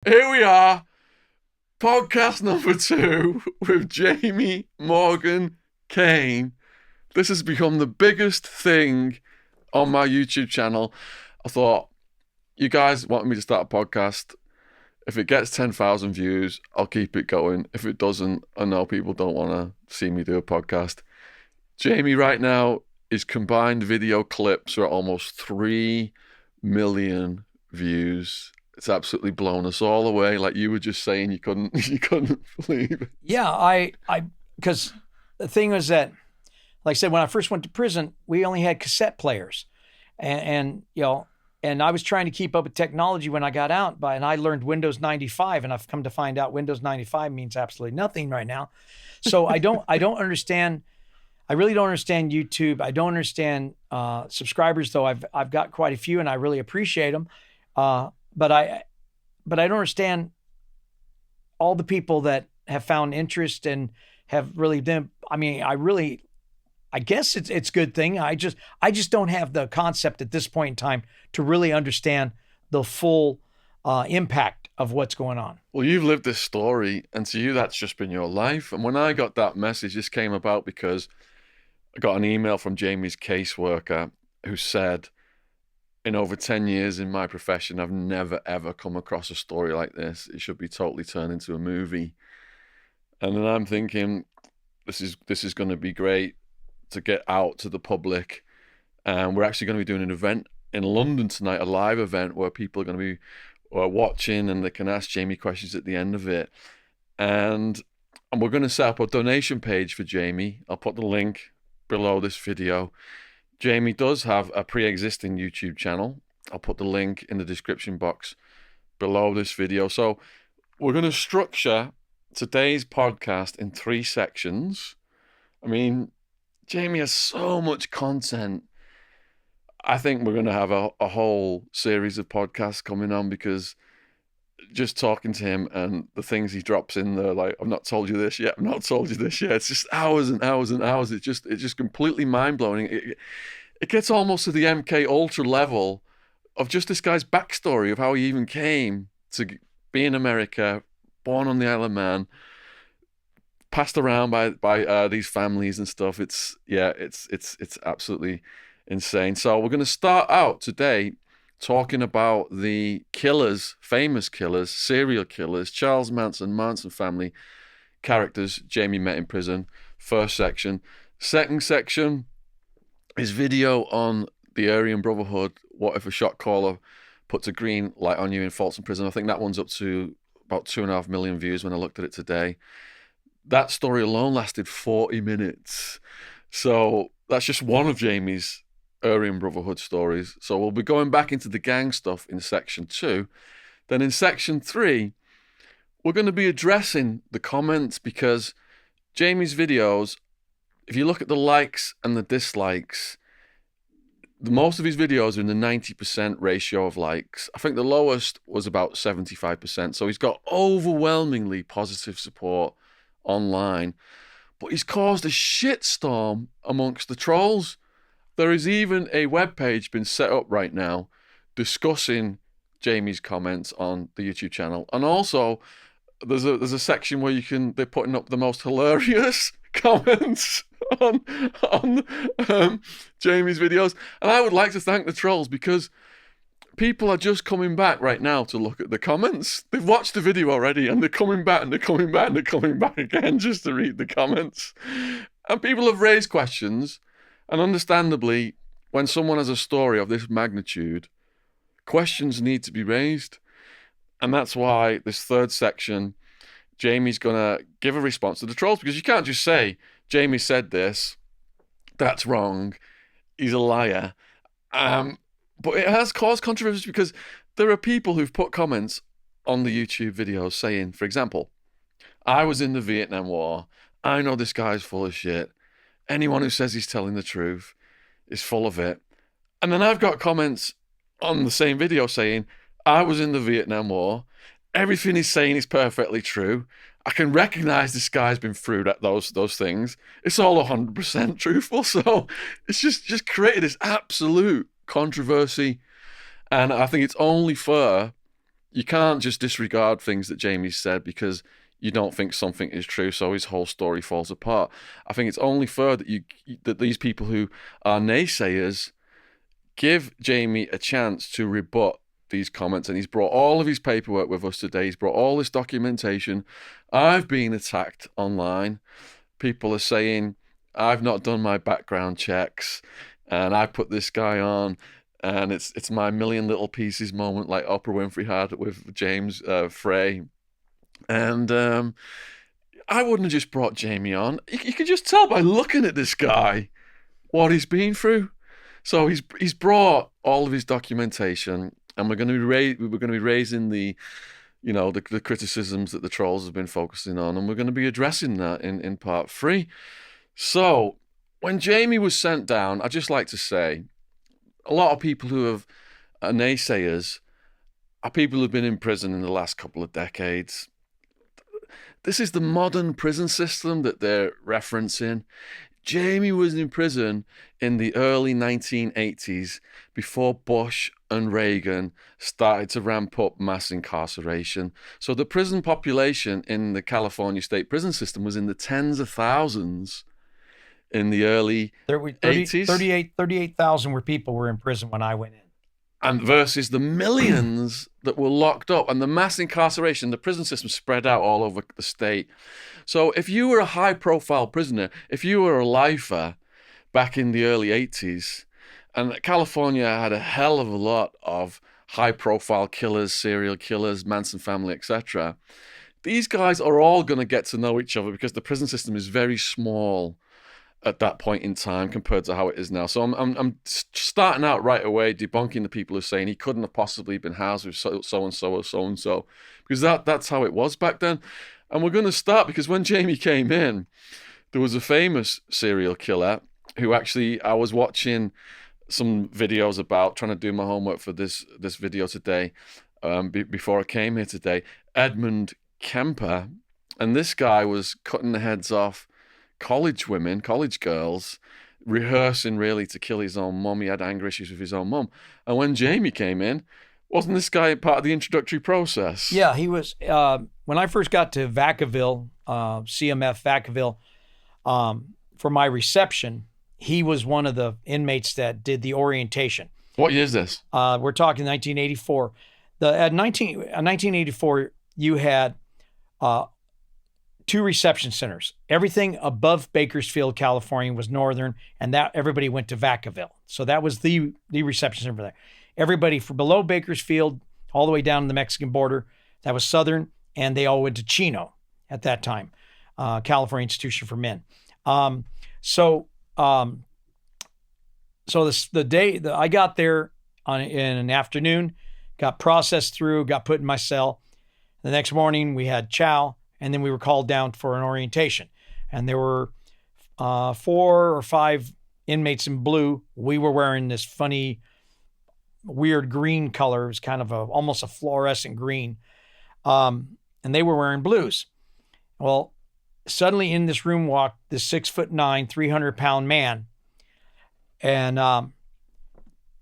Here we are, podcast number 2 with Jamie Morgan Kane. This has become the biggest thing on my YouTube channel. I thought, you guys want me to start a podcast. If it gets 10,000 views, I'll keep it going. If it doesn't, I know people don't want to see me do a podcast. Jamie right now, his combined video clips are at almost 3 million views. It's absolutely blown us all away. Like you were just saying, you couldn't believe it. Yeah, because the thing was that, like I said, when I first went to prison, we only had cassette players, and I was trying to keep up with technology when I got out, and I learned Windows 95, and I've come to find out Windows 95 means absolutely nothing right now. So I don't understand. I really don't understand YouTube. I don't understand subscribers, though I've got quite a few, and I really appreciate them. But I don't understand all the people that have found interest and have really been. I guess it's a good thing. I just don't have the concept at this point in time to really understand the full impact of what's going on. Well, you've lived this story, and to you, that's just been your life. And when I got that message, this came about because I got an email from Jamie's caseworker who said, in over 10 years in my profession, I've never, ever come across a story like this. It should be totally turned into a movie. And then I'm thinking, this is going to be great to get out to the public. And we're actually going to be doing an event in London tonight, a live event where people are going to be watching and they can ask Jamie questions at the end of it. And we're going to set up a donation page for Jamie. I'll put the link below this video. Jamie does have a pre-existing YouTube channel. I'll put the link in the description box below this video. So we're going to structure today's podcast in 3 sections. I mean, Jamie has so much content. I think we're going to have a whole series of podcasts coming on, because just talking to him and the things he drops in there, like, I've not told you this yet, I've not told you this yet. It's just hours and hours and hours. It's just completely mind-blowing. It gets almost to the MK Ultra level of just this guy's backstory of how he even came to be in America, born on the Isle of Man, passed around by these families and stuff. It's absolutely insane. So we're going to start out today talking about the killers, famous killers, serial killers, Charles Manson family characters Jamie met in prison. First section. Second section, his video on the Aryan Brotherhood. What if a shot caller puts a green light on you in Folsom Prison? I think that one's up to about 2.5 million views when I looked at it today. That story alone lasted 40 minutes. So that's just one of Jamie's Aryan Brotherhood stories. So we'll be going back into the gang stuff in section 2. Then in section 3, we're going to be addressing the comments, because Jamie's videos, if you look at the likes and the dislikes, most of his videos are in the 90% ratio of likes. I think the lowest was about 75%. So he's got overwhelmingly positive support online, but he's caused a shitstorm amongst the trolls. There is even a webpage been set up right now discussing Jamie's comments on the YouTube channel. And also there's a section where they're putting up the most hilarious comments on Jamie's videos. And I would like to thank the trolls, because people are just coming back right now to look at the comments. They've watched the video already, and they're coming back and they're coming back and they're coming back again just to read the comments. And people have raised questions. And understandably, when someone has a story of this magnitude, questions need to be raised. And that's why this third section, Jamie's going to give a response to the trolls, because you can't just say, Jamie said this, that's wrong, he's a liar. But it has caused controversy, because there are people who've put comments on the YouTube videos saying, for example, I was in the Vietnam War, I know this guy's full of shit. Anyone who says he's telling the truth is full of it. And then I've got comments on the same video saying, I was in the Vietnam War. Everything he's saying is perfectly true. I can recognize this guy's been through those things. It's all 100% truthful. So it's just created this absolute controversy. And I think it's only fair you can't just disregard things that Jamie said because you don't think something is true, so his whole story falls apart. I think it's only fair that these people who are naysayers give Jamie a chance to rebut these comments, and he's brought all of his paperwork with us today. He's brought all this documentation. I've been attacked online. People are saying I've not done my background checks, and I put this guy on, and it's my million little pieces moment, like Oprah Winfrey had with James Frey. And I wouldn't have just brought Jamie on. You can just tell by looking at this guy what he's been through. So he's brought all of his documentation, and we're going to be raising the criticisms that the trolls have been focusing on, and we're going to be addressing that in part 3. So when Jamie was sent down, I'd just like to say, a lot of people who are naysayers are people who've been in prison in the last couple of decades. This is the modern prison system that they're referencing. Jamie was in prison in the early 1980s before Bush and Reagan started to ramp up mass incarceration. So the prison population in the California state prison system was in the tens of thousands in the early 80s. 38,000 were in prison when I went in. And versus the millions that were locked up, and the mass incarceration, the prison system spread out all over the state. So if you were a high-profile prisoner, if you were a lifer back in the early 80s, and California had a hell of a lot of high-profile killers, serial killers, Manson family, etc., these guys are all going to get to know each other because the prison system is very small at that point in time compared to how it is now. So I'm starting out right away debunking the people who are saying he couldn't have possibly been housed with so-and-so or so-and-so, because that's how it was back then. And we're going to start because when Jamie came in, there was a famous serial killer who actually I was watching some videos about, trying to do my homework for this video today, before I came here today, Edmund Kemper. And this guy was cutting the heads off college women, college girls, rehearsing really to kill his own mum. He had anger issues with his own mum. And when Jamie came in, wasn't this guy part of the introductory process? Yeah, he was. When I first got to Vacaville, CMF Vacaville, for my reception, he was one of the inmates that did the orientation. What year is this? We're talking 1984. At 1984, you had 2 reception centers. Everything above Bakersfield, California was Northern, and that everybody went to Vacaville. So that was the reception center for that. Everybody from below Bakersfield all the way down to the Mexican border, that was Southern, and they all went to Chino at that time, California Institution for Men. So the day that I got there in an afternoon, got processed through, got put in my cell. The next morning we had chow, and then we were called down for an orientation. And there were 4 or 5 inmates in blue. We were wearing this funny, weird green color. It was kind of almost a fluorescent green. And they were wearing blues. Well, suddenly in this room walked this 6'9", 300-pound man. And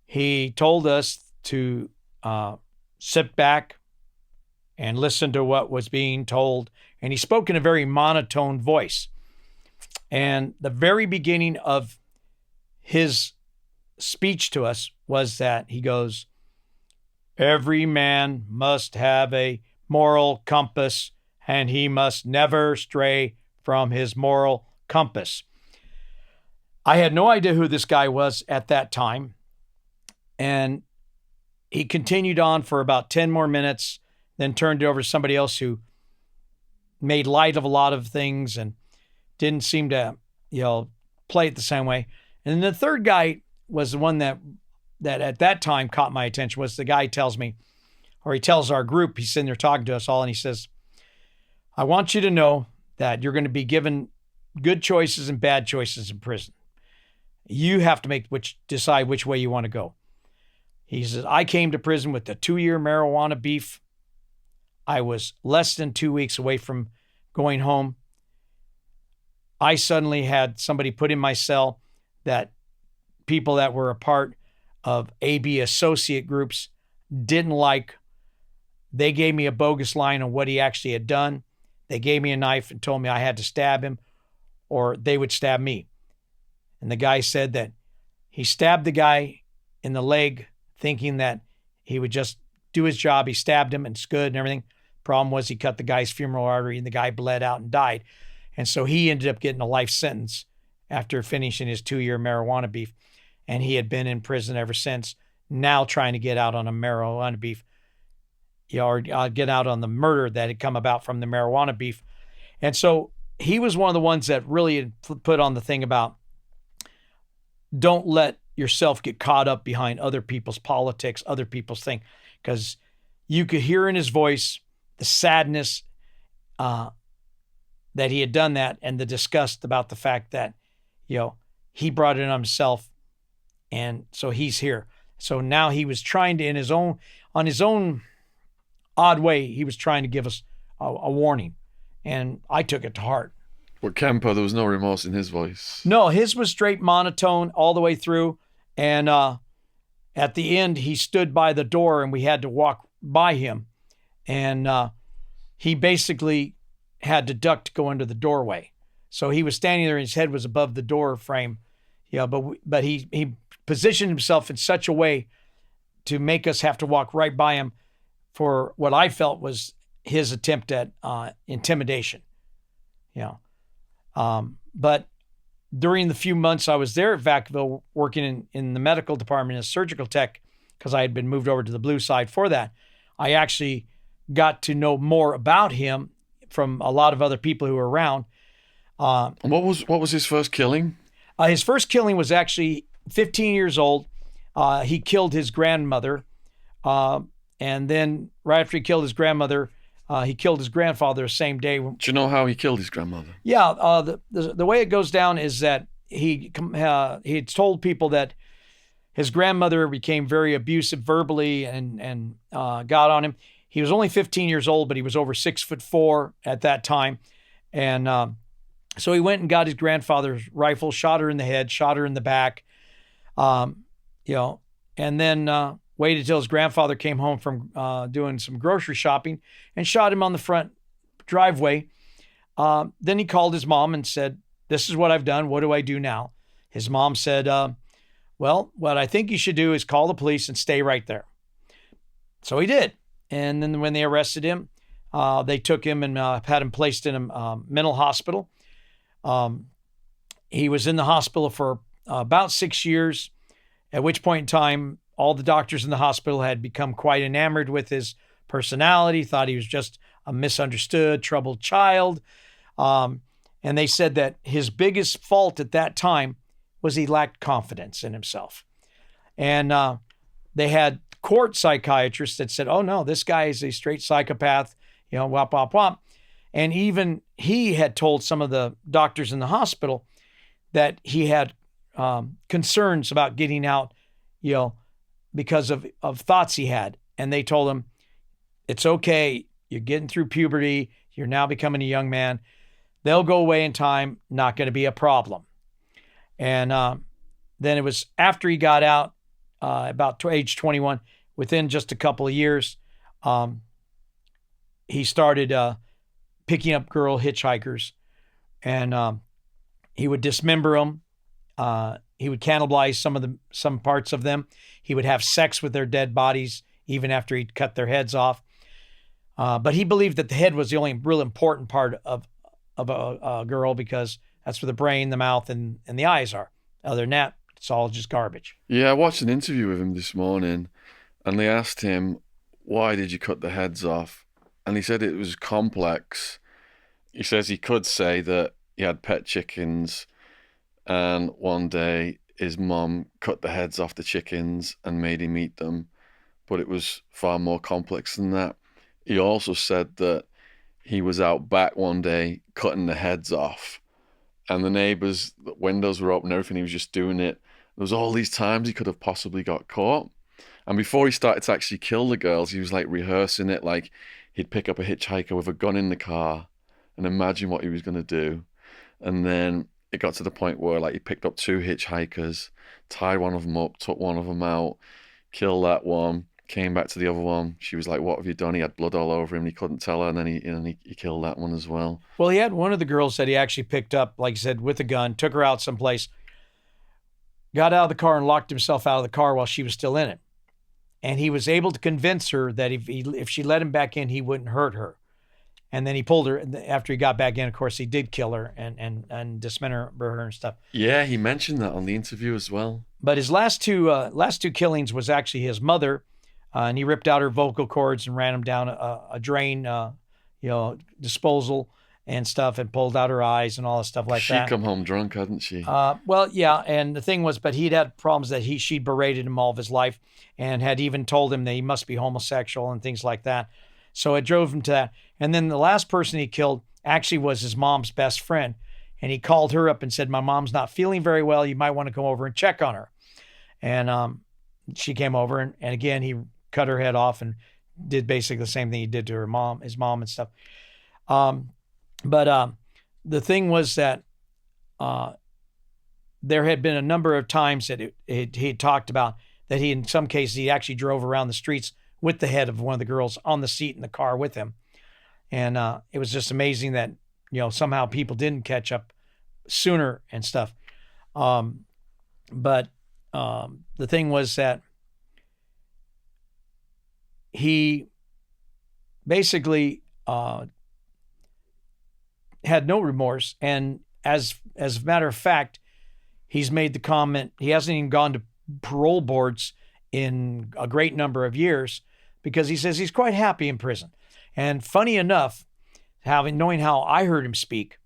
he told us to sit back and listen to what was being told. And he spoke in a very monotone voice. And the very beginning of his speech to us was that he goes, "Every man must have a moral compass, and he must never stray from his moral compass." I had no idea who this guy was at that time. And he continued on for about 10 more minutes, then turned it over to somebody else who made light of a lot of things and didn't seem to, play it the same way. And then the third guy was the one that at that time caught my attention. Was the guy he tells our group, he's sitting there talking to us all, and he says, "I want you to know that you're going to be given good choices and bad choices in prison. You have to decide which way you want to go." He says, "I came to prison with a 2-year marijuana beef. I was less than 2 weeks away from going home. I suddenly had somebody put in my cell that people that were a part of AB associate groups didn't like They gave me a bogus line on what he actually had done. They gave me a knife and told me I had to stab him or they would stab me. And the guy said that he stabbed the guy in the leg thinking that he would just do his job. He stabbed him and it's good and everything. Problem was he cut the guy's femoral artery and the guy bled out and died. And so he ended up getting a life sentence after finishing his 2-year marijuana beef. And he had been in prison ever since, now trying to get out on a marijuana beef, or get out on the murder that had come about from the marijuana beef. And so he was one of the ones that really had put on the thing about don't let yourself get caught up behind other people's politics, other people's thing, because you could hear in his voice the sadness that he had done that and the disgust about the fact that, he brought it on himself. And so he's here. So now he was trying to, on his own odd way, he was trying to give us a warning. And I took it to heart. But Kemper, there was no remorse in his voice. No, his was straight monotone all the way through. And at the end, he stood by the door and we had to walk by him. And he basically had to duck to go into the doorway. So he was standing there and his head was above the door frame. But he positioned himself in such a way to make us have to walk right by him for what I felt was his attempt at intimidation. But during the few months I was there at Vacaville working in the medical department as surgical tech, because I had been moved over to the blue side for that, I actually got to know more about him from a lot of other people who were around. And what was his first killing? His first killing was actually 15 years old. He killed his grandmother. And then right after he killed his grandmother, he killed his grandfather the same day. Do you know how he killed his grandmother? Yeah. The way it goes down is that he had told people that his grandmother became very abusive verbally and got on him. He was only 15 years old, but he was over 6'4" at that time. And so he went and got his grandfather's rifle, shot her in the head, shot her in the back, and then waited till his grandfather came home from doing some grocery shopping and shot him on the front driveway. Then he called his mom and said, "This is what I've done. What do I do now?" His mom said, "Well, what I think you should do is call the police and stay right there." So he did. And then when they arrested him, they took him and had him placed in a mental hospital. He was in the hospital for about 6 years, at which point in time, all the doctors in the hospital had become quite enamored with his personality, thought he was just a misunderstood, troubled child. And they said that his biggest fault at that time was he lacked confidence in himself. And they had court psychiatrists that said, "Oh no, this guy is a straight psychopath, wop, wop, wop." And even he had told some of the doctors in the hospital that he had concerns about getting out, because of thoughts he had. And they told him, "It's okay. You're getting through puberty. You're now becoming a young man. They'll go away in time. Not going to be a problem." And then it was after he got out, about age 21, within just a couple of years, he started picking up girl hitchhikers, and he would dismember them. He would cannibalize some parts of them. He would have sex with their dead bodies even after he'd cut their heads off. But he believed that the head was the only real important part of a girl, because that's where the brain, the mouth, and the eyes are. Other than that, it's all just garbage. Yeah, I watched an interview with him this morning, and they asked him, "Why did you cut the heads off?" And he said it was complex. He says he could say that he had pet chickens, and one day his mom cut the heads off the chickens and made him eat them, but it was far more complex than that. He also said that he was out back one day cutting the heads off, and the neighbors' windows were open and everything. He was just doing it. There was all these times he could have possibly got caught. And before he started to actually kill the girls, he was like rehearsing it. Like he'd pick up a hitchhiker with a gun in the car and imagine what he was going to do. And then it got to the point where like he picked up 2 hitchhikers, tied one of them up, took one of them out, killed that one, came back to the other one. She was like, "What have you done?" He had blood all over him. And he couldn't tell her, and then he killed that one as well. Well, he had one of the girls that he actually picked up, like I said, with a gun, took her out someplace, got out of the car and locked himself out of the car while she was still in it. And he was able to convince her that if she let him back in, he wouldn't hurt her. And then he pulled her after he got back in. Of course, he did kill her and dismember her and stuff. Yeah, he mentioned that on the interview as well. But his last two killings was actually his mother, and he ripped out her vocal cords and ran them down a drain, disposal and stuff, and pulled out her eyes and all that stuff like that. She come home drunk, hadn't she? Well, yeah. And the thing was, but he'd had problems that she'd berated him all of his life, and had even told him that he must be homosexual and things like that. So it drove him to that. And then the last person he killed actually was his mom's best friend. And he called her up and said, "My mom's not feeling very well. You might want to come over and check on her." And she came over, and again, he cut her head off and did basically the same thing he did to his mom and stuff. But the thing was that there had been a number of times that he had talked about that in some cases, he actually drove around the streets with the head of one of the girls on the seat in the car with him. And it was just amazing that, somehow people didn't catch up sooner and stuff. But the thing was that he basically had no remorse. And as a matter of fact, he's made the comment, he hasn't even gone to parole boards in a great number of years because he says he's quite happy in prison. And funny enough, knowing how I heard him speak,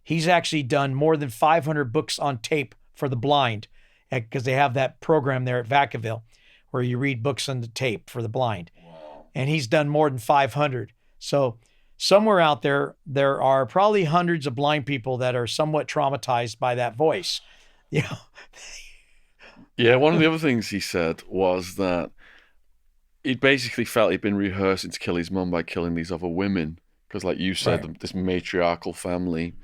he's actually done more than 500 books on tape for the blind, because they have that program there at Vacaville where you read books on the tape for the blind. Wow. And he's done more than 500. So somewhere out there are probably hundreds of blind people that are somewhat traumatized by that voice. Yeah, one of the other things he said was that he basically felt he'd been rehearsing to kill his mum by killing these other women. Because like you said, right, this matriarchal family.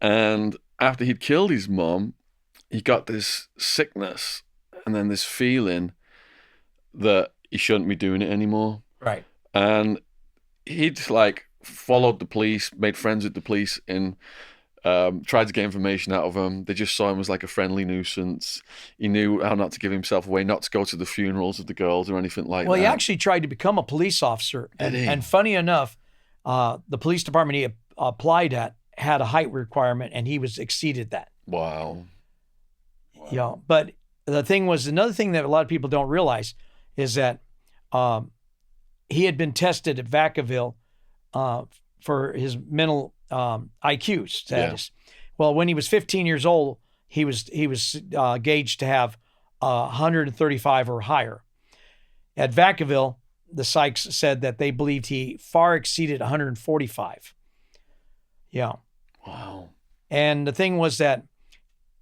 And after he'd killed his mum, he got this sickness and then this feeling that he shouldn't be doing it anymore. Right. And he'd followed the police, made friends with the police, and tried to get information out of them. They just saw him as like a friendly nuisance. He knew how not to give himself away, not to go to the funerals of the girls or anything like that. Well, he actually tried to become a police officer. And funny enough, the police department he applied at had a height requirement, and he exceeded that. Wow. Yeah, but the thing was, another thing that a lot of people don't realize is that he had been tested at Vacaville for his mental IQ status. Yeah. Well, when he was 15 years old, he was gauged to have 135 or higher. At Vacaville, the psychs said that they believed he far exceeded 145. Yeah. Wow. And the thing was that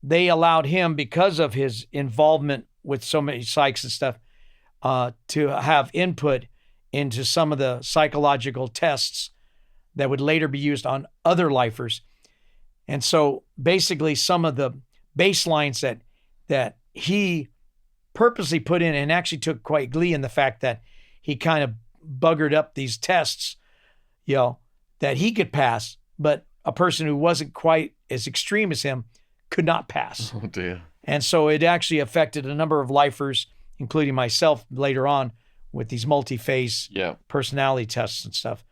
they allowed him, because of his involvement with so many psychs and stuff, to have input into some of the psychological tests that would later be used on other lifers. And so basically some of the baselines that he purposely put in, and actually took quite glee in the fact that he kind of buggered up these tests, that he could pass, but a person who wasn't quite as extreme as him could not pass. Oh dear. And so it actually affected a number of lifers, including myself later on, with these multi-phase personality tests and stuff.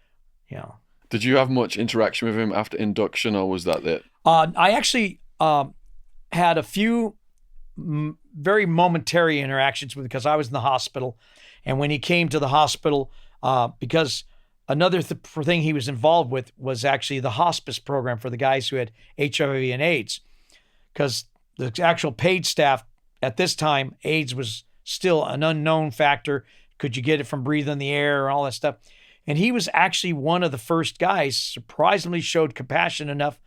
Yeah. Did you have much interaction with him after induction, or was that it? I actually had a few very momentary interactions with, because I was in the hospital. And when he came to the hospital, because another thing he was involved with was actually the hospice program for the guys who had HIV and AIDS. Because the actual paid staff at this time, AIDS was still an unknown factor. Could you get it from breathing the air or all that stuff? And he was actually one of the first guys, surprisingly showed compassion enough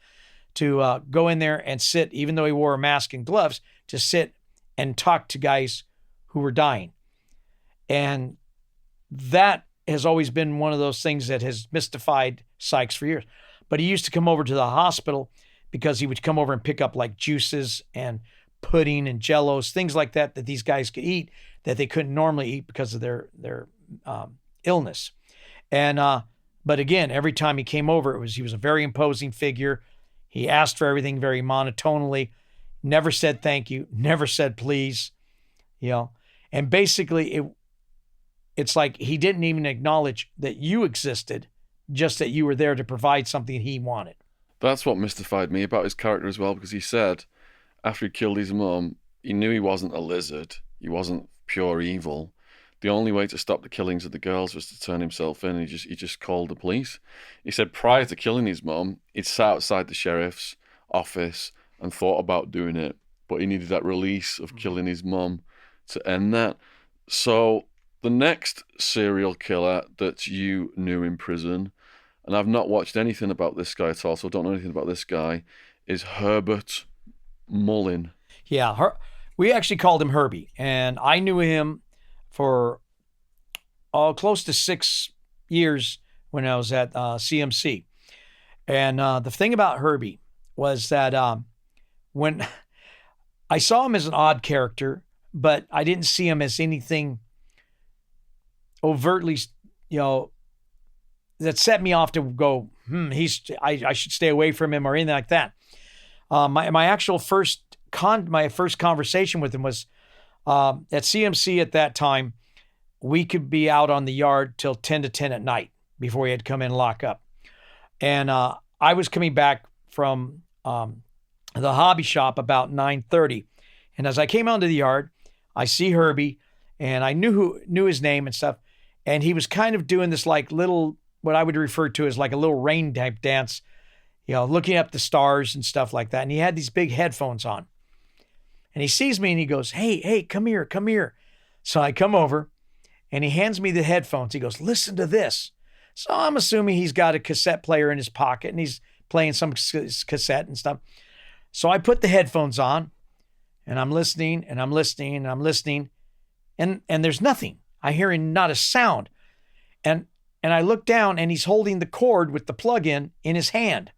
to go in there and sit, even though he wore a mask and gloves, to sit and talk to guys who were dying. And that has always been one of those things that has mystified psychs for years. But he used to come over to the hospital because he would come over and pick up like juices and pudding and jellos, things like that these guys could eat that they couldn't normally eat because of their illness. And but again, every time he came over, he was a very imposing figure. He asked for everything very monotonally, never said thank you, never said please, and basically it's like he didn't even acknowledge that you existed, just that you were there to provide something he wanted. That's what mystified me about his character as well, because he said after he killed his mum, he knew he wasn't a lizard, he wasn't pure evil. The only way to stop the killings of the girls was to turn himself in. He just called the police. He said prior to killing his mum, he'd sat outside the sheriff's office and thought about doing it, but he needed that release of killing his mum to end that. So the next serial killer that you knew in prison, and I've not watched anything about this guy at all, so I don't know anything about this guy, is Herbert Mullin. Yeah, we actually called him Herbie, and I knew him for close to 6 years when I was at CMC. And the thing about Herbie was that when I saw him as an odd character, but I didn't see him as anything overtly, that set me off to go, I should stay away from him or anything like that. My actual first conversation with him was at CMC at that time. We could be out on the yard till 10 to 10 at night before he had to come in and lock up. And I was coming back from the hobby shop about 9:30. And as I came onto the yard, I see Herbie, and I knew his name and stuff. And he was kind of doing this like little, what I would refer to as like a little rain type dance, looking up the stars and stuff like that. And he had these big headphones on. And he sees me and he goes, hey, come here. So I come over and he hands me the headphones. He goes, listen to this. So I'm assuming he's got a cassette player in his pocket and he's playing some cassette and stuff. So I put the headphones on and I'm listening and I'm listening and I'm listening. And there's nothing. I hear not a sound. And I look down and he's holding the cord with the plug in his hand.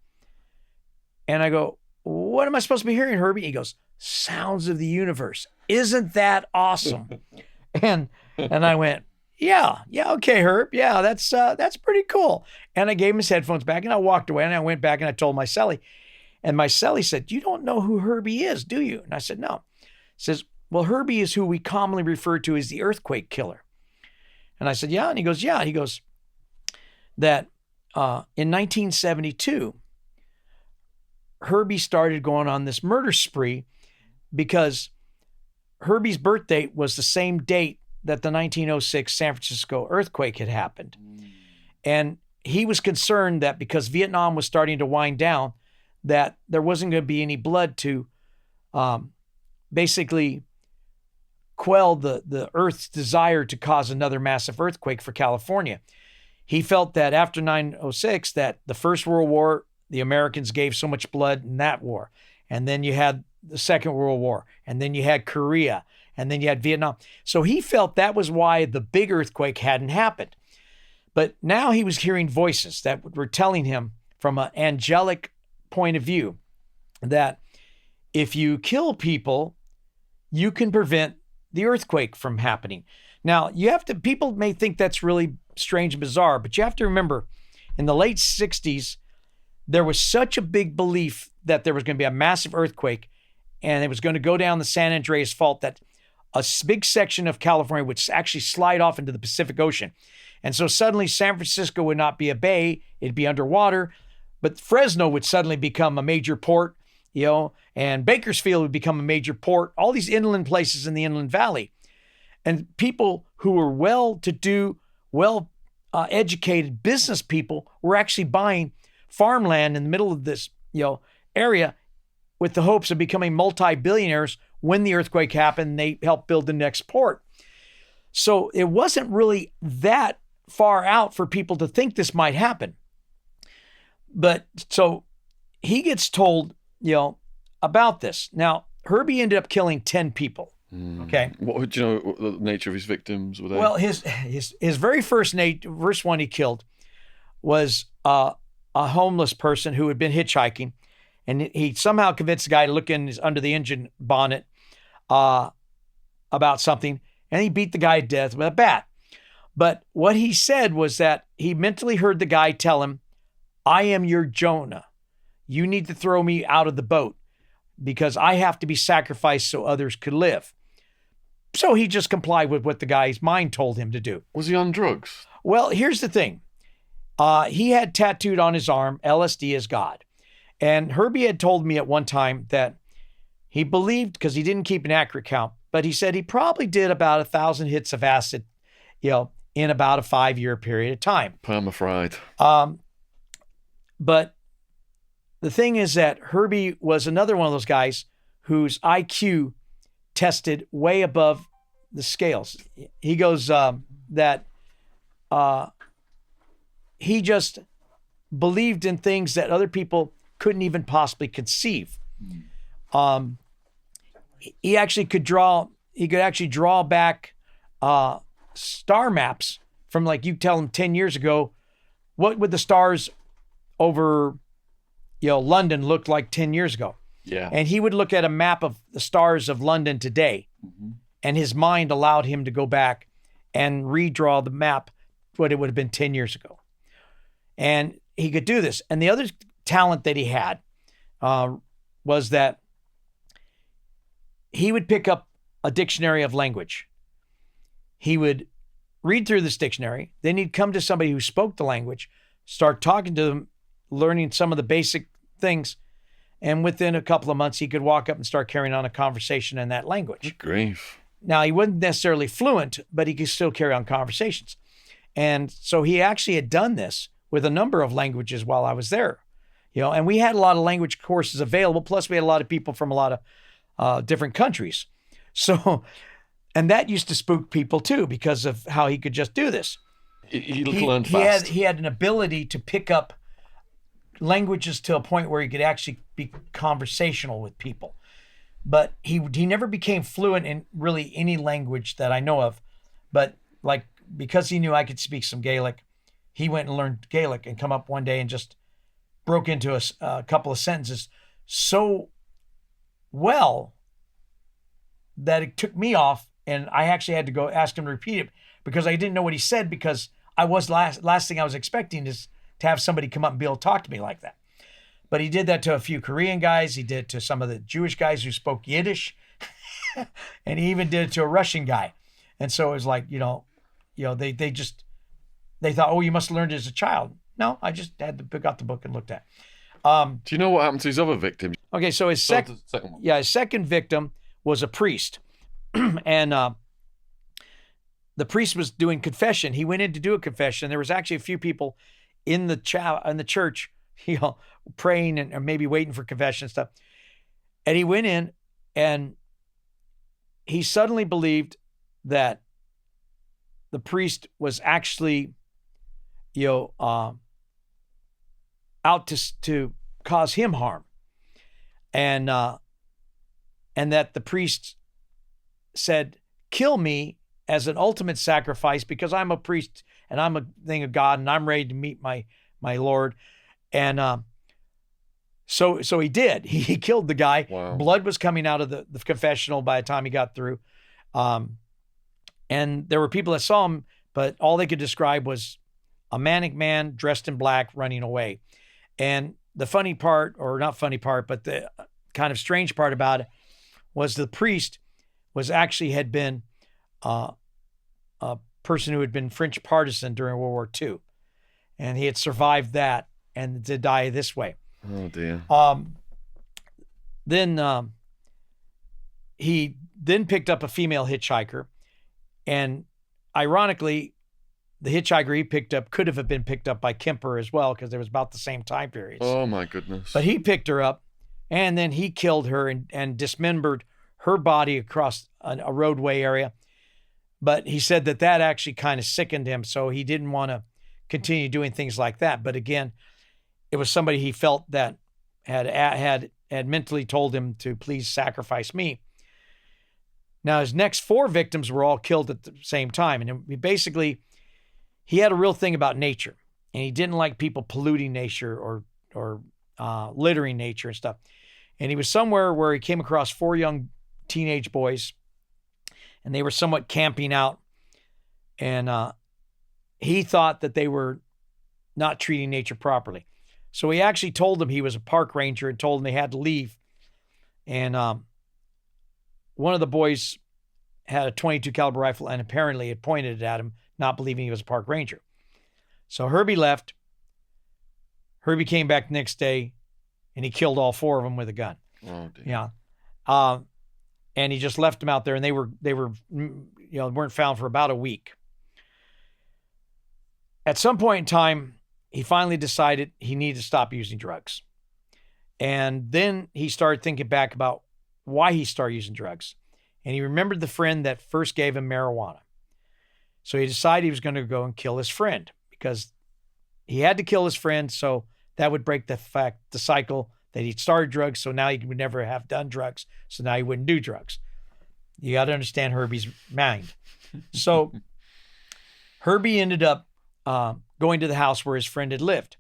And I go, what am I supposed to be hearing, Herbie? He goes, sounds of the universe. Isn't that awesome? and I went, yeah, okay, Herb. Yeah, that's pretty cool. And I gave him his headphones back and I walked away and I went back and I told my cellie. And my cellie said, you don't know who Herbie is, do you? And I said, no. He says, well, Herbie is who we commonly refer to as the earthquake killer. And I said, yeah. And he goes, yeah. He goes, that in 1972, Herbie started going on this murder spree because Herbie's birthday was the same date that the 1906 San Francisco earthquake had happened. And he was concerned that because Vietnam was starting to wind down, that there wasn't going to be any blood to basically quell the Earth's desire to cause another massive earthquake for California. He felt that after 9/06, that the First World War, the Americans gave so much blood in that war. And then you had the Second World War. And then you had Korea. And then you had Vietnam. So he felt that was why the big earthquake hadn't happened. But now he was hearing voices that were telling him from an angelic point of view that if you kill people, you can prevent the earthquake from happening. Now, people may think that's really strange and bizarre, but you have to remember in the late 60s, there was such a big belief that there was going to be a massive earthquake and it was going to go down the San Andreas Fault that a big section of California would actually slide off into the Pacific Ocean. And so suddenly San Francisco would not be a bay, it'd be underwater, but Fresno would suddenly become a major port, and Bakersfield would become a major port, all these inland places in the Inland Valley. And people who were well-to-do, well-educated business people were actually buying farmland in the middle of this, area with the hopes of becoming multi-billionaires when the earthquake happened and they helped build the next port. So it wasn't really that far out for people to think this might happen. But so he gets told, about this. Now, Herbie ended up killing 10 people. Okay. What do you know what the nature of his victims were? Well, his very first one he killed was a homeless person who had been hitchhiking, and he somehow convinced the guy to look under the engine bonnet about something, and he beat the guy to death with a bat. But what he said was that he mentally heard the guy tell him, I am your Jonah. You need to throw me out of the boat because I have to be sacrificed so others could live. So he just complied with what the guy's mind told him to do. Was he on drugs? Well, here's the thing. He had tattooed on his arm, LSD is God. And Herbie had told me at one time that he believed, because he didn't keep an accurate count, but he said he probably did about 1,000 hits of acid, in about a 5-year period of time. Permafried. But the thing is that Herbie was another one of those guys whose IQ tested way above the scales. He goes that he just believed in things that other people couldn't even possibly conceive. He actually could draw. He could actually draw back star maps from, like, you tell him 10 years ago, what would the stars over, London look like 10 years ago? Yeah. And he would look at a map of the stars of London today, and his mind allowed him to go back and redraw the map, what it would have been 10 years ago. And he could do this. And the other talent that he had was that he would pick up a dictionary of language. He would read through this dictionary. Then he'd come to somebody who spoke the language, start talking to them, learning some of the basic things. And within a couple of months, he could walk up and start carrying on a conversation in that language. Good grief. Now, he wasn't necessarily fluent, but he could still carry on conversations. And so he actually had done this with a number of languages while I was there. And we had a lot of language courses available. Plus, we had a lot of people from a lot of different countries. So, and that used to spook people too, because of how he could just do this. He learned fast. He had an ability to pick up languages to a point where he could actually be conversational with people. But he never became fluent in really any language that I know of. But like, because he knew I could speak some Gaelic, he went and learned Gaelic and come up one day and just broke into a couple of sentences so well that it took me off, and I actually had to go ask him to repeat it because I didn't know what he said, because last thing I was expecting is to have somebody come up and be able to talk to me like that. But he did that to a few Korean guys. He did it to some of the Jewish guys who spoke Yiddish. And he even did it to a Russian guy. And so it was like, they thought, oh, you must have learned it as a child. No, I just had to pick out the book and looked at it. Do you know what happened to his other victims? Okay, so his second one. Yeah, his second victim was a priest. And the priest was doing confession. He went in to do a confession. There was actually a few people in the church, praying and maybe waiting for confession and stuff. And he went in, and he suddenly believed that the priest was actually, out to cause him harm, and that the priest said, "Kill me as an ultimate sacrifice, because I'm a priest and I'm a thing of God and I'm ready to meet my Lord." And so he did. He killed the guy. Wow. Blood was coming out of the confessional by the time he got through. And there were people that saw him, but all they could describe was a manic man dressed in black running away. And the funny part, or not funny part, but the kind of strange part about it was the priest had been a person who had been French partisan during World War II. And he had survived that and to die this way. Oh, dear. Then he then picked up a female hitchhiker. And ironically, the hitchhiker he picked up could have been picked up by Kemper as well, because it was about the same time periods. Oh, my goodness. But he picked her up, and then he killed her and dismembered her body across a roadway area. But he said that actually kind of sickened him, so he didn't want to continue doing things like that. But again, it was somebody he felt that had mentally told him to please sacrifice me. Now, his next 4 victims were all killed at the same time. And he had a real thing about nature, and he didn't like people polluting nature or littering nature and stuff. And he was somewhere where he came across 4 young teenage boys, and they were somewhat camping out. And he thought that they were not treating nature properly. So he actually told them he was a park ranger and told them they had to leave. And one of the boys had a .22 caliber rifle and apparently had pointed it at him, not believing he was a park ranger. So Herbie left. Herbie came back the next day, and he killed all 4 of them with a gun. Oh, dear. Yeah. And he just left them out there, and they weren't found for about a week. At some point in time, he finally decided he needed to stop using drugs. And then he started thinking back about why he started using drugs. And he remembered the friend that first gave him marijuana. So he decided he was going to go and kill his friend because he had to kill his friend. So that would break the cycle that he'd started drugs. So now he would never have done drugs. So now he wouldn't do drugs. You got to understand Herbie's mind. So Herbie ended up going to the house where his friend had lived.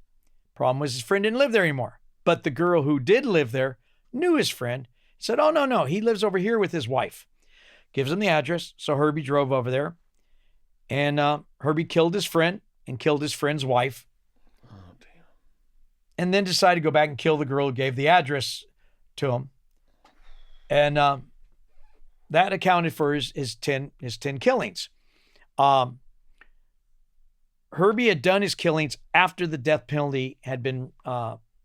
Problem was his friend didn't live there anymore. But the girl who did live there knew his friend. Said, oh, no, he lives over here with his wife. Gives him the address. So Herbie drove over there. And Herbie killed his friend and killed his friend's wife. Oh, damn. And then decided to go back and kill the girl who gave the address to him. And that accounted for his 10 killings. Herbie had done his killings after the death penalty had been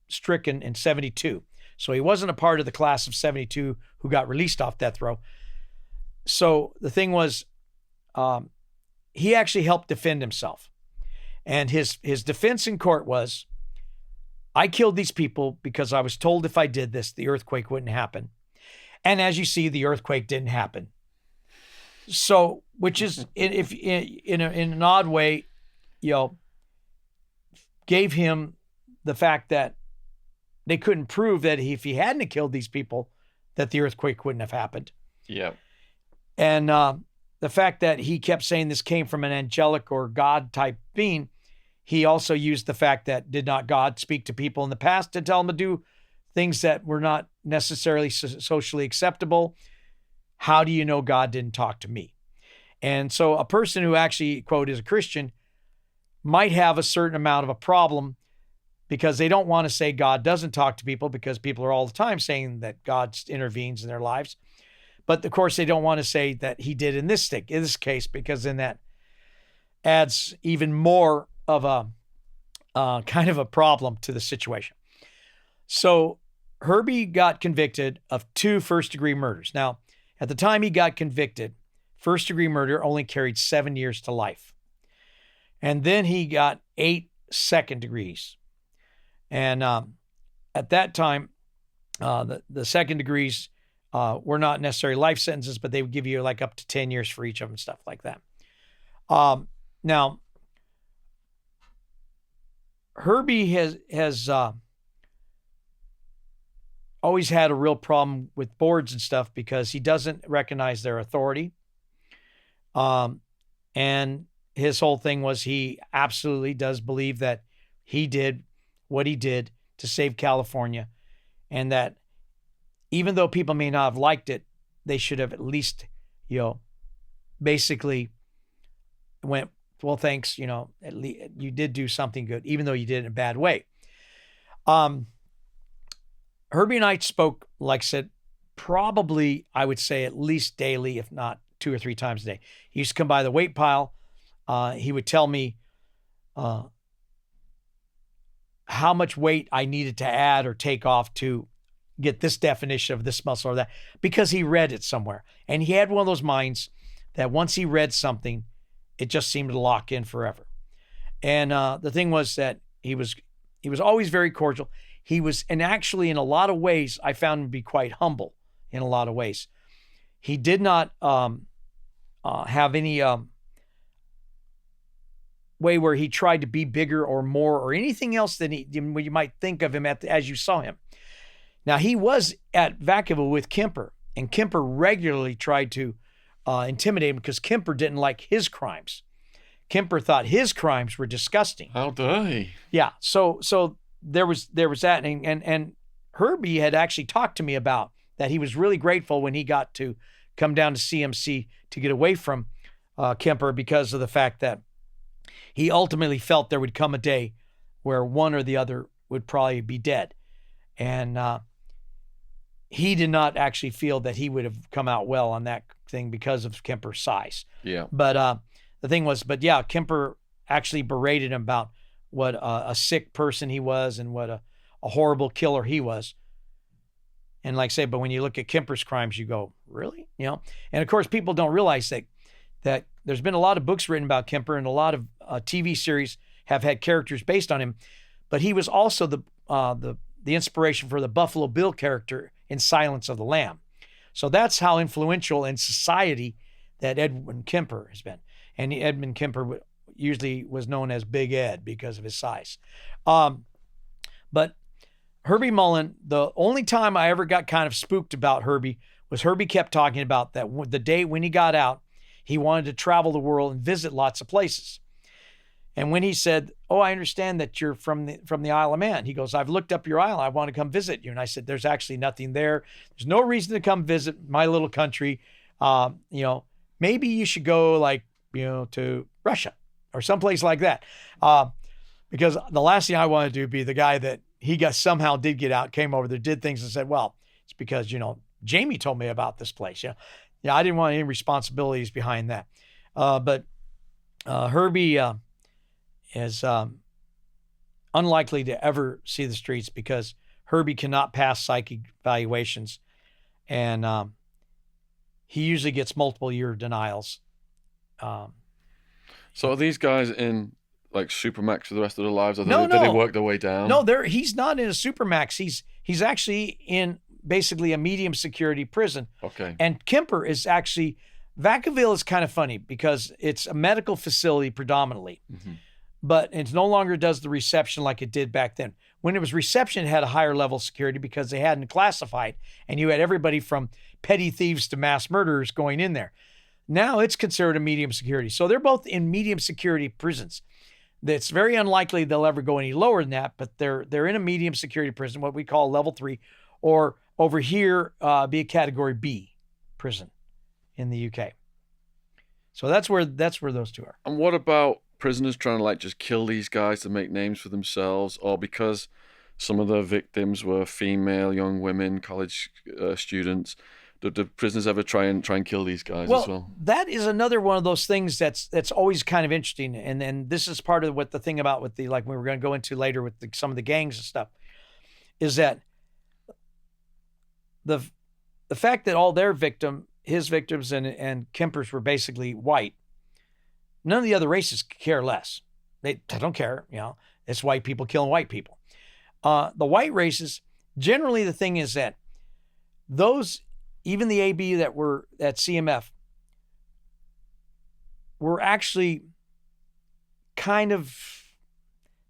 stricken in 72. So he wasn't a part of the class of 72 who got released off death row. So the thing was, he actually helped defend himself. And his defense in court was, I killed these people because I was told if I did this, the earthquake wouldn't happen. And as you see, the earthquake didn't happen. So, which is, in an odd way, gave him the fact that they couldn't prove that if he hadn't killed these people, that the earthquake wouldn't have happened. Yeah. And the fact that he kept saying this came from an angelic or God type being, he also used the fact that did not God speak to people in the past to tell them to do things that were not necessarily socially acceptable? How do you know God didn't talk to me? And so a person who actually, quote, is a Christian might have a certain amount of a problem because they don't want to say God doesn't talk to people because people are all the time saying that God intervenes in their lives. But of course, they don't want to say that he did in this case, because then that adds even more of a kind of a problem to the situation. So Herbie got convicted of 2 first-degree murders. Now, at the time he got convicted, first-degree murder only carried 7 years to life. And then he got 8 second degrees. And at that time, the second degrees were not necessarily life sentences, but they would give you like up to 10 years for each of them, stuff like that. Now, Herbie has always had a real problem with boards and stuff because he doesn't recognize their authority. And his whole thing was he absolutely does believe that he did what he did to save California, and that even though people may not have liked it, they should have at least, basically went, well, thanks, at least you did do something good, even though you did it in a bad way. Herbie and I spoke, like I said, probably, I would say at least daily, if not 2 or 3 times a day. He used to come by the weight pile. He would tell me how much weight I needed to add or take off to get this definition of this muscle or that, because he read it somewhere. And he had one of those minds that once he read something, it just seemed to lock in forever. And the thing was that he was always very cordial. He was, and actually in a lot of ways, I found him to be quite humble in a lot of ways. He did not have any way where he tried to be bigger or more or anything else than you might think of him as you saw him. Now, he was at Vacaville with Kemper, and Kemper regularly tried to intimidate him because Kemper didn't like his crimes. Kemper thought his crimes were disgusting. How dare he? Yeah. So there was that, and Herbie had actually talked to me about that. He was really grateful when he got to come down to CMC to get away from Kemper because of the fact that he ultimately felt there would come a day where one or the other would probably be dead. And he did not actually feel that he would have come out well on that thing because of Kemper's size. Yeah. But the thing was, Kemper actually berated him about what a sick person he was and what a horrible killer he was. And like I say, but when you look at Kemper's crimes, you go, really? And of course, people don't realize that there's been a lot of books written about Kemper, and a lot of TV series have had characters based on him. But he was also the inspiration for the Buffalo Bill character in Silence of the Lamb. So that's how influential in society that Edmund Kemper has been. And Edmund Kemper usually was known as Big Ed because of his size. But Herbie Mullin, the only time I ever got kind of spooked about Herbie was Herbie kept talking about that the day when he got out, he wanted to travel the world and visit lots of places. And when he said, "Oh, I understand that you're from the Isle of Man," he goes, "I've looked up your island. I want to come visit you." And I said, "There's actually nothing there. There's no reason to come visit my little country. Maybe you should go to Russia or someplace like that." Because the last thing I want to do be the guy that somehow did get out, came over there, did things and said, "Well, it's because, Jamie told me about this place." I didn't want any responsibilities behind that. But Herbie is unlikely to ever see the streets because Herbie cannot pass psychic evaluations. And he usually gets multiple year denials. So are these guys in Supermax for the rest of their lives? Or No. do they work their way down? No, he's not in a Supermax. He's actually in basically a medium security prison. Okay. And Kemper is actually, Vacaville is kind of funny because it's a medical facility predominantly, but it no longer does the reception like it did back then. When it was reception, it had a higher level of security because they hadn't classified, and you had everybody from petty thieves to mass murderers going in there. Now it's considered a medium security. So they're both in medium security prisons. It's very unlikely they'll ever go any lower than that, but they're in a medium security prison, what we call level 3, or over here be a category B prison in the UK. So that's where those two are. And what about prisoners trying to just kill these guys to make names for themselves, or because some of the victims were female, young women, college students? Do prisoners ever try and kill these guys as well? That is another one of those things that's always kind of interesting, and this is part of what the thing about with we were going to go into later with some of the gangs and stuff, is that the fact that all his victims and Kemper's were basically white. None of the other races care less. They don't care. It's white people killing white people. The white races, generally the thing is that those, even the AB that were at CMF, were actually kind of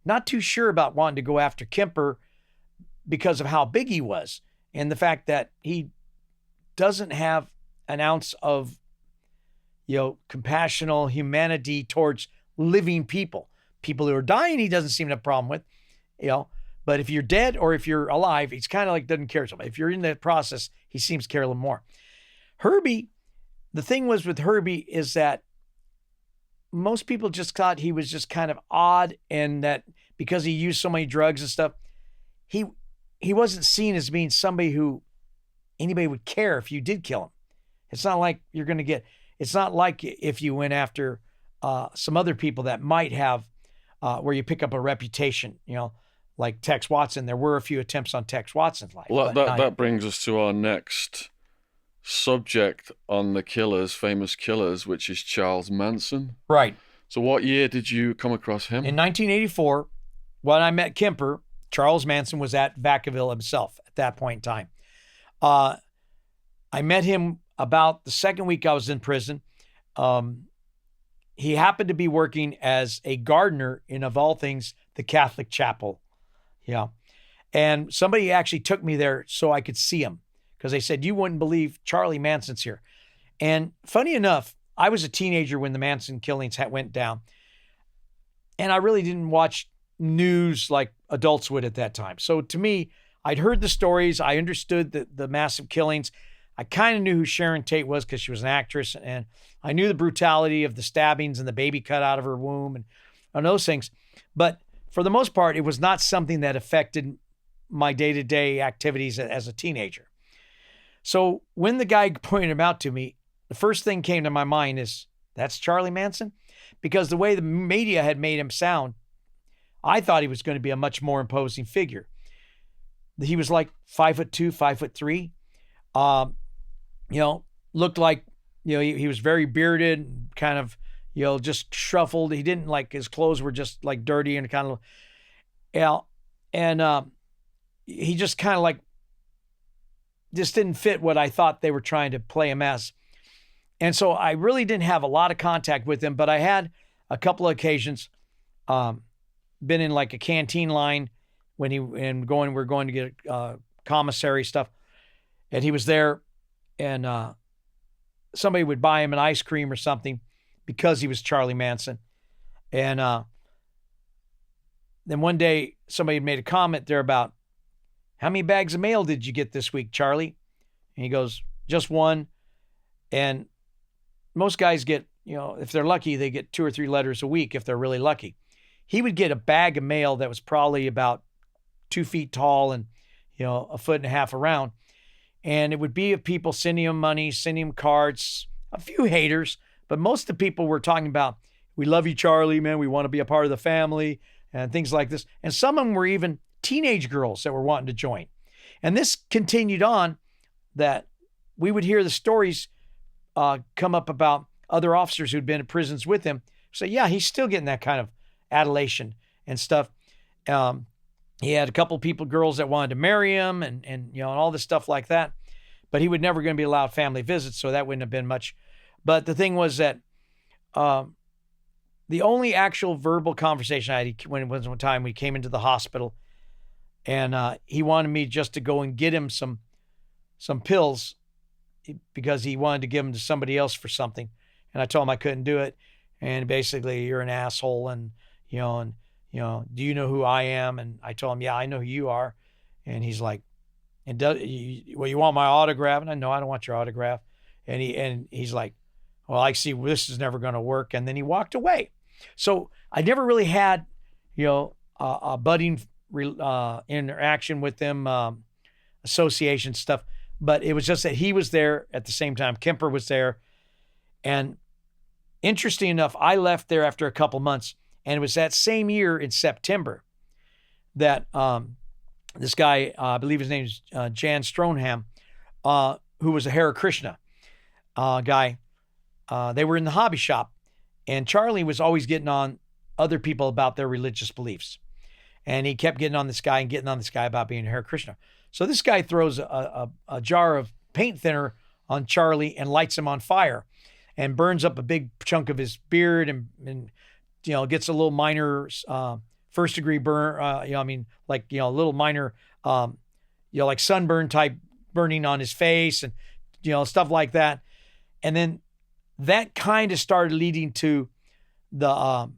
not too sure about wanting to go after Kemper because of how big he was and the fact that he doesn't have an ounce of, compassional humanity towards living people who are dying. He doesn't seem to have a problem with, but if you're dead or if you're alive, he's kind of doesn't care so much. If you're in that process, he seems to care a little more. Herbie, the thing was with Herbie is that most people just thought he was just kind of odd, and that because he used so many drugs and stuff, he wasn't seen as being somebody who anybody would care if you did kill him. It's not like it's not like if you went after some other people that might have, where you pick up a reputation, like Tex Watson. There were a few attempts on Tex Watson's life. Well, that brings us to our next subject on the famous killers, which is Charles Manson. Right. So what year did you come across him? In 1984, when I met Kemper, Charles Manson was at Vacaville himself at that point in time. I met him about the second week I was in prison. He happened to be working as a gardener in, of all things, the Catholic chapel. Yeah. And somebody actually took me there so I could see him, because they said, "You wouldn't believe Charlie Manson's here." And funny enough, I was a teenager when the Manson killings went down. And I really didn't watch news like adults would at that time. So to me, I'd heard the stories. I understood the massive killings. I kind of knew who Sharon Tate was because she was an actress, and I knew the brutality of the stabbings and the baby cut out of her womb and those things. But for the most part, it was not something that affected my day-to-day activities as a teenager. So when the guy pointed him out to me, the first thing came to my mind is, that's Charlie Manson? Because the way the media had made him sound, I thought he was going to be a much more imposing figure. He was like 5'2", 5'3". Looked like, he was very bearded, kind of, just shuffled. He didn't like, his clothes were just like dirty and kind of, and he just kind of like, just didn't fit what I thought they were trying to play him as. And so I really didn't have a lot of contact with him, but I had a couple of occasions, been in like a canteen line when we're going to get commissary stuff, and he was there, and somebody would buy him an ice cream or something because he was Charlie Manson. And then one day somebody had made a comment there about, how many bags of mail did you get this week, Charlie? And he goes, just one. And most guys get, if they're lucky, they get 2 or 3 letters a week if they're really lucky. He would get a bag of mail that was probably about 2 feet tall and, 1.5 feet around. And it would be of people sending him money, sending him cards, a few haters, but most of the people were talking about, we love you, Charlie, man. We want to be a part of the family and things like this. And some of them were even teenage girls that were wanting to join. And this continued on, that we would hear the stories come up about other officers who'd been in prisons with him. So yeah, he's still getting that kind of adulation and stuff. He had a couple of girls that wanted to marry him and all this stuff like that, but he would never going to be allowed family visits. So that wouldn't have been much. But the thing was that the only actual verbal conversation I had, when it was one time we came into the hospital, and he wanted me just to go and get him some pills because he wanted to give them to somebody else for something. And I told him I couldn't do it. And basically, you're an asshole. And, do you know who I am? And I told him, yeah, I know who you are. And he's like, you want my autograph? And I know I don't want your autograph. And he's like, well, I see this is never going to work. And then he walked away. So I never really had, a budding interaction with them, association stuff. But it was just that he was there at the same time. Kemper was there. And interesting enough, I left there after a couple months. And it was that same year in September that this guy, I believe his name is Jan Stronham, who was a Hare Krishna guy. They were in the hobby shop. And Charlie was always getting on other people about their religious beliefs. And he kept getting on this guy about being a Hare Krishna. So this guy throws a jar of paint thinner on Charlie and lights him on fire and burns up a big chunk of his beard and gets a little minor first degree burn, a little minor, like sunburn type burning on his face and, stuff like that. And then that kind of started leading to the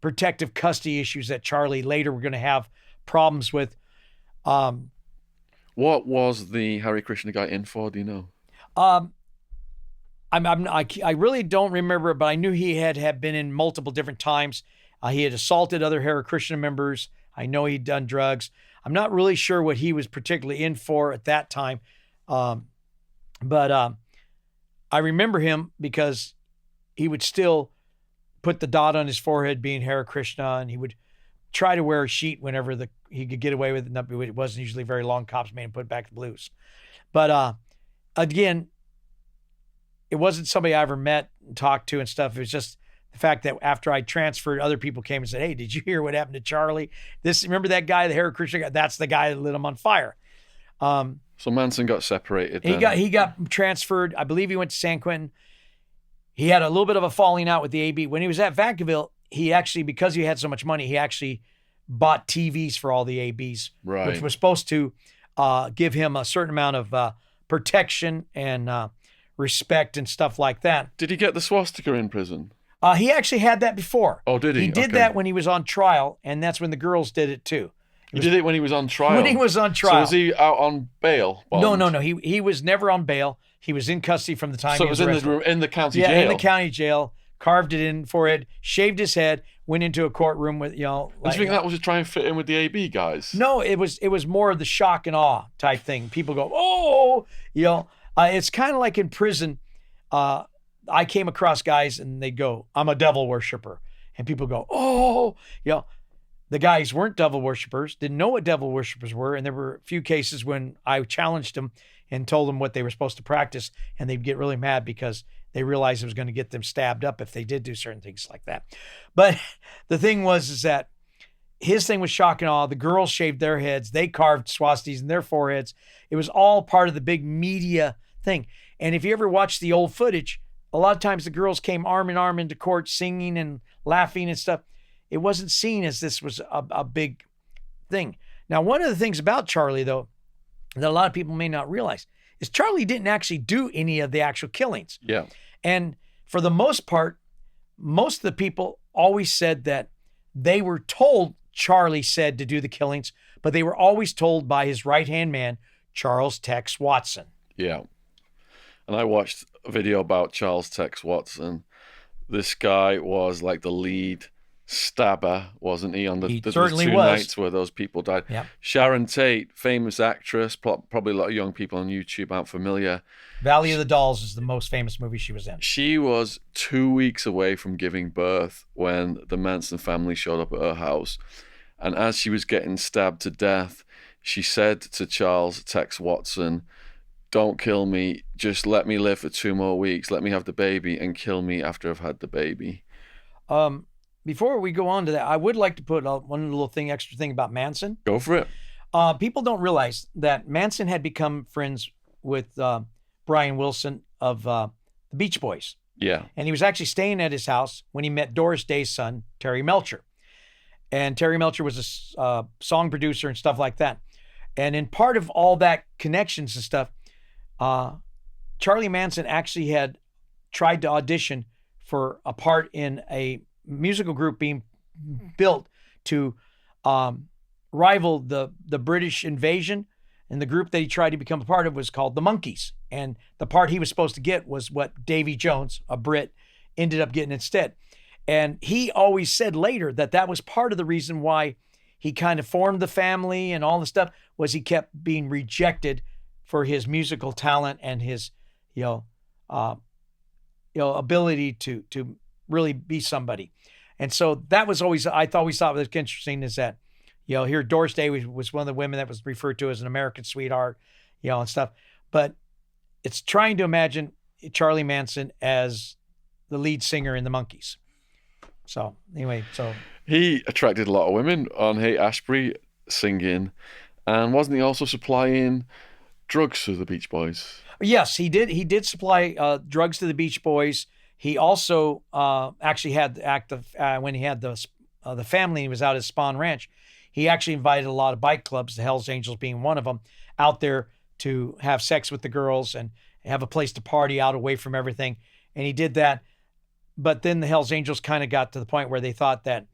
protective custody issues that Charlie later were going to have problems with. What was the Hare Krishna guy in for? Do you know? I really don't remember it, but I knew he had been in multiple different times. He had assaulted other Hare Krishna members. I know he'd done drugs. I'm not really sure what he was particularly in for at that time. But I remember him because he would still put the dot on his forehead being Hare Krishna, and he would try to wear a sheet whenever he could get away with it. It wasn't usually very long. Cops made him put back the blues. But again, it wasn't somebody I ever met and talked to and stuff. It was just the fact that after I transferred, other people came and said, hey, did you hear what happened to Charlie? Remember that guy, the Hare Krishna guy? That's the guy that lit him on fire. So Manson got separated. He got transferred. I believe he went to San Quentin. He had a little bit of a falling out with the AB. When he was at Vacaville, he actually, because he had so much money, he actually bought TVs for all the ABs, right, which was supposed to give him a certain amount of protection and respect and stuff like that. Did he get the swastika in prison? He actually had that before. Oh, did he? He did that when he was on trial, and that's when the girls did it too. He did it when he was on trial. When he was on So trial. was he out on bail? No, bond? no. He was never on bail. He was in custody from the time So he it was was arrested. in the county Yeah, jail. in the county jail. Carved it in forehead, shaved his head, went into a courtroom with, Do you think that was to try and fit in with the AB guys? No, it was more of the shock and awe type thing. People go, oh, it's kind of like in prison. I came across guys and they go, I'm a devil worshiper. And people go, oh, the guys weren't devil worshipers, didn't know what devil worshipers were. And there were a few cases when I challenged them and told them what they were supposed to practice. And they'd get really mad because they realized it was going to get them stabbed up if they did do certain things like that. But the thing is that his thing was shock and awe. The girls shaved their heads. They carved swastikas in their foreheads. It was all part of the big media thing. And if you ever watch the old footage, a lot of times the girls came arm in arm into court singing and laughing and stuff. It wasn't seen as this was a big thing. Now, one of the things about Charlie, though, that a lot of people may not realize is Charlie didn't actually do any of the actual killings. Yeah. And for the most part, most of the people always said that they were told Charlie said to do the killings, but they were always told by his right-hand man, Charles Tex Watson. Yeah. And I watched a video about Charles Tex Watson. This guy was like the lead stabber, wasn't he? On the He there was certainly two was. nights where those people died. Yep. Sharon Tate, famous actress, probably a lot of young people on YouTube aren't familiar. Valley of the Dolls is the most famous movie she was in. She was 2 weeks away from giving birth when the Manson family showed up at her house. And as she was getting stabbed to death, she said to Charles Tex Watson, "Don't kill me. Just let me live for 2 more weeks. Let me have the baby and kill me after I've had the baby." Before we go on to that, I would like to put one little extra thing about Manson. Go for it. People don't realize that Manson had become friends with Brian Wilson of the Beach Boys. Yeah. And he was actually staying at his house when he met Doris Day's son, Terry Melcher. And Terry Melcher was a song producer and stuff like that. And in part of all that connections and stuff, Charlie Manson actually had tried to audition for a part in a musical group being built to rival the British invasion. And the group that he tried to become a part of was called the Monkees. And the part he was supposed to get was what Davy Jones, a Brit, ended up getting instead. And he always said later that that was part of the reason why he kind of formed the family and all the stuff, was he kept being rejected for his musical talent and his, ability to really be somebody. And so that was always, I always thought was interesting, is that, here Doris Day was one of the women that was referred to as an American sweetheart, and stuff. But it's trying to imagine Charlie Manson as the lead singer in the Monkees. So anyway, he attracted a lot of women on Haight-Ashbury singing, and wasn't he also supplying drugs to the Beach Boys? Yes, he did. He did supply drugs to the Beach Boys. He also actually had the act of when he had the family. He was out at Spawn Ranch. He actually invited a lot of bike clubs, the Hells Angels being one of them, out there to have sex with the girls and have a place to party out away from everything. And he did that. But then the Hells Angels kind of got to the point where they thought that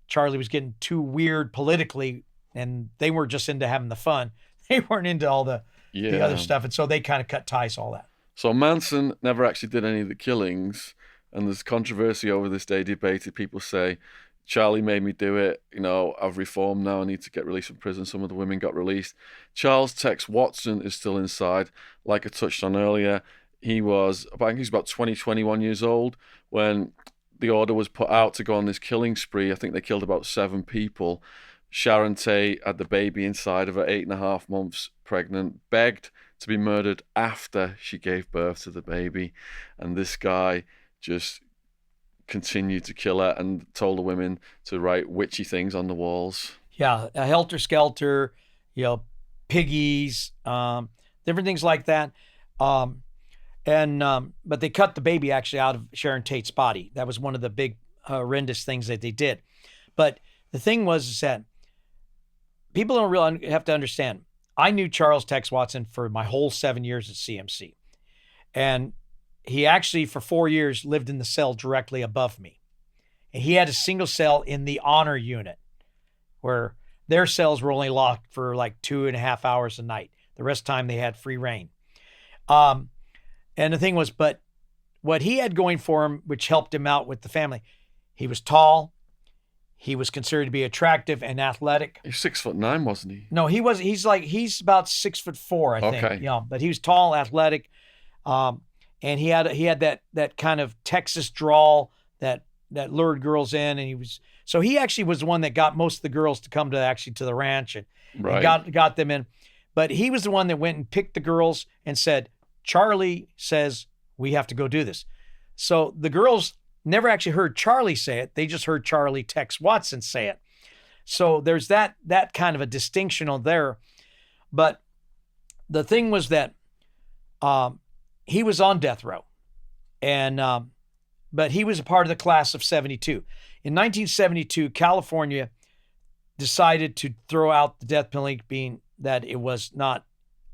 Charlie was getting too weird politically, and they were just into having the fun. They weren't into all the other stuff. And so they kind of cut ties, all that. So Manson never actually did any of the killings, and there's controversy over this day debated. People say, Charlie made me do it. I've reformed now. I need to get released from prison. Some of the women got released. Charles Tex Watson is still inside. Like I touched on earlier, he was, I think he's about 20, 21 years old when the order was put out to go on this killing spree. I think they killed about 7 people. Sharon Tate had the baby inside of her, 8.5 months pregnant, begged to be murdered after she gave birth to the baby. And this guy just continued to kill her and told the women to write witchy things on the walls. Yeah, a helter skelter, piggies, different things like that. But they cut the baby actually out of Sharon Tate's body. That was one of the big horrendous things that they did. But the thing was that people don't really have to understand. I knew Charles Tex Watson for my whole 7 years at CMC. And he actually, for 4 years, lived in the cell directly above me. And he had a single cell in the honor unit where their cells were only locked for like 2.5 hours a night. The rest of the time they had free reign. And the thing was, but what he had going for him, which helped him out with the family, he was tall. He was considered to be attractive and athletic. He's 6'9", wasn't he? No, he was. He's about 6'4", I think. Okay. Yeah, but he was tall, athletic, and he had that kind of Texas drawl that lured girls in, and he actually was the one that got most of the girls to come to the ranch and Right. got them in. But he was the one that went and picked the girls and said, Charlie says we have to go do this. So the girls never actually heard Charlie say it. They just heard Charlie Tex Watson say it. So there's that kind of a distinction on there. But the thing was that he was on death row, and but he was a part of the class of 72. In 1972, California decided to throw out the death penalty, being that it was not,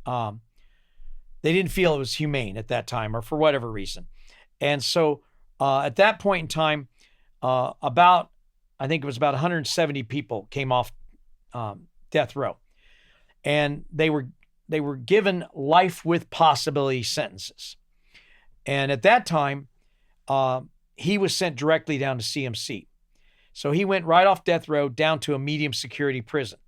they didn't feel it was humane at that time, or for whatever reason. And so at that point in time, I think it was about 170 people came off death row, and they were given life with possibility sentences. And at that time, he was sent directly down to CMC. So he went right off death row down to a medium security prison.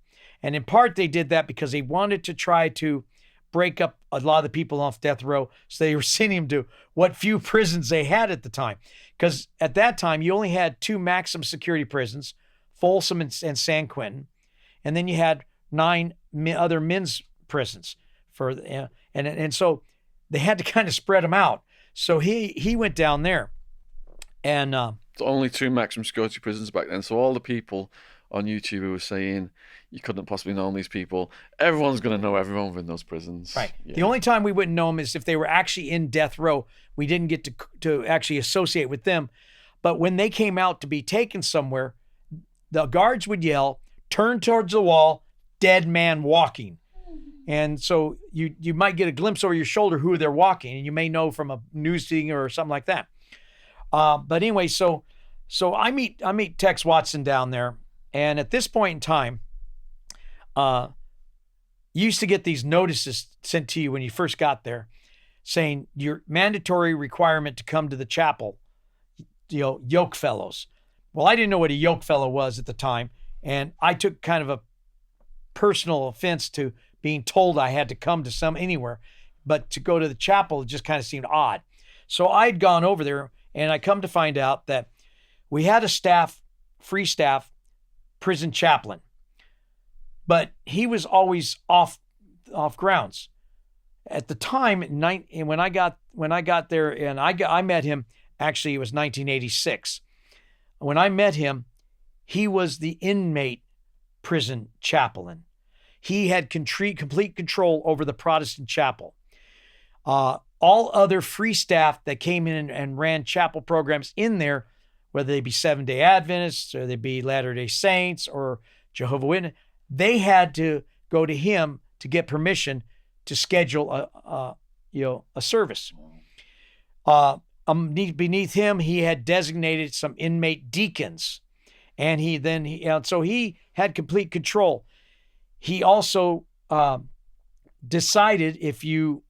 And in part, they did that because they wanted to try to break up a lot of the people off death row. So they were sending him to what few prisons they had at the time. Because at that time, you only had 2 maximum security prisons, Folsom and San Quentin. And then you had 9 other men's prisons. And so they had to kind of spread them out. So he went down there. And only 2 maximum security prisons back then. So all the people on YouTube who were saying you couldn't possibly know these people, everyone's going to know everyone within those prisons. Right. Yeah. The only time we wouldn't know them is if they were actually in death row. We didn't get to actually associate with them. But when they came out to be taken somewhere, the guards would yell, "Turn towards the wall, dead man walking." And so you might get a glimpse over your shoulder who they're walking, and you may know from a news thing or something like that. But anyway, so I meet Tex Watson down there, and at this point in time, you used to get these notices sent to you when you first got there, saying your mandatory requirement to come to the chapel, yoke fellows. Well, I didn't know what a yoke fellow was at the time, and I took kind of a personal offense to being told I had to come to anywhere, but to go to the chapel, it just kind of seemed odd. So I'd gone over there, and I come to find out that we had a free staff prison chaplain, but he was always off grounds. At the time, when I got there, and I met him, actually it was 1986. When I met him, he was the inmate prison chaplain. He had complete control over the Protestant chapel. All other free staff that came in and ran chapel programs in there, whether they be Seventh-day Adventists or they be Latter-day Saints or Jehovah's Witness, they had to go to him to get permission to schedule a service. Beneath him, he had designated some inmate deacons, and so he had complete control. He also decided if you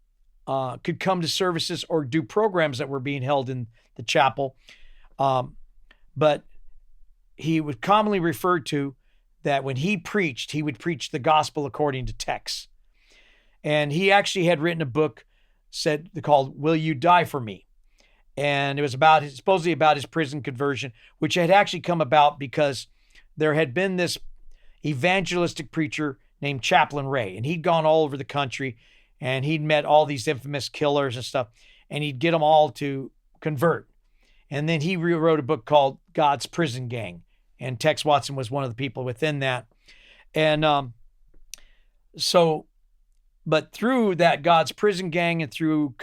could come to services or do programs that were being held in the chapel. But he was commonly referred to that when he preached, he would preach the gospel according to text. And he actually had written a book called Will You Die For Me? And it was supposedly about his prison conversion, which had actually come about because there had been this evangelistic preacher named Chaplain Ray, and he'd gone all over the country, and he'd met all these infamous killers and stuff, and he'd get them all to convert. And then he wrote a book called God's Prison Gang, and Tex Watson was one of the people within that. And but through that God's Prison Gang and through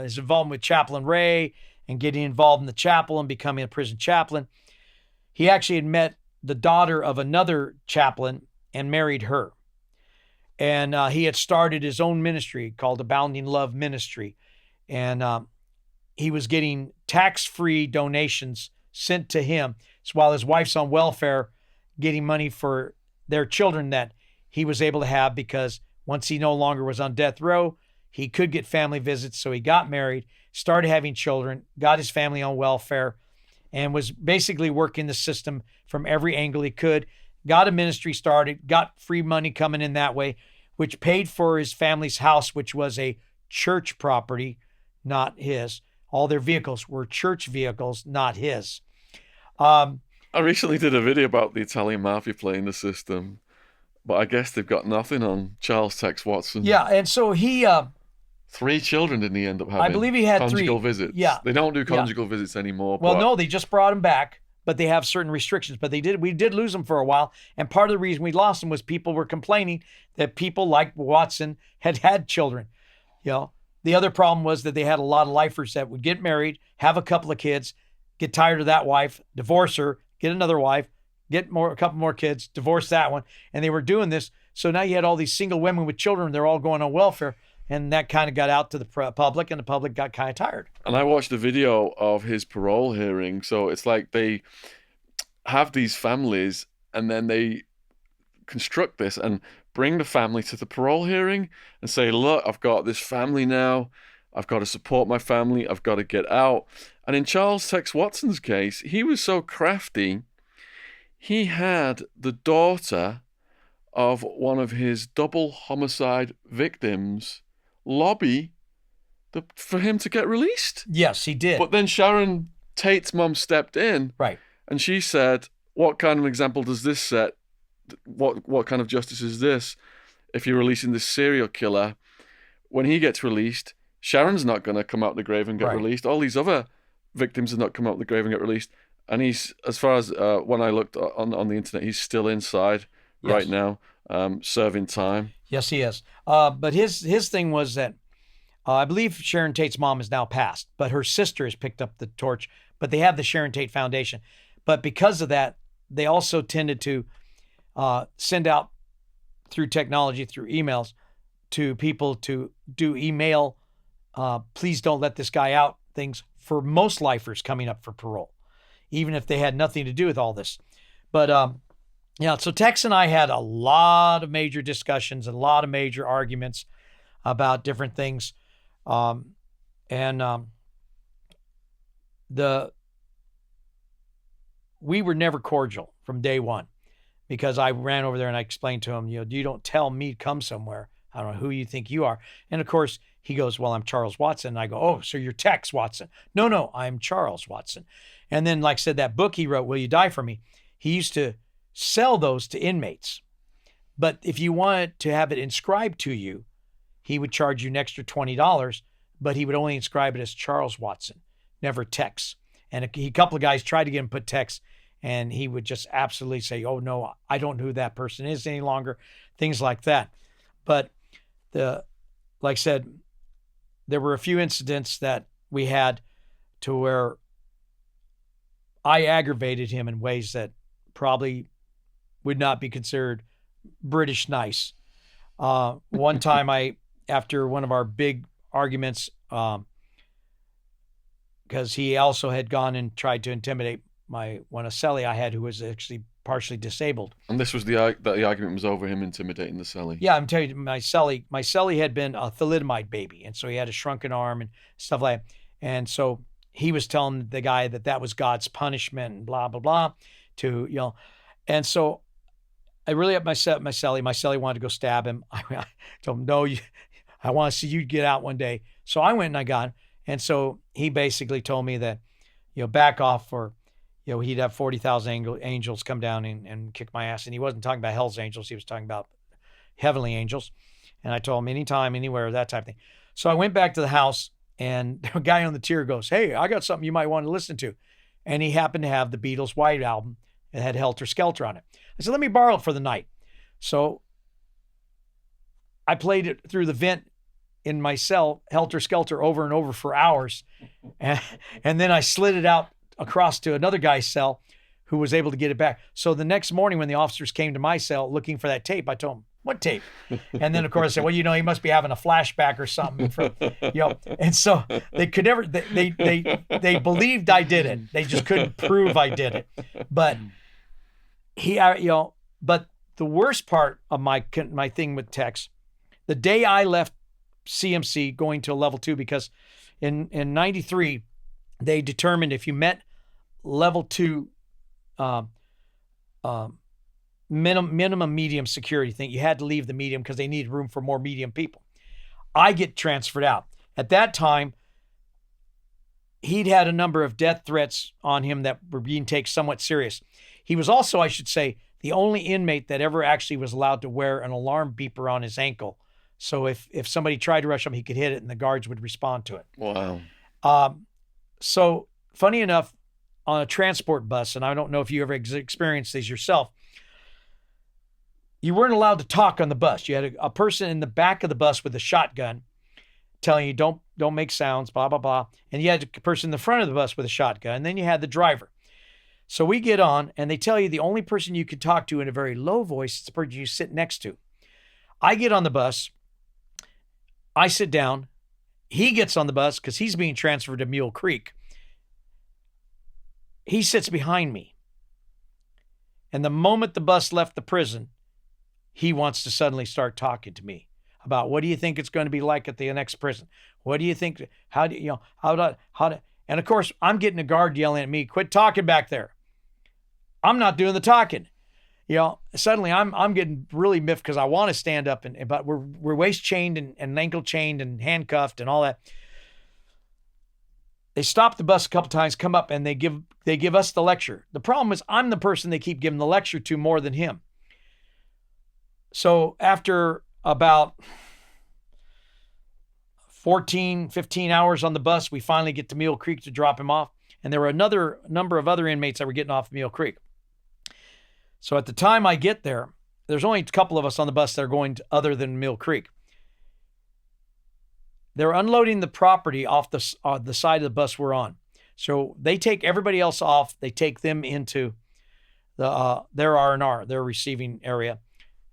his involvement with Chaplain Ray and getting involved in the chapel and becoming a prison chaplain, he actually had met the daughter of another chaplain and married her. And he had started his own ministry called Abounding Love Ministry. And he was getting tax-free donations sent to him. So while his wife's on welfare, getting money for their children that he was able to have, because once he no longer was on death row, he could get family visits. So he got married, started having children, got his family on welfare, and was basically working the system from every angle he could. Got a ministry started, got free money coming in that way, which paid for his family's house, which was a church property, not his. All their vehicles were church vehicles, not his. I recently did a video about the Italian mafia playing the system, but I guess they've got nothing on Charles Tex Watson. Yeah, and so he... 3 children didn't he end up having? I believe he had conjugal 3. visits. Yeah. They don't do conjugal visits anymore. Well, but... no, they just brought him back, but they have certain restrictions. But we did lose him for a while. And part of the reason we lost him was people were complaining that people like Watson had children. The other problem was that they had a lot of lifers that would get married, have a couple of kids, get tired of that wife, divorce her, get another wife, get a couple more kids, divorce that one. And they were doing this. So now you had all these single women with children. They're all going on welfare. And that kind of got out to the public, and the public got kind of tired. And I watched a video of his parole hearing. So it's like they have these families, and then they construct this and bring the family to the parole hearing and say, look, I've got this family now. I've got to support my family. I've got to get out. And in Charles Tex Watson's case, he was so crafty. He had the daughter of one of his double homicide victims lobby for him to get released. Yes, he did. But then Sharon Tate's mom stepped in, right, and she said, what kind of example does this set? What kind of justice is this? If you're releasing this serial killer, when he gets released, Sharon's not going to come out the grave and get released. All these other victims have not come out the grave and get released. And he's, as far as when I looked on the internet, he's still inside right now, serving time. Yes, he is. But his thing was that I believe Sharon Tate's mom is now passed, but her sister has picked up the torch. But they have the Sharon Tate Foundation. But because of that, they also tended to send out through technology, through emails, to people to do email, please don't let this guy out things for most lifers coming up for parole, even if they had nothing to do with all this. But so Tex and I had a lot of major discussions and a lot of major arguments about different things. We were never cordial from day one, because I ran over there and I explained to him, you don't tell me to come somewhere. I don't know who you think you are. And of course he goes, well, I'm Charles Watson. And I go, oh, so you're Tex Watson. No, I'm Charles Watson. And then, like I said, that book he wrote, Will You Die For Me? He used to sell those to inmates. But if you wanted to have it inscribed to you, he would charge you an extra $20, but he would only inscribe it as Charles Watson, never Tex. And a couple of guys tried to get him put Tex, and he would just absolutely say, oh, no, I don't know who that person is any longer, things like that. But like I said, there were a few incidents that we had to where I aggravated him in ways that probably would not be considered British nice. One time after one of our big arguments, because he also had gone and tried to intimidate one of Celly I had, who was actually partially disabled. And this was the argument was over him intimidating the Celly. Yeah, I'm telling you, my Celly had been a thalidomide baby, and so he had a shrunken arm and stuff like that. And so he was telling the guy that was God's punishment and blah blah blah, and so I really upped my Celly. My Celly wanted to go stab him. I told him, no, I want to see you get out one day. So I went and I got him. And so he basically told me that, back off, or, he'd have 40,000 angels come down and kick my ass. And he wasn't talking about hell's angels. He was talking about heavenly angels. And I told him anytime, anywhere, that type of thing. So I went back to the house, and the guy on the tier goes, hey, I got something you might want to listen to. And he happened to have the Beatles' White Album. It had Helter Skelter on it. I said, let me borrow it for the night. So I played it through the vent in my cell, Helter Skelter, over and over for hours. And then I slid it out across to another guy's cell who was able to get it back. So the next morning when the officers came to my cell looking for that tape, I told them, what tape? And then, of course, I said, well, he must be having a flashback or something. And so they could never, they believed I did it. They just couldn't prove I did it. But but the worst part of my thing with Tex, the day I left CMC going to a level 2, because in 93, they determined if you met level 2 minimum medium security thing, you had to leave the medium because they needed room for more medium people. I get transferred out. At that time, he'd had a number of death threats on him that were being taken somewhat serious. He was also, I should say, the only inmate that ever actually was allowed to wear an alarm beeper on his ankle. So if somebody tried to rush him, he could hit it and the guards would respond to it. Wow. So funny enough, on a transport bus, and I don't know if you ever experienced these yourself, you weren't allowed to talk on the bus. You had a person in the back of the bus with a shotgun telling you don't make sounds, blah, blah, blah. And you had a person in the front of the bus with a shotgun. And then you had the driver. So we get on and they tell you the only person you can talk to in a very low voice is the person you sit next to. I get on the bus. I sit down. He gets on the bus because he's being transferred to Mule Creek. He sits behind me. And the moment the bus left the prison, he wants to suddenly start talking to me about what do you think it's going to be like at the next prison? What do you think? How do you know, and of course, I'm getting a guard yelling at me, quit talking back there. I'm not doing the talking. Suddenly I'm getting really miffed because I want to stand up, but we're waist chained and ankle chained and handcuffed and all that. They stop the bus a couple times, come up, and they give us the lecture. The problem is I'm the person they keep giving the lecture to more than him. So after about 14, 15 hours on the bus, we finally get to Mule Creek to drop him off. And there were another number of other inmates that were getting off Mule Creek. So at the time I get there, there's only a couple of us on the bus that are going to other than Mule Creek. They're unloading the property off the side of the bus we're on. So they take everybody else off. They take them into their R&R, their receiving area.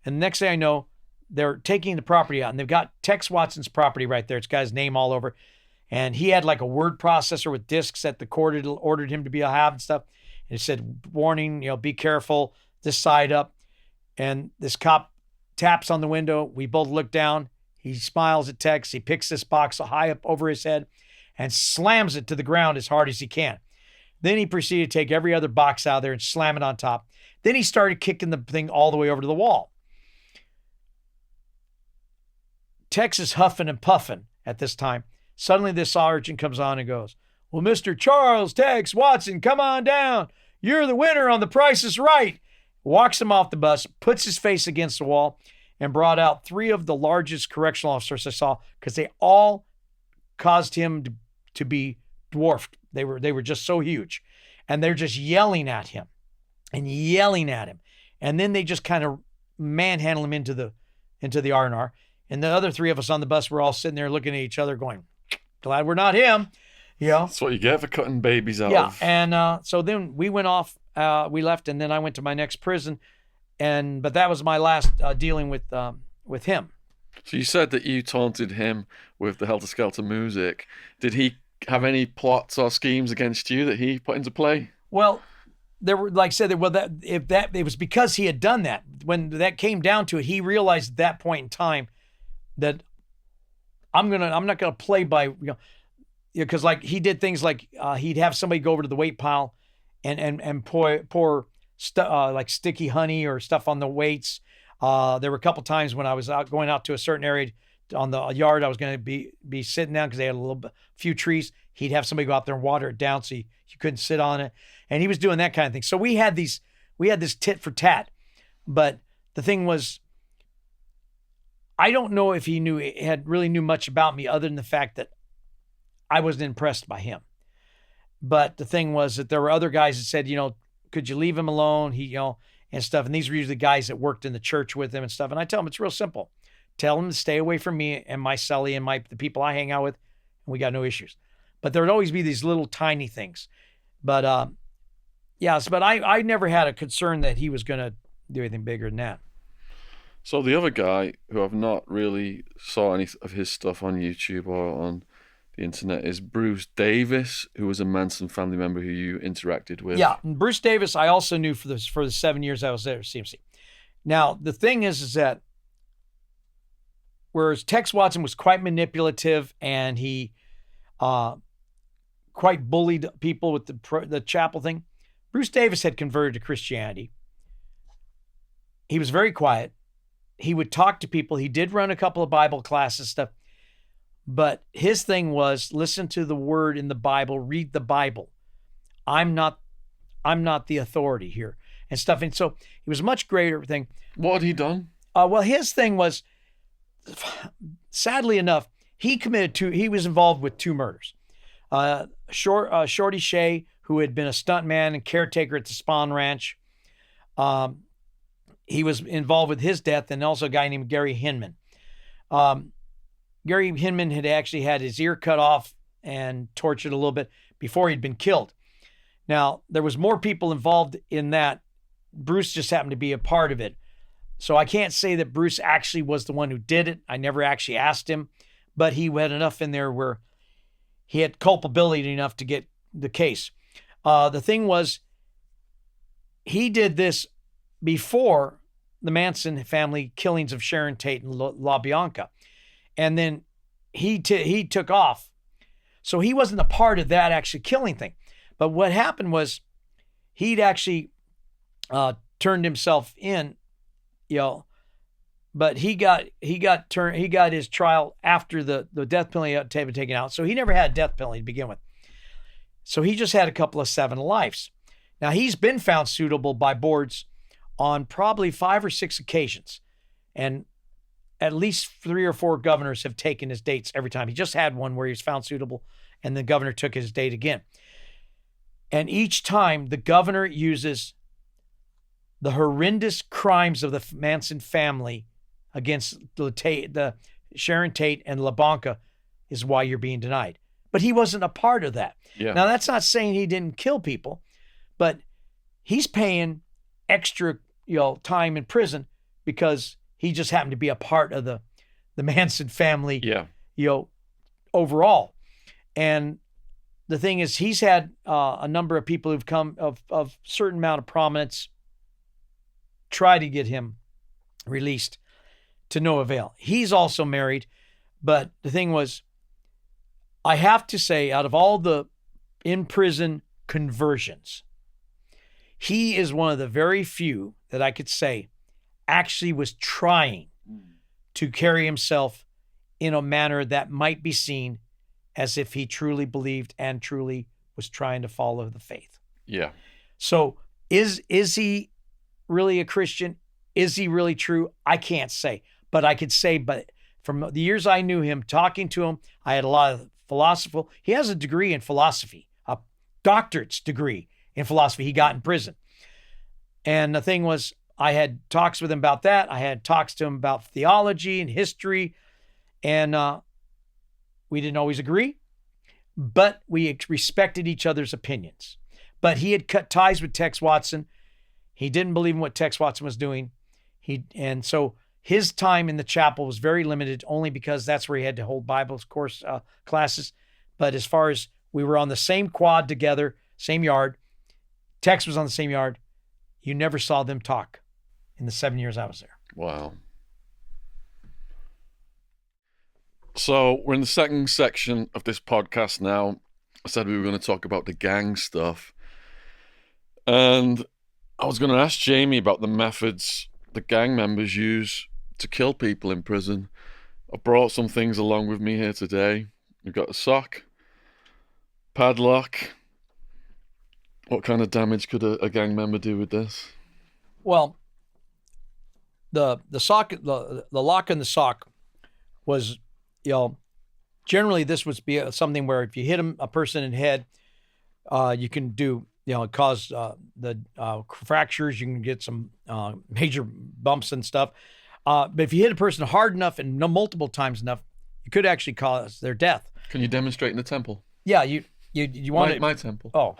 And the next thing I know, they're taking the property out, and they've got Tex Watson's property right there. It's got his name all over. And he had like a word processor with discs that the court had ordered him to be have and stuff. And it said, warning, be careful, this side up. And this cop taps on the window. We both look down. He smiles at Tex. He picks this box high up over his head and slams it to the ground as hard as he can. Then he proceeded to take every other box out of there and slam it on top. Then he started kicking the thing all the way over to the wall. Tex is huffing and puffing at this time. Suddenly this sergeant comes on and goes, well, Mr. Charles Tex Watson, come on down. You're the winner on The Price is Right. Walks him off the bus, puts his face against the wall, and brought out 3 of the largest correctional officers I saw because they all caused him to be dwarfed. They were just so huge. And they're just yelling at him. And then they just kind of manhandle him into the R&R. And the other 3 of us on the bus were all sitting there looking at each other going, glad we're not him. That's what you get for cutting babies out of. And so then we went off, we left, and then I went to my next prison. But that was my last dealing with him. So you said that you taunted him with the Helter Skelter music. Did he have any plots or schemes against you that he put into play? Well, there were, like I said, it was because he had done that. When that came down to it, he realized at that point in time that I'm not gonna play by, because like he did things like he'd have somebody go over to the weight pile and pour like sticky honey or stuff on the weights. There were a couple times when I was going out to a certain area on the yard, I was going to be sitting down because they had a few trees. He'd have somebody go out there and water it down so you couldn't sit on it. And he was doing that kind of thing. So we had this tit for tat. But the thing was, I don't know if he really knew much about me other than the fact that I wasn't impressed by him. But the thing was that there were other guys that said, could you leave him alone? And stuff. And these were usually guys that worked in the church with him and stuff. And I tell him, it's real simple. Tell him to stay away from me and my cellie and the people I hang out with. And we got no issues. But there would always be these little tiny things. But but I never had a concern that he was going to do anything bigger than that. So the other guy who I've not really saw any of his stuff on YouTube or on the internet is Bruce Davis, who was a Manson family member who you interacted with. Yeah, and Bruce Davis I also knew for the 7 years I was there at CMC. Now, the thing is that whereas Tex Watson was quite manipulative and he quite bullied people with the chapel thing, Bruce Davis had converted to Christianity. He was very quiet. He would talk to people. He did run a couple of Bible classes stuff, but his thing was listen to the word in the Bible, read the Bible. I'm not the authority here and stuff. And so it was a much greater thing. What had he done? Well, his thing was, sadly enough, he was involved with 2 murders. Shorty Shea, who had been a stuntman and caretaker at the Spawn Ranch, he was involved with his death, and also a guy named Gary Hinman. Gary Hinman had actually had his ear cut off and tortured a little bit before he'd been killed. Now, there was more people involved in that. Bruce just happened to be a part of it. So I can't say that Bruce actually was the one who did it. I never actually asked him, but he had enough in there where he had culpability enough to get the case. The thing was, he did this before the Manson family killings of Sharon Tate and La Bianca. And then he took off. So he wasn't a part of that actually killing thing. But what happened was he'd actually turned himself in, but he got his trial after the death penalty had been taken out. So he never had a death penalty to begin with. So he just had a couple of 7 lives. Now he's been found suitable by boards on probably 5 or 6 occasions. And at least 3 or 4 governors have taken his dates every time. He just had one where he was found suitable and the governor took his date again. And each time the governor uses the horrendous crimes of the Manson family against the Sharon Tate and La Bianca is why you're being denied. But he wasn't a part of that. Yeah. Now, that's not saying he didn't kill people, but he's paying extra, time in prison because he just happened to be a part of the Manson family, overall. And the thing is, he's had a number of people who've come of certain amount of prominence try to get him released to no avail. He's also married, but the thing was, I have to say, out of all the in-prison conversions, he is one of the very few that I could say actually was trying to carry himself in a manner that might be seen as if he truly believed and truly was trying to follow the faith. Yeah. So is he really a Christian? Is he really true? I can't say, but I could say, but from the years I knew him, talking to him, I had a lot of philosophy. He has a degree in philosophy, a doctorate's degree in philosophy he got in prison. And the thing was, I had talks with him about that. I had talks to him about theology and history, and we didn't always agree, but we respected each other's opinions. But he had cut ties with Tex Watson. He didn't believe in what Tex Watson was doing. And so his time in the chapel was very limited, only because that's where he had to hold Bible course classes. But as far as we were on the same quad together, same yard, Tex was on the same yard, you never saw them talk in the 7 years I was there. Wow. So we're in the second section of this podcast now. I said we were going to talk about the gang stuff. And I was going to ask Jamie about the methods the gang members use to kill people in prison. I brought some things along with me here today. We've got a sock, padlock. What kind of damage could a gang member do with this? Well, the sock, the lock in the sock was, generally this would be something where if you hit a person in the head, you can do, cause the fractures. You can get some major bumps and stuff. But if you hit a person hard enough and multiple times enough, you could actually cause their death. Can you demonstrate in the temple? Yeah, you want my temple. Oh,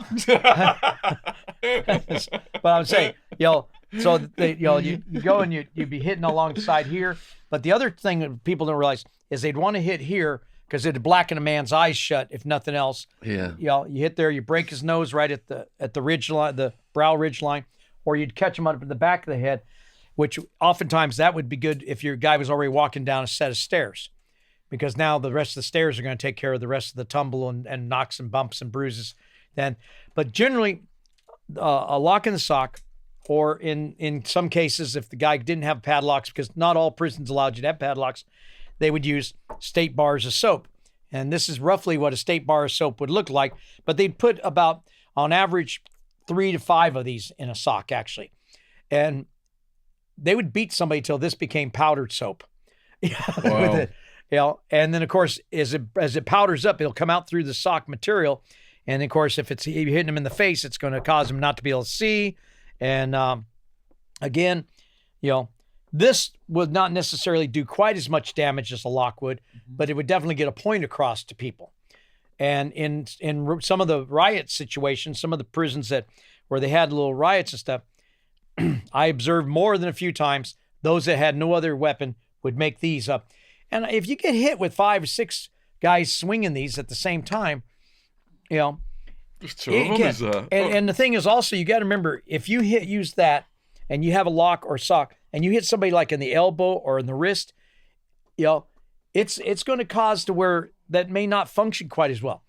but I'm saying, so you go and you'd be hitting alongside here. But the other thing that people don't realize is they'd want to hit here because it'd blacken a man's eyes shut, if nothing else. Yeah. You hit there, you break his nose right at the ridge line, the brow ridge line, or you'd catch him up in the back of the head. which oftentimes that would be good if your guy was already walking down a set of stairs, because now the rest of the stairs are going to take care of the rest of the tumble and knocks and bumps and bruises. But generally, a lock in the sock, or in some cases, if the guy didn't have padlocks, because not all prisons allowed you to have padlocks, they would use state bars of soap. And this is roughly what a state bar of soap would look like, but they'd put about, on average, 3 to 5 of these in a sock, actually. And they would beat somebody till this became powdered soap. Wow. With it, and then, of course, as it powders up, it'll come out through the sock material. And, of course, if you're hitting them in the face, it's going to cause them not to be able to see. And, again, this would not necessarily do quite as much damage as a lock would, but it would definitely get a point across to people. And in some of the riot situations, some of the prisons where they had little riots and stuff, I observed more than a few times, those that had no other weapon would make these up. And if you get hit with 5 or 6 guys swinging these at the same time, There's 2 of them, is there? And the thing is also, you got to remember, if you use that and you have a lock or sock and you hit somebody like in the elbow or in the wrist, it's going to cause to where that may not function quite as well.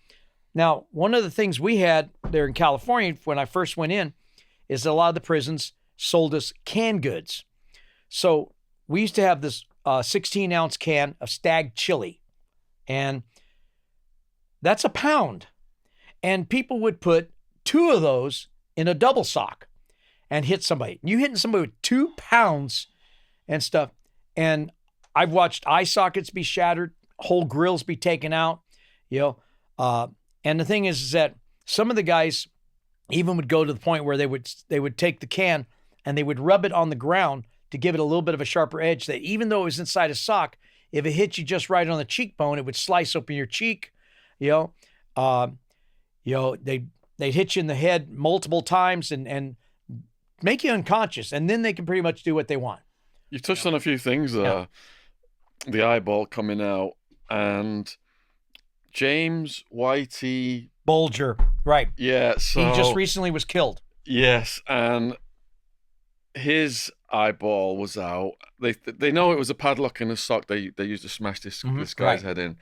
Now, one of the things we had there in California when I first went in is that a lot of the prisons sold us canned goods. So we used to have this 16-ounce can of Stag chili, and that's a pound. And people would put 2 of those in a double sock and hit somebody. You hitting somebody with 2 pounds and stuff. And I've watched eye sockets be shattered, whole grills be taken out, and the thing is that some of the guys even would go to the point where they would take the can and they would rub it on the ground to give it a little bit of a sharper edge, that even though it was inside a sock, if it hit you just right on the cheekbone, it would slice open your cheek. They'd hit you in the head multiple times and make you unconscious, and then they can pretty much do what they want. You've touched on a few things there. Yeah. The eyeball coming out, and James Whitey Bulger, right? Yeah, so he just recently was killed. Yes, and his eyeball was out. They know it was a padlock in a sock they used to smash this guy's head in.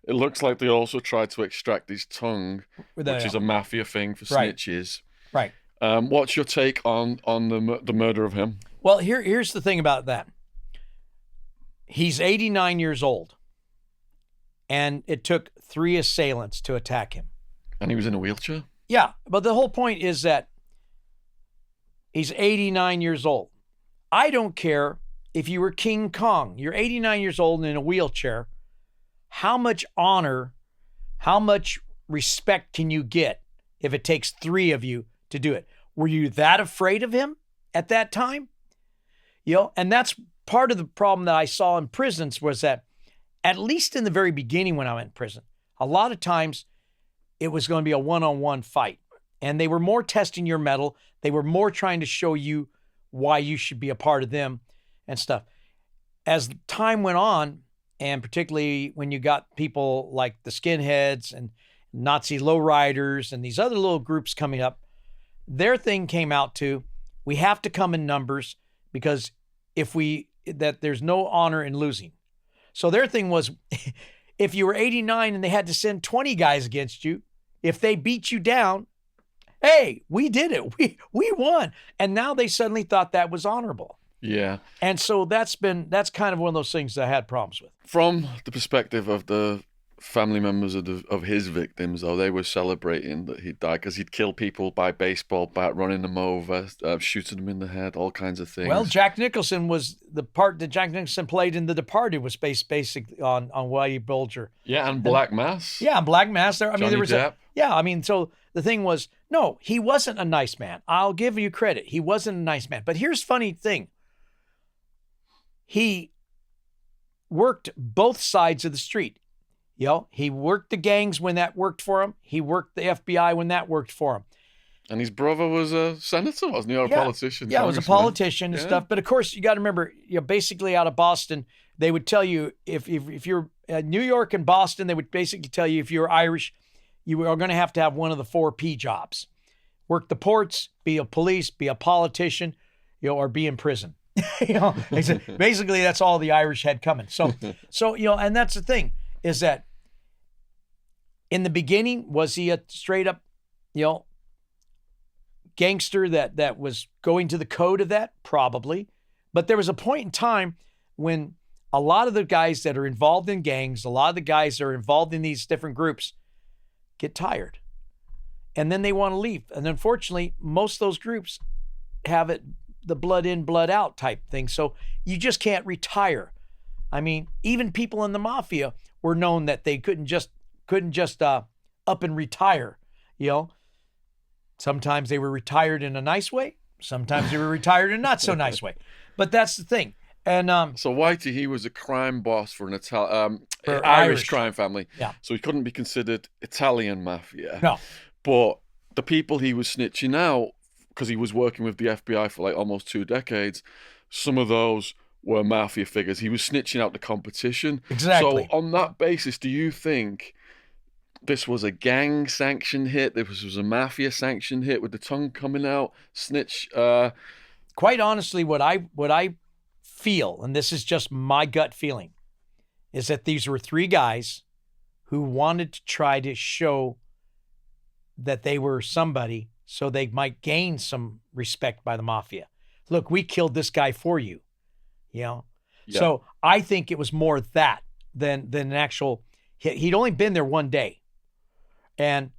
It looks like they also tried to extract his tongue, which is a mafia thing for snitches. Right. What's your take on the murder of him? Well, here's the thing about that. He's 89 years old, and it took 3 assailants to attack him. And he was in a wheelchair? Yeah, but the whole point is that he's 89 years old. I don't care if you were King Kong. You're 89 years old and in a wheelchair. How much honor, how much respect can you get if it takes 3 of you to do it? Were you that afraid of him at that time? And that's part of the problem that I saw in prisons, was that at least in the very beginning when I went in prison, a lot of times it was going to be a one-on-one fight. And they were more testing your mettle. They were more trying to show you why you should be a part of them and stuff. As time went on, and particularly when you got people like the skinheads and Nazi lowriders and these other little groups coming up, their thing came out to, we have to come in numbers, because that there's no honor in losing. So their thing was, if you were 89 and they had to send 20 guys against you, if they beat you down, hey, we did it. We won. And now they suddenly thought that was honorable. Yeah. And so that's kind of one of those things that I had problems with. From the perspective of the family members of his victims, though, they were celebrating that he died because he'd kill people by baseball bat, running them over, shooting them in the head, all kinds of things. Well, Jack Nicholson was the part that Jack Nicholson played in The Departed was based basically on Whitey Bulger. Yeah, and Black Mass. Yeah, Black Mass. There was Depp. So the thing was, no, he wasn't a nice man. I'll give you credit. He wasn't a nice man. But here's the funny thing. He worked both sides of the street. He worked the gangs when that worked for him. He worked the FBI when that worked for him. And his brother was a senator, wasn't he? Or a politician? Yeah, he was a politician and stuff. But of course, you got to remember, basically out of Boston, they would tell you, if you're New York and Boston, they would basically tell you, if you're Irish, you are going to have one of the 4 P jobs. Work the ports, be a police, be a politician, or be in prison. He said, basically that's all the Irish had coming. So and that's the thing is that in the beginning, was he a straight up, gangster that was going to the code of that? Probably. But there was a point in time when a lot of the guys that are involved in gangs, a lot of the guys that are involved in these different groups get tired. And then they want to leave. And unfortunately, most of those groups have it the blood in, blood out type thing. So you just can't retire. I mean, even people in the mafia were known that they couldn't just up and retire. Sometimes they were retired in a nice way. Sometimes they were retired in a not so nice way. But that's the thing. And so Whitey, he was a crime boss for an for Irish crime family. Yeah. So he couldn't be considered Italian mafia. No. But the people he was snitching out, because he was working with the FBI for like almost 2 decades, some of those were mafia figures. He was snitching out the competition. Exactly. So on that basis, do you think this was a gang sanctioned hit? This was a mafia sanctioned hit with the tongue coming out, snitch? Quite honestly, what I feel, and this is just my gut feeling, is that these were 3 guys who wanted to try to show that they were somebody so they might gain some respect by the mafia. Look, we killed this guy for you, Yeah. So I think it was more that than an actual. He'd only been there 1 day, and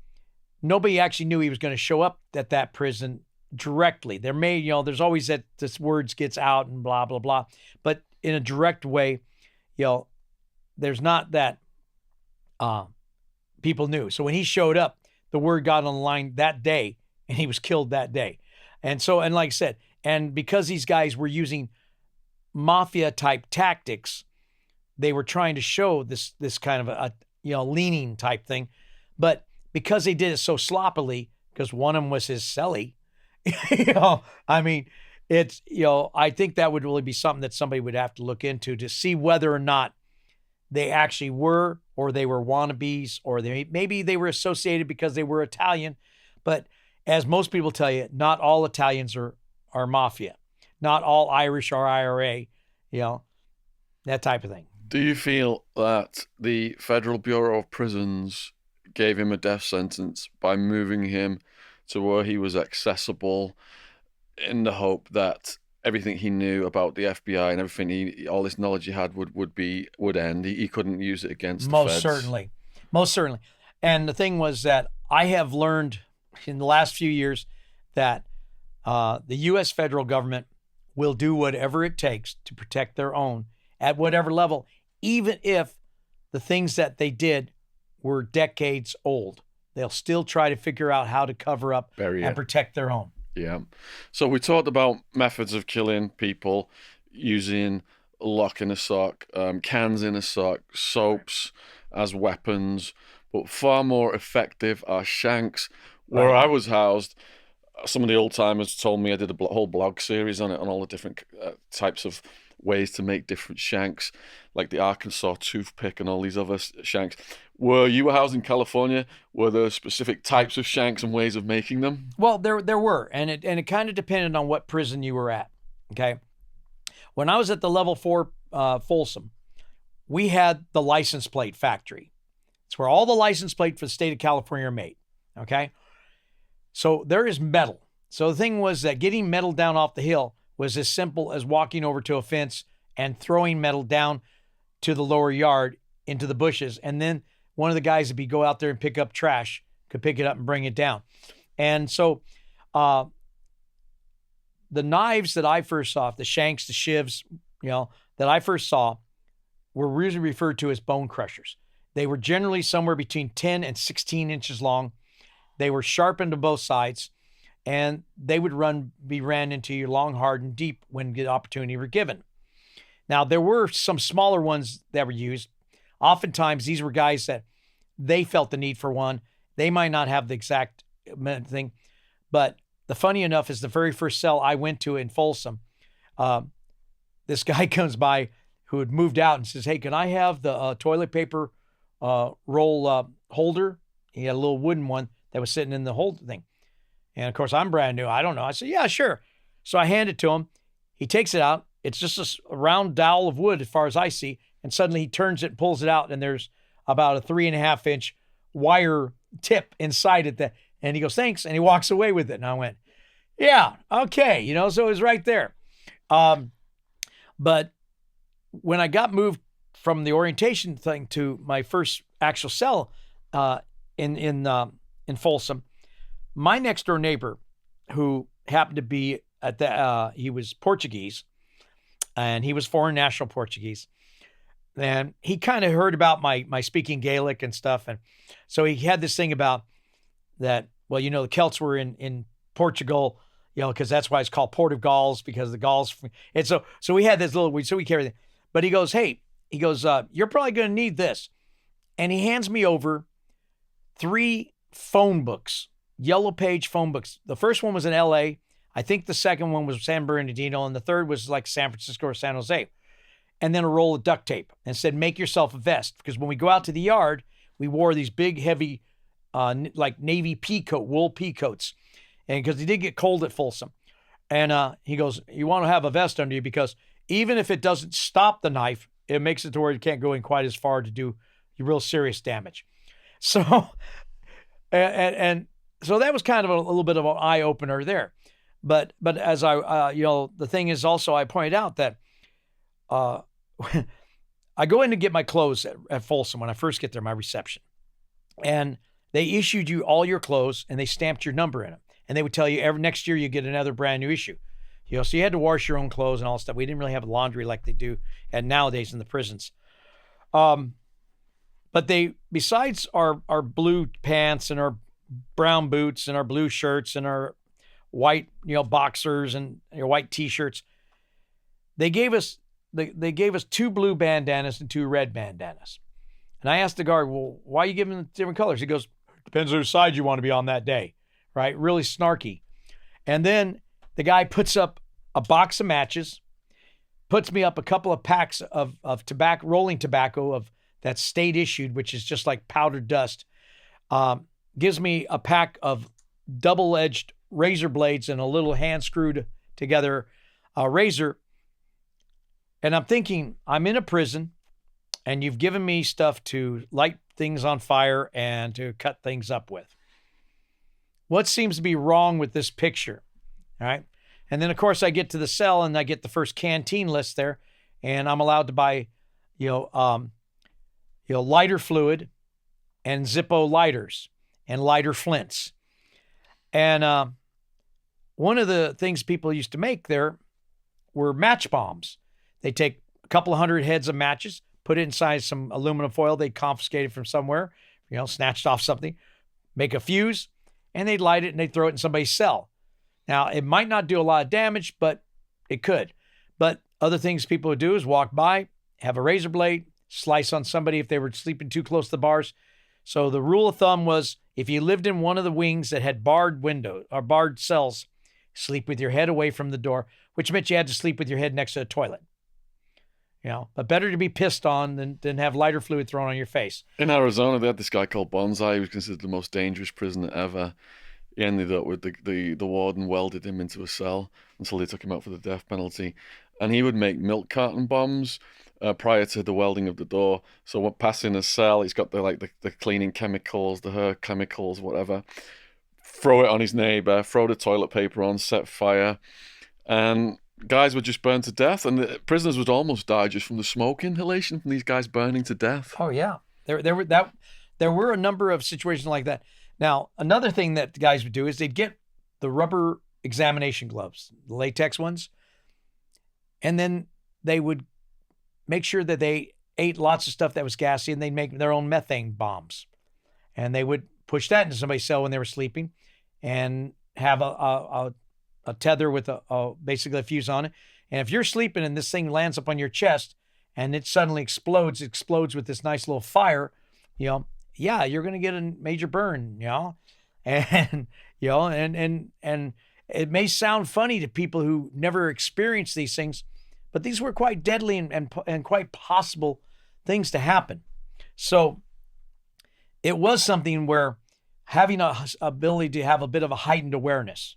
nobody actually knew he was going to show up at that prison directly. There may, there's always that this words gets out and blah, blah, blah. But in a direct way, there's not that people knew. So when he showed up, the word got on the line that day and he was killed that day. And like I said, and because these guys were using mafia type tactics, they were trying to show this kind of a leaning type thing. But because they did it so sloppily, because one of them was his celly, I mean, it's, I think that would really be something that somebody would have to look into to see whether or not they actually were, or they were wannabes, or maybe they were associated because they were Italian. But as most people tell you, not all Italians are mafia. Not all Irish are IRA, that type of thing. Do you feel that the Federal Bureau of Prisons gave him a death sentence by moving him to where he was accessible, in the hope that everything he knew about the FBI and everything all this knowledge he had would end? He couldn't use it against the Most feds. certainly. And the thing was that I have learned in the last few years that the U.S. federal government will do whatever it takes to protect their own at whatever level, even if the things that they did were decades old. They'll still try to figure out how to cover up and protect their own. Yeah. So we talked about methods of killing people using lock in a sock, cans in a sock, soaps as weapons, but far more effective are shanks. Where I was housed, some of the old timers told me, I did a whole blog series on it, on all the different types of ways to make different shanks, like the Arkansas toothpick and all these other shanks. Were you housed in California? Were there specific types of shanks and ways of making them? Well, there were, and it kind of depended on what prison you were at. Okay, when I was at the level 4 Folsom, we had the license plate factory. It's where all the license plates for the state of California are made. Okay, so there is metal. So the thing was that getting metal down off the hill was as simple as walking over to a fence and throwing metal down to the lower yard into the bushes. And then one of the guys would go out there and pick up trash, could pick it up and bring it down. And so the knives that I first saw, the shanks, the shivs, that I first saw were usually referred to as bone crushers. They were generally somewhere between 10 and 16 inches long. They were sharpened to both sides, and they would be ran into your long, hard, and deep when the opportunity were given. Now, there were some smaller ones that were used. Oftentimes, these were guys that they felt the need for one. They might not have the exact thing, but the funny enough is the very first cell I went to in Folsom, this guy comes by who had moved out and says, "Hey, can I have the toilet paper roll holder?" He had a little wooden one that was sitting in the holder thing. And of course, I'm brand new. I don't know. I said, "Yeah, sure." So I hand it to him. He takes it out It's just a round dowel of wood as far as I see. And suddenly he turns it and pulls it out, and there's about a 3.5-inch wire tip inside it. And he goes, thanks. And he walks away with it. And I went, yeah, okay. So it was right there. But when I got moved from the orientation thing to my first actual cell in Folsom, my next door neighbor, who happened to be he was Portuguese, and he was foreign national Portuguese. And he kind of heard about my speaking Gaelic and stuff. And so he had this thing about that, well, the Celts were in Portugal, because that's why it's called Port of Galls, because the Gauls. And so we had this so we carried it. But he goes, hey, you're probably going to need this. And he hands me over 3 phone books, yellow page phone books. The first one was in LA. I think the second one was San Bernardino, and the third was like San Francisco or San Jose. And then a roll of duct tape, and said, make yourself a vest. Because when we go out to the yard, we wore these big, heavy, like Navy pea coat, wool pea coats. And because he did get cold at Folsom. And he goes, you want to have a vest under you, because even if it doesn't stop the knife, it makes it to where you can't go in quite as far to do real serious damage. So, and so that was kind of a little bit of an eye opener there. But as I, the thing is also, I pointed out that I go in to get my clothes at Folsom when I first get there, my reception, and they issued you all your clothes and they stamped your number in them. And they would tell you next year you get another brand new issue. So you had to wash your own clothes and all that stuff. We didn't really have laundry like they do nowadays in the prisons. But besides our blue pants and our brown boots and our blue shirts and our white, boxers and your white t-shirts, they gave us 2 blue bandanas and 2 red bandanas. And I asked the guard, well, why are you giving them different colors? He goes, depends on whose side you want to be on that day, right? Really snarky. And then the guy puts up a box of matches, puts me up a couple of packs of tobacco, rolling tobacco of that's state issued, which is just like powdered dust. Gives me a pack of double-edged razor blades and a little hand-screwed together razor. And I'm thinking, I'm in a prison, and you've given me stuff to light things on fire and to cut things up with. What seems to be wrong with this picture? All right. And then, of course, I get to the cell and I get the first canteen list there, and I'm allowed to buy, lighter fluid and Zippo lighters and lighter flints. And one of the things people used to make there were match bombs. They take a couple of 100 heads of matches, put it inside some aluminum foil they confiscated from somewhere, snatched off something, make a fuse, and they'd light it and they'd throw it in somebody's cell. Now, it might not do a lot of damage, but it could. But other things people would do is walk by, have a razor blade, slice on somebody if they were sleeping too close to the bars. So the rule of thumb was, if you lived in one of the wings that had barred windows or barred cells, sleep with your head away from the door, which meant you had to sleep with your head next to the toilet. But better to be pissed on than have lighter fluid thrown on your face. In Arizona, they had this guy called Bonsai. He was considered the most dangerous prisoner ever. He ended up with the warden welded him into a cell until they took him out for the death penalty. And he would make milk carton bombs prior to the welding of the door. So when passing a cell, he's got the cleaning chemicals, the hair chemicals, whatever. Throw it on his neighbor, throw the toilet paper on, set fire. And guys would just burn to death, and the prisoners would almost die just from the smoke inhalation from these guys burning to death. Oh yeah, there were a number of situations like that. Now, another thing that the guys would do is they'd get the rubber examination gloves, the latex ones, and then they would make sure that they ate lots of stuff that was gassy, and they'd make their own methane bombs, and they would push that into somebody's cell when they were sleeping, and have a tether with basically a fuse on it. And if you're sleeping and this thing lands up on your chest and it suddenly explodes with this nice little fire, you're going to get a major burn, and, and it may sound funny to people who never experienced these things, but these were quite deadly and quite possible things to happen. So it was something where having a ability to have a bit of a heightened awareness,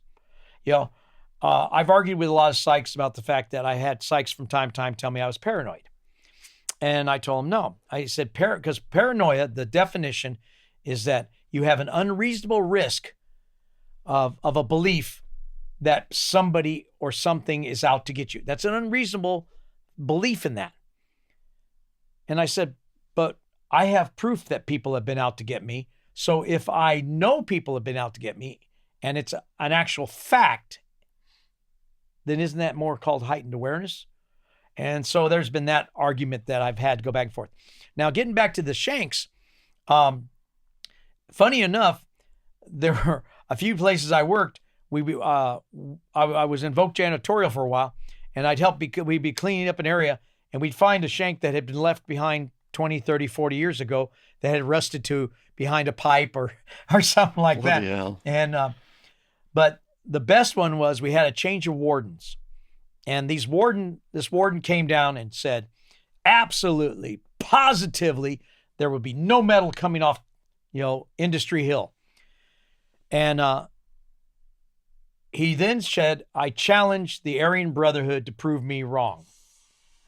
I've argued with a lot of psychs about the fact that I had psychs from time to time tell me I was paranoid. And I told them no. I said, because paranoia, the definition is that you have an unreasonable risk of a belief that somebody or something is out to get you. That's an unreasonable belief in that. And I said, but I have proof that people have been out to get me. So if I know people have been out to get me and it's an actual fact, then isn't that more called heightened awareness? And so there's been that argument that I've had to go back and forth. Now, getting back to the shanks, funny enough, there were a few places I worked. I was in Voc janitorial for a while, and we'd be cleaning up an area, and we'd find a shank that had been left behind 20, 30, 40 years ago that had rusted to behind a pipe or something like that. Hell. And but the best one was we had a change of wardens. And this warden came down and said, absolutely, positively, there would be no metal coming off, Industry Hill. And he then said, I challenge the Aryan Brotherhood to prove me wrong.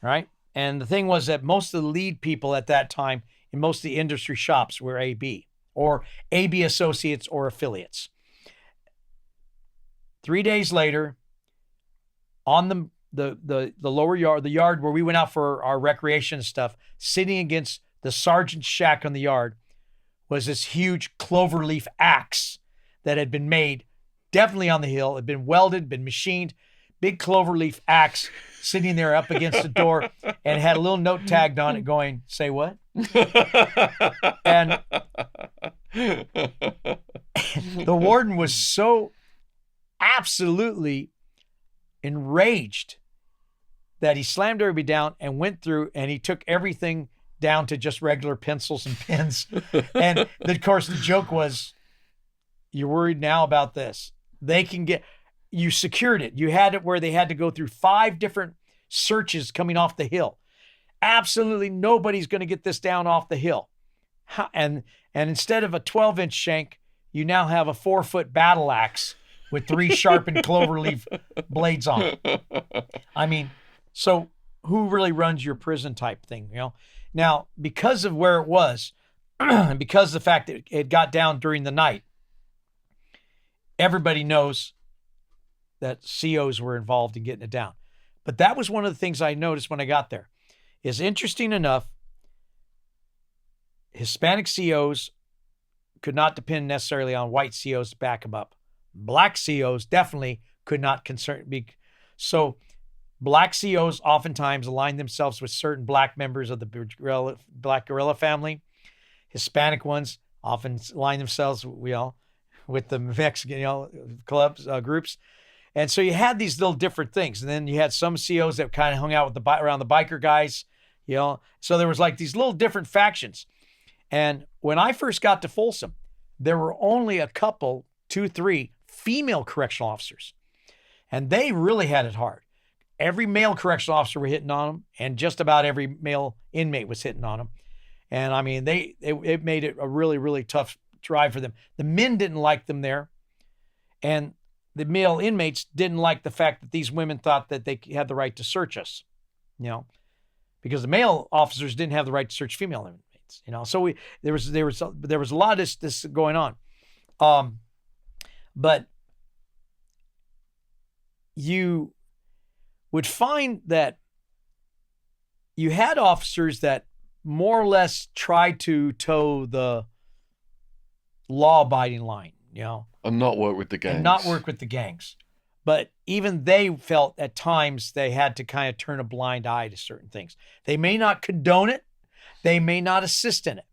Right? And the thing was that most of the lead people at that time in most of the industry shops were AB or AB associates or affiliates. 3 days later, on the lower yard, the yard where we went out for our recreation and stuff, sitting against the sergeant's shack on the yard was this huge cloverleaf axe that had been made, definitely on the hill, had been welded, been machined, big cloverleaf axe sitting there up against the door and had a little note tagged on it going, say what? And the warden was so absolutely enraged that he slammed everybody down and went through and he took everything down to just regular pencils and pens. And of course, the joke was, you're worried now about this. You secured it. You had it where they had to go through 5 different searches coming off the hill. Absolutely nobody's going to get this down off the hill. And instead of a 12-inch shank, you now have a 4-foot battle axe with 3 sharpened cloverleaf blades on it. I mean, so who really runs your prison type thing, Now, because of where it was, and because of the fact that it got down during the night, everybody knows that COs were involved in getting it down. But that was one of the things I noticed when I got there. Is interesting enough, Hispanic COs could not depend necessarily on white COs to back them up. Black COs definitely could not be. So black COs oftentimes align themselves with certain black members of the black guerrilla family. Hispanic ones often align themselves, with the Mexican, clubs, groups. And so you had these little different things. And then you had some COs that kind of hung out with around the biker guys, So there was like these little different factions. And when I first got to Folsom, there were only a couple, 2, 3 female correctional officers. And they really had it hard. Every male correctional officer were hitting on them, and just about every male inmate was hitting on them. And I mean, it made it a really, really tough drive for them. The men didn't like them there. And the male inmates didn't like the fact that these women thought that they had the right to search us, because the male officers didn't have the right to search female inmates, So there was a lot of this going on. But you would find that you had officers that more or less tried to toe the law-abiding line, And not work with the gangs. But even they felt at times they had to kind of turn a blind eye to certain things. They may not condone it. They may not assist in it.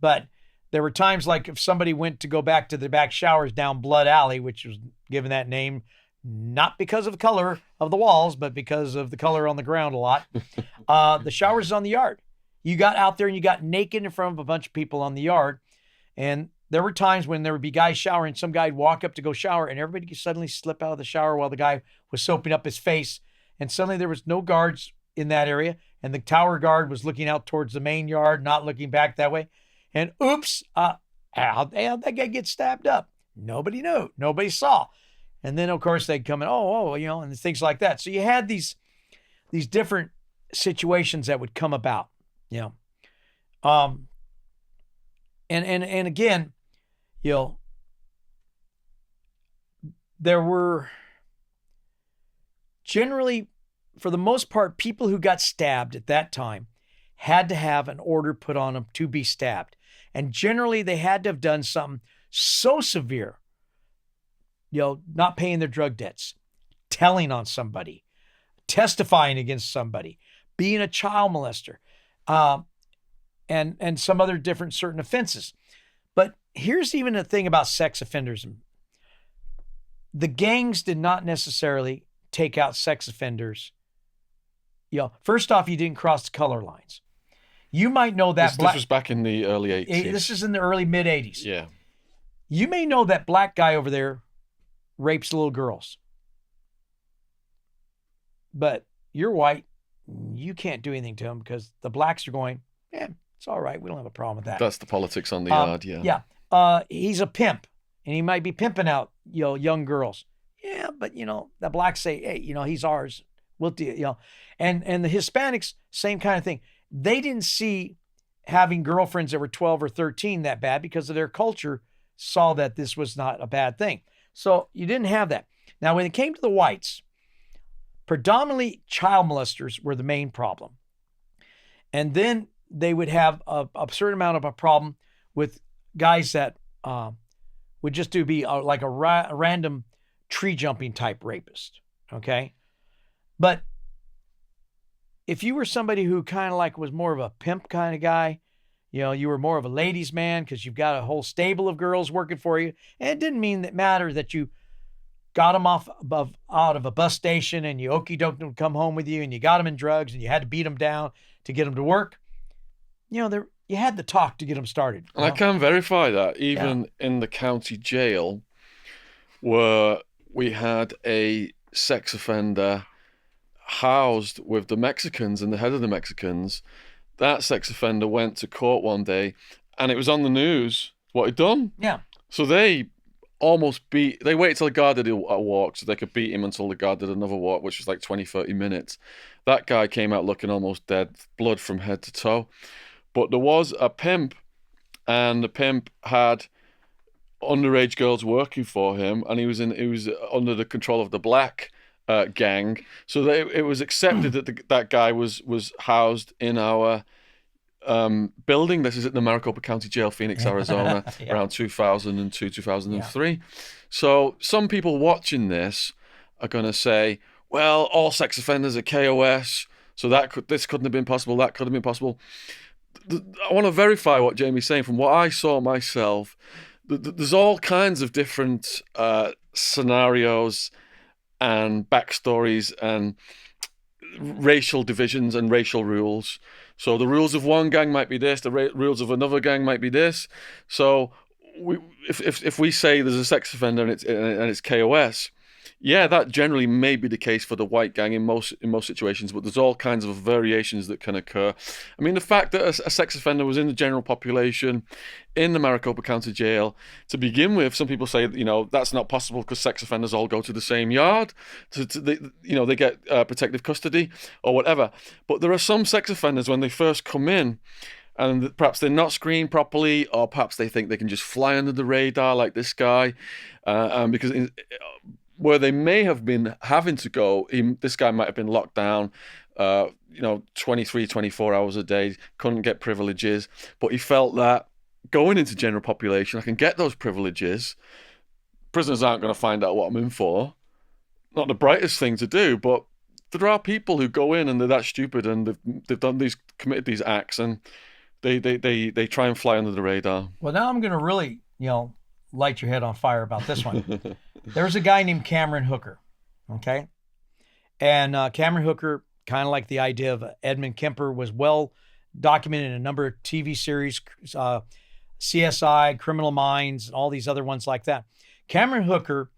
But there were times like if somebody went to go back to the back showers down Blood Alley, which was given that name not because of the color of the walls, but because of the color on the ground a lot. The showers is on the yard. You got out there and you got naked in front of a bunch of people on the yard. And there were times when there would be guys showering, some guy'd walk up to go shower, and everybody could suddenly slip out of the shower while the guy was soaping up his face. And suddenly there was no guards in that area. And the tower guard was looking out towards the main yard, not looking back that way. And oops, how'd that guy get stabbed up? Nobody knew. Nobody saw. And then, of course, they'd come in, oh, and things like that. So you had these different situations that would come about, you know. And again, there were generally, for the most part, people who got stabbed at that time had to have an order put on them to be stabbed. And generally, they had to have done something so severe, not paying their drug debts, telling on somebody, testifying against somebody, being a child molester, and some other different certain offenses. But here's even a thing about sex offenders. The gangs did not necessarily take out sex offenders. First off, you didn't cross the color lines. You might know that this was back in the early 80s. This is in the early mid 80s. Yeah. You may know that black guy over there rapes little girls. But you're white. You can't do anything to him because the blacks are going, it's all right. We don't have a problem with that. That's the politics on the yard, yeah. Yeah. He's a pimp, and he might be pimping out, young girls. Yeah, but, the blacks say, hey, he's ours. We'll do, And the Hispanics, same kind of thing. They didn't see having girlfriends that were 12 or 13 that bad because of their culture saw that this was not a bad thing. So you didn't have that. Now, when it came to the whites, predominantly child molesters were the main problem. And then they would have a certain amount of a problem with guys that would just be like a random tree jumping type rapist. Okay. But if you were somebody who kind of like was more of a pimp kind of guy, you were more of a ladies' man because you've got a whole stable of girls working for you. And it didn't matter that you got them out of a bus station and you okey doked them to come home with you and you got them in drugs and you had to beat them down to get them to work. You had the talk to get them started. And I can verify that even in the county jail where we had a sex offender housed with the Mexicans and the head of the Mexicans, that sex offender went to court one day and it was on the news what he'd done. Yeah. So they waited till the guard did a walk so they could beat him until the guard did another walk, which was like 20, 30 minutes. That guy came out looking almost dead, blood from head to toe. But there was a pimp, and the pimp had underage girls working for him, and he was under the control of the black gang. So it was accepted that that guy was housed in our building. This is at the Maricopa County Jail, Phoenix, Arizona, around 2002, 2003. Yeah. So some people watching this are going to say, well, all sex offenders are KOS, so this couldn't have been possible, that could have been possible. I want to verify what Jamie's saying. From what I saw myself, there's all kinds of different scenarios and backstories and racial divisions and racial rules. So the rules of one gang might be this, the rules of another gang might be this. So if we say there's a sex offender and it's KOS, yeah, that generally may be the case for the white gang in most situations, but there's all kinds of variations that can occur. I mean, the fact that a sex offender was in the general population in the Maricopa County Jail to begin with, some people say, that's not possible because sex offenders all go to the same yard. They get protective custody or whatever. But there are some sex offenders when they first come in, and perhaps they're not screened properly, or perhaps they think they can just fly under the radar like this guy, because where they may have been having to go, this guy might have been locked down, 23, 24 hours a day, couldn't get privileges, but he felt that going into general population, I can get those privileges. Prisoners aren't going to find out what I'm in for. Not the brightest thing to do, but there are people who go in and they're that stupid and they've committed these acts, and they try and fly under the radar. Well, now I'm going to really, light your head on fire about this one. There's a guy named Cameron Hooker, okay? And Cameron Hooker, kind of like the idea of Edmund Kemper, was well documented in a number of TV series, CSI, Criminal Minds, and all these other ones like that. Cameron Hooker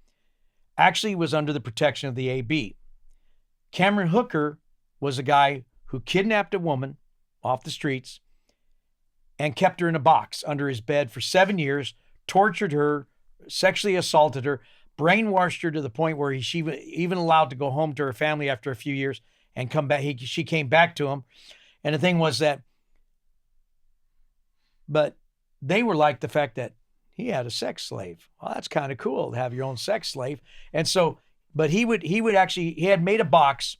actually was under the protection of the AB. Cameron Hooker was a guy who kidnapped a woman off the streets and kept her in a box under his bed for 7 years, tortured her, sexually assaulted her, brainwashed her to the point where she even allowed to go home to her family after a few years and come back. She came back to him. And the thing was that, but they were like the fact that he had a sex slave. Well, that's kind of cool to have your own sex slave. And so, but he had made a box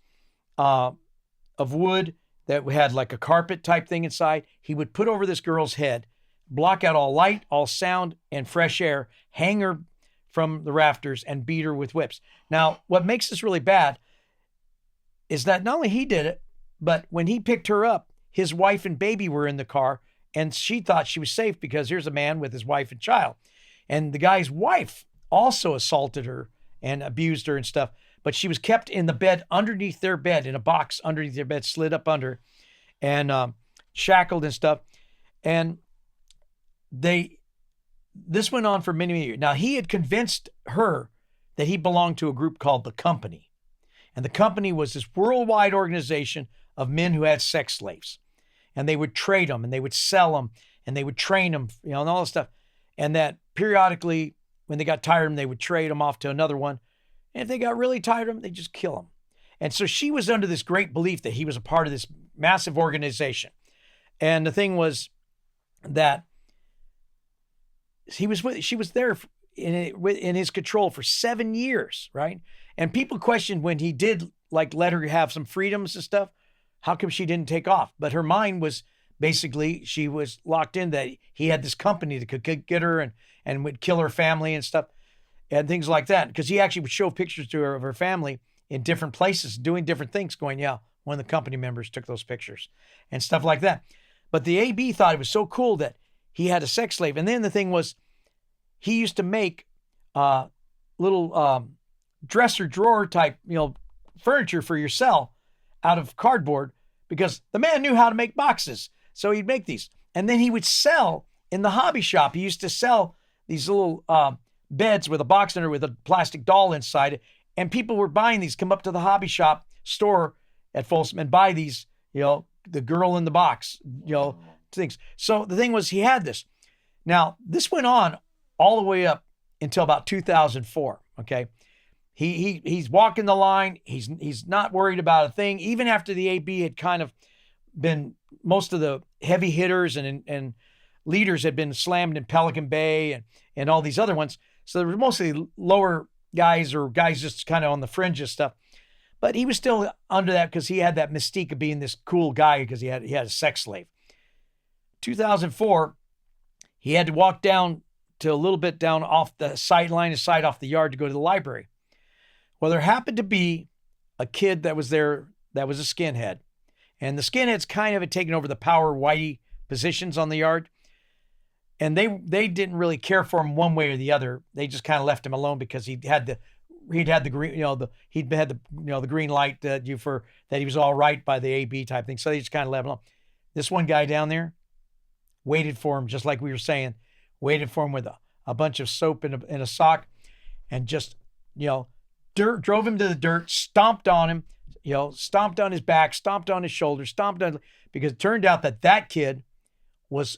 of wood that had like a carpet type thing inside. He would put over this girl's head, block out all light, all sound, and fresh air, hang her from the rafters, and beat her with whips. Now, what makes this really bad is that not only he did it, but when he picked her up, his wife and baby were in the car, and she thought she was safe because here's a man with his wife and child. And the guy's wife also assaulted her and abused her and stuff, but she was kept in the bed underneath their bed, in a box underneath their bed, slid up under, and shackled and stuff. And this went on for many, many years. Now, he had convinced her that he belonged to a group called the Company. And the Company was this worldwide organization of men who had sex slaves. And they would trade them, and they would sell them, and they would train them, and all this stuff. And that periodically, when they got tired of them, they would trade them off to another one. And if they got really tired of them, they'd just kill them. And so she was under this great belief that he was a part of this massive organization. And the thing was that she was there in his control for 7 years, right? And people questioned when he did like let her have some freedoms and stuff, how come she didn't take off? But her mind was basically, she was locked in that he had this company that could get her and would kill her family and stuff and things like that. Because he actually would show pictures to her of her family in different places, doing different things, going, yeah, one of the company members took those pictures and stuff like that. But the AB thought it was so cool that he had a sex slave. And then the thing was, he used to make little dresser drawer type, furniture for your cell out of cardboard, because the man knew how to make boxes. So he'd make these. And then he would sell in the hobby shop. He used to sell these little beds with a box under with a plastic doll inside it. And people were buying these, come up to the hobby shop store at Folsom and buy these, the girl in the box, things. So the thing was, he had this. Now, this went on all the way up until about 2004. Okay. He's walking the line. He's not worried about a thing. Even after the AB had kind of been, most of the heavy hitters and leaders had been slammed in Pelican Bay and all these other ones. So there were mostly lower guys or guys just kind of on the fringe of stuff. But he was still under that because he had that mystique of being this cool guy because he had a sex slave. 2004, he had to walk down to a little bit down off the sideline, aside off the yard to go to the library. Well, there happened to be a kid that was there that was a skinhead. And the skinheads kind of had taken over the power whitey positions on the yard. And they didn't really care for him one way or the other. They just kind of left him alone because he'd had the green, the green light that he was all right by the AB type thing. So they just kind of left him alone. This one guy down there waited for him, just like we were saying, waited for him with a bunch of soap in a sock, and just, drove him to the dirt, stomped on him, stomped on his back, stomped on his shoulders, because it turned out that kid was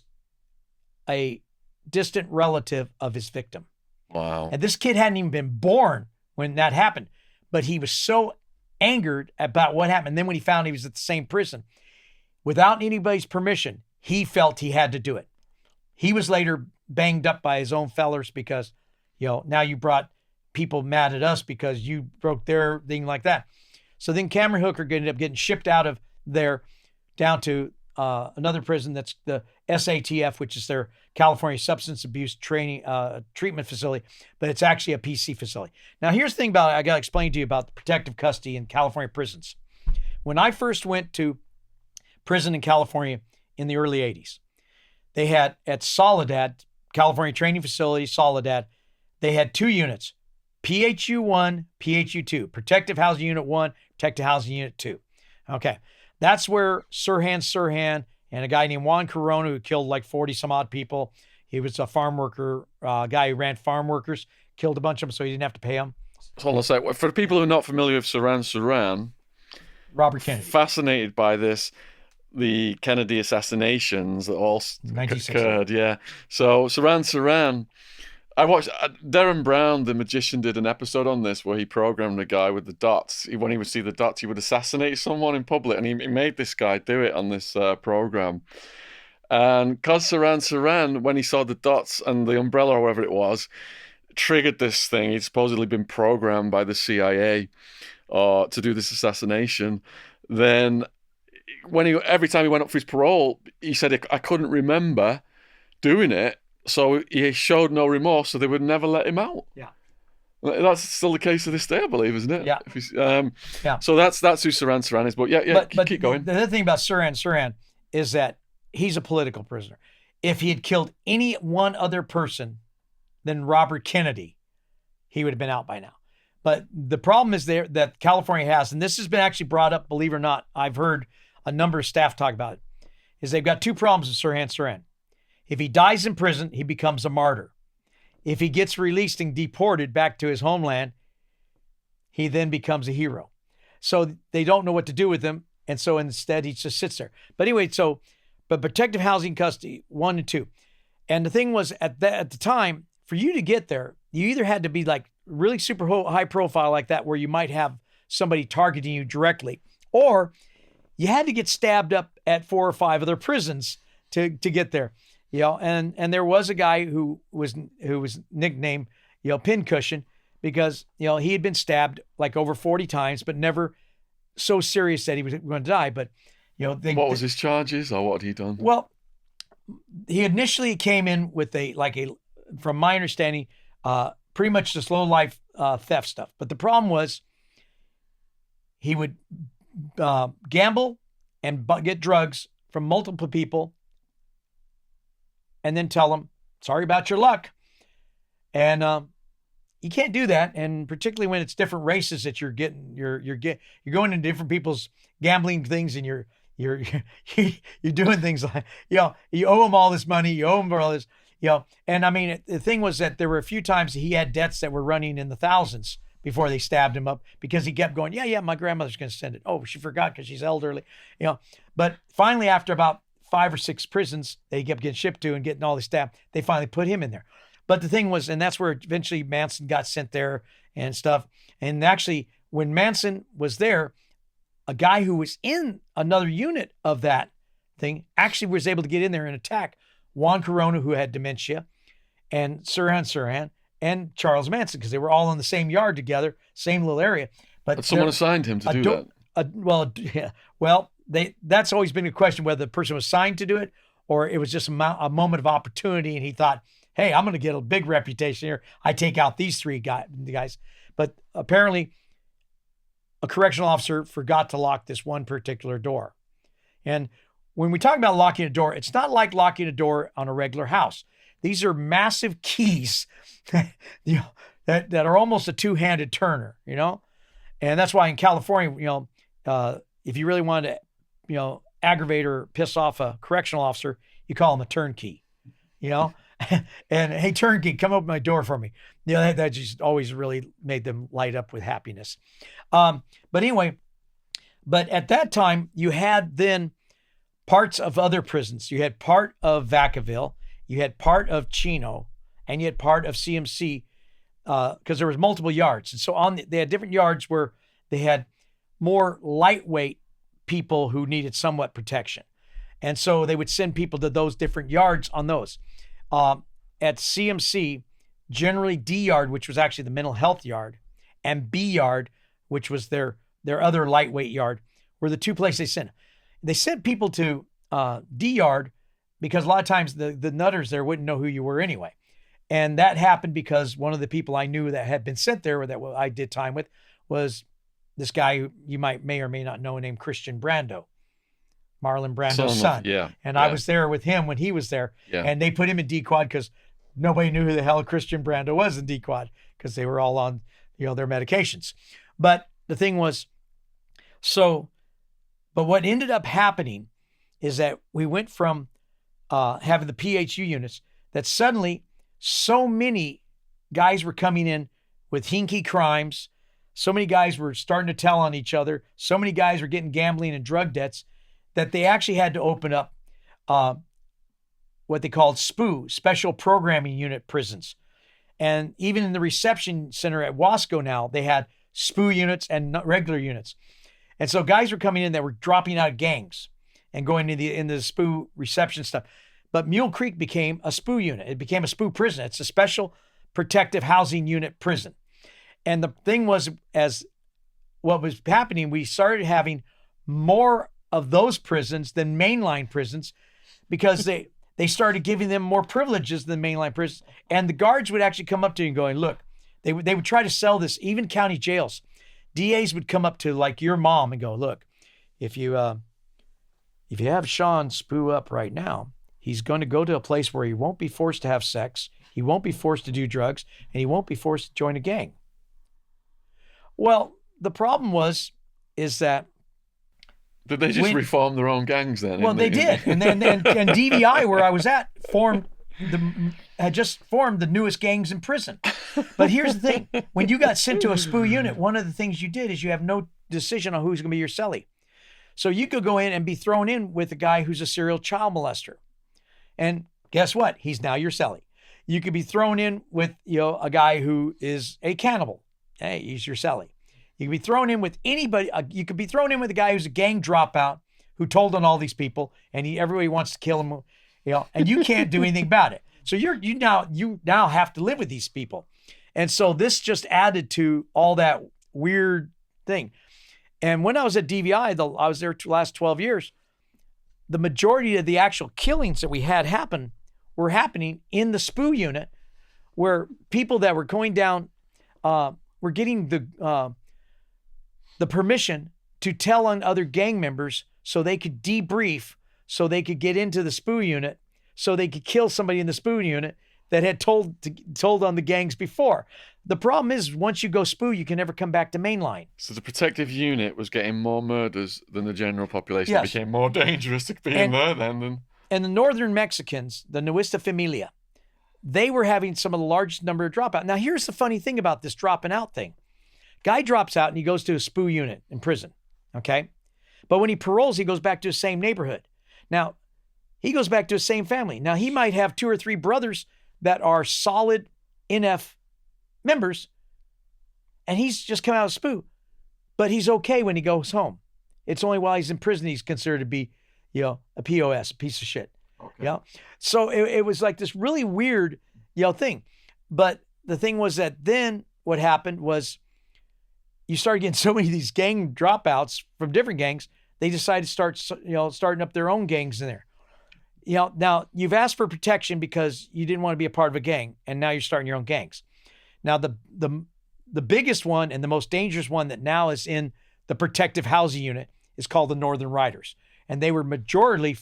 a distant relative of his victim. Wow. And this kid hadn't even been born when that happened, but he was so angered about what happened. And then when he found he was at the same prison, without anybody's permission, he felt he had to do it. He was later banged up by his own fellers because, now you brought people mad at us because you broke their thing like that. So then Cameron Hooker ended up getting shipped out of there down to another prison that's the SATF, which is their California Substance Abuse Treatment Facility, but it's actually a PC facility. Now, here's the thing about it. I got to explain to you about the protective custody in California prisons. When I first went to prison in California in the early 80s, they had at Soledad, California Training Facility, Soledad, they had 2 units, PHU 1, PHU 2, Protective Housing Unit 1, Protective Housing Unit 2. Okay. That's where Sirhan and a guy named Juan Corona, who killed like 40 some odd people. He was a farm worker, guy who ran farm workers, killed a bunch of them so he didn't have to pay them. Hold on a sec. For people who are not familiar with Sirhan, Robert Kennedy. Fascinated by this, the Kennedy assassinations that all occurred. Yeah. So Sirhan I watched Darren Brown, the magician, did an episode on this where he programmed a guy with the dots. When he would see the dots, he would assassinate someone in public, and he made this guy do it on this program. And cause Saran, when he saw the dots and the umbrella or whatever it was, triggered this thing. He'd supposedly been programmed by the CIA to do this assassination. Then every time he went up for his parole, he said, I couldn't remember doing it. So he showed no remorse, so they would never let him out. Yeah. That's still the case to this day, I believe, isn't it? Yeah. Yeah. So that's who Saran is. But yeah, but keep going. The other thing about Saran is that he's a political prisoner. If he had killed any one other person than Robert Kennedy, he would have been out by now. But the problem is there that California has, and this has been actually brought up, believe it or not, I've heard a number of staff talk about it, is they've got two problems with Saran. If he dies in prison, he becomes a martyr. If he gets released and deported back to his homeland, he then becomes a hero. So they don't know what to do with him, and so instead he just sits there. But anyway, but protective housing custody, 1 and 2. And the thing was, at the time, for you to get there, you either had to be like really super high profile like that, where you might have somebody targeting you directly, or you had to get stabbed up at 4 or 5 other prisons to get there. And there was a guy who was nicknamed, Pincushion, because, he had been stabbed like over 40 times, but never so serious that he was going to die. But, what was his charges, or what had he done? Well, he initially came in with from my understanding, pretty much just low life theft stuff. But the problem was he would gamble and get drugs from multiple people, and then tell them, sorry about your luck. And you can't do that. And particularly when it's different races that you're going into different people's gambling things, and you're doing things like, you owe them all this money, you owe them all this, And I mean, the thing was that there were a few times he had debts that were running in the thousands before they stabbed him up, because he kept going, yeah, my grandmother's going to send it. Oh, she forgot because she's elderly, But finally, after about 5 or 6 prisons that he kept getting shipped to and getting all this staff, they finally put him in there. But the thing was, and that's where eventually Manson got sent there and stuff. And actually, when Manson was there, a guy who was in another unit of that thing actually was able to get in there and attack Juan Corona, who had dementia, and Sirhan and Charles Manson, because they were all in the same yard together, same little area. But someone assigned him to do that. That's always been a question, whether the person was signed to do it or it was just a moment of opportunity, and he thought, hey, I'm going to get a big reputation here. I take out these 3 guys. But apparently a correctional officer forgot to lock this one particular door. And when we talk about locking a door, it's not like locking a door on a regular house. These are massive keys that are almost a 2-handed turner, And that's why in California, if you really wanted to, aggravate or piss off a correctional officer, you call him a turnkey, and hey, turnkey, come open my door for me. That just always really made them light up with happiness. But anyway, at that time, you had then parts of other prisons. You had part of Vacaville, you had part of Chino, and you had part of CMC, because there was multiple yards. And so they had different yards where they had more lightweight people who needed somewhat protection. And so they would send people to those different yards on those. At CMC, generally D yard, which was actually the mental health yard, and B yard, which was their other lightweight yard, were the 2 places they sent. They sent people to D yard because a lot of times the nutters there wouldn't know who you were anyway. And that happened because one of the people I knew that had been sent there, or that I did time with, was this guy who you may or may not know, named Christian Brando, Marlon Brando's son. And I was there with him when he was there. Yeah. And they put him in D-Quad because nobody knew who the hell Christian Brando was in D-Quad, because they were all on, their medications. But the thing was, but what ended up happening is that we went from having the PHU units, that suddenly so many guys were coming in with hinky crimes. So many guys were starting to tell on each other. So many guys were getting gambling and drug debts that they actually had to open up what they called SPU, Special Programming Unit prisons. And even in the reception center at Wasco now, they had SPU units and regular units. And so guys were coming in that were dropping out of gangs and going into the SPU reception stuff. But Mule Creek became a SPU unit. It became a SPU prison. It's a special protective housing unit prison. And the thing was, as what was happening, we started having more of those prisons than mainline prisons because they started giving them more privileges than mainline prisons. And the guards would actually come up to you and going, look, they would try to sell this, even county jails. DAs would come up to like your mom and go, look, if you have Shaun SPU up right now, he's going to go to a place where he won't be forced to have sex, he won't be forced to do drugs, and he won't be forced to join a gang. Well, the problem is that did they just reform their own gangs then? Well, they did, and DVI, where I was at, had just formed the newest gangs in prison. But here's the thing: when you got sent to a SPU unit, one of the things you did is you have no decision on who's going to be your cellie. So you could go in and be thrown in with a guy who's a serial child molester, and guess what? He's now your cellie. You could be thrown in with a guy who is a cannibal. Hey, he's your cellie. You could be thrown in with anybody. You could be thrown in with a guy who's a gang dropout who told on all these people, and everybody wants to kill him. And you can't do anything about it. So you now have to live with these people, and so this just added to all that weird thing. And when I was at DVI, I was there the last 12 years. The majority of the actual killings that we had happen were happening in the SPU unit, where people that were going down were getting the permission to tell on other gang members so they could debrief, so they could get into the SPU unit, so they could kill somebody in the SPU unit that had told on the gangs before. The problem is once you go SPU, you can never come back to mainline. So the protective unit was getting more murders than the general population. Yes. It became more dangerous to be in there then. And the northern Mexicans, the Nuestra Familia, they were having some of the largest number of dropout. Now, here's the funny thing about this dropping out thing. Guy drops out and he goes to a SPU unit in prison, okay? But when he paroles, he goes back to the same neighborhood. Now, he goes back to his same family. Now, he might have 2 or 3 brothers that are solid NF members, and he's just come out of SPU, but he's okay when he goes home. It's only while he's in prison he's considered to be, a POS, a piece of shit. Okay. So it was like this really weird, thing. But the thing was that then what happened was you started getting so many of these gang dropouts from different gangs, they decided to start, starting up their own gangs in there. Now you've asked for protection because you didn't want to be a part of a gang, and now you're starting your own gangs. Now the biggest one and the most dangerous one that now is in the protective housing unit is called the Northern Riders. And they were majority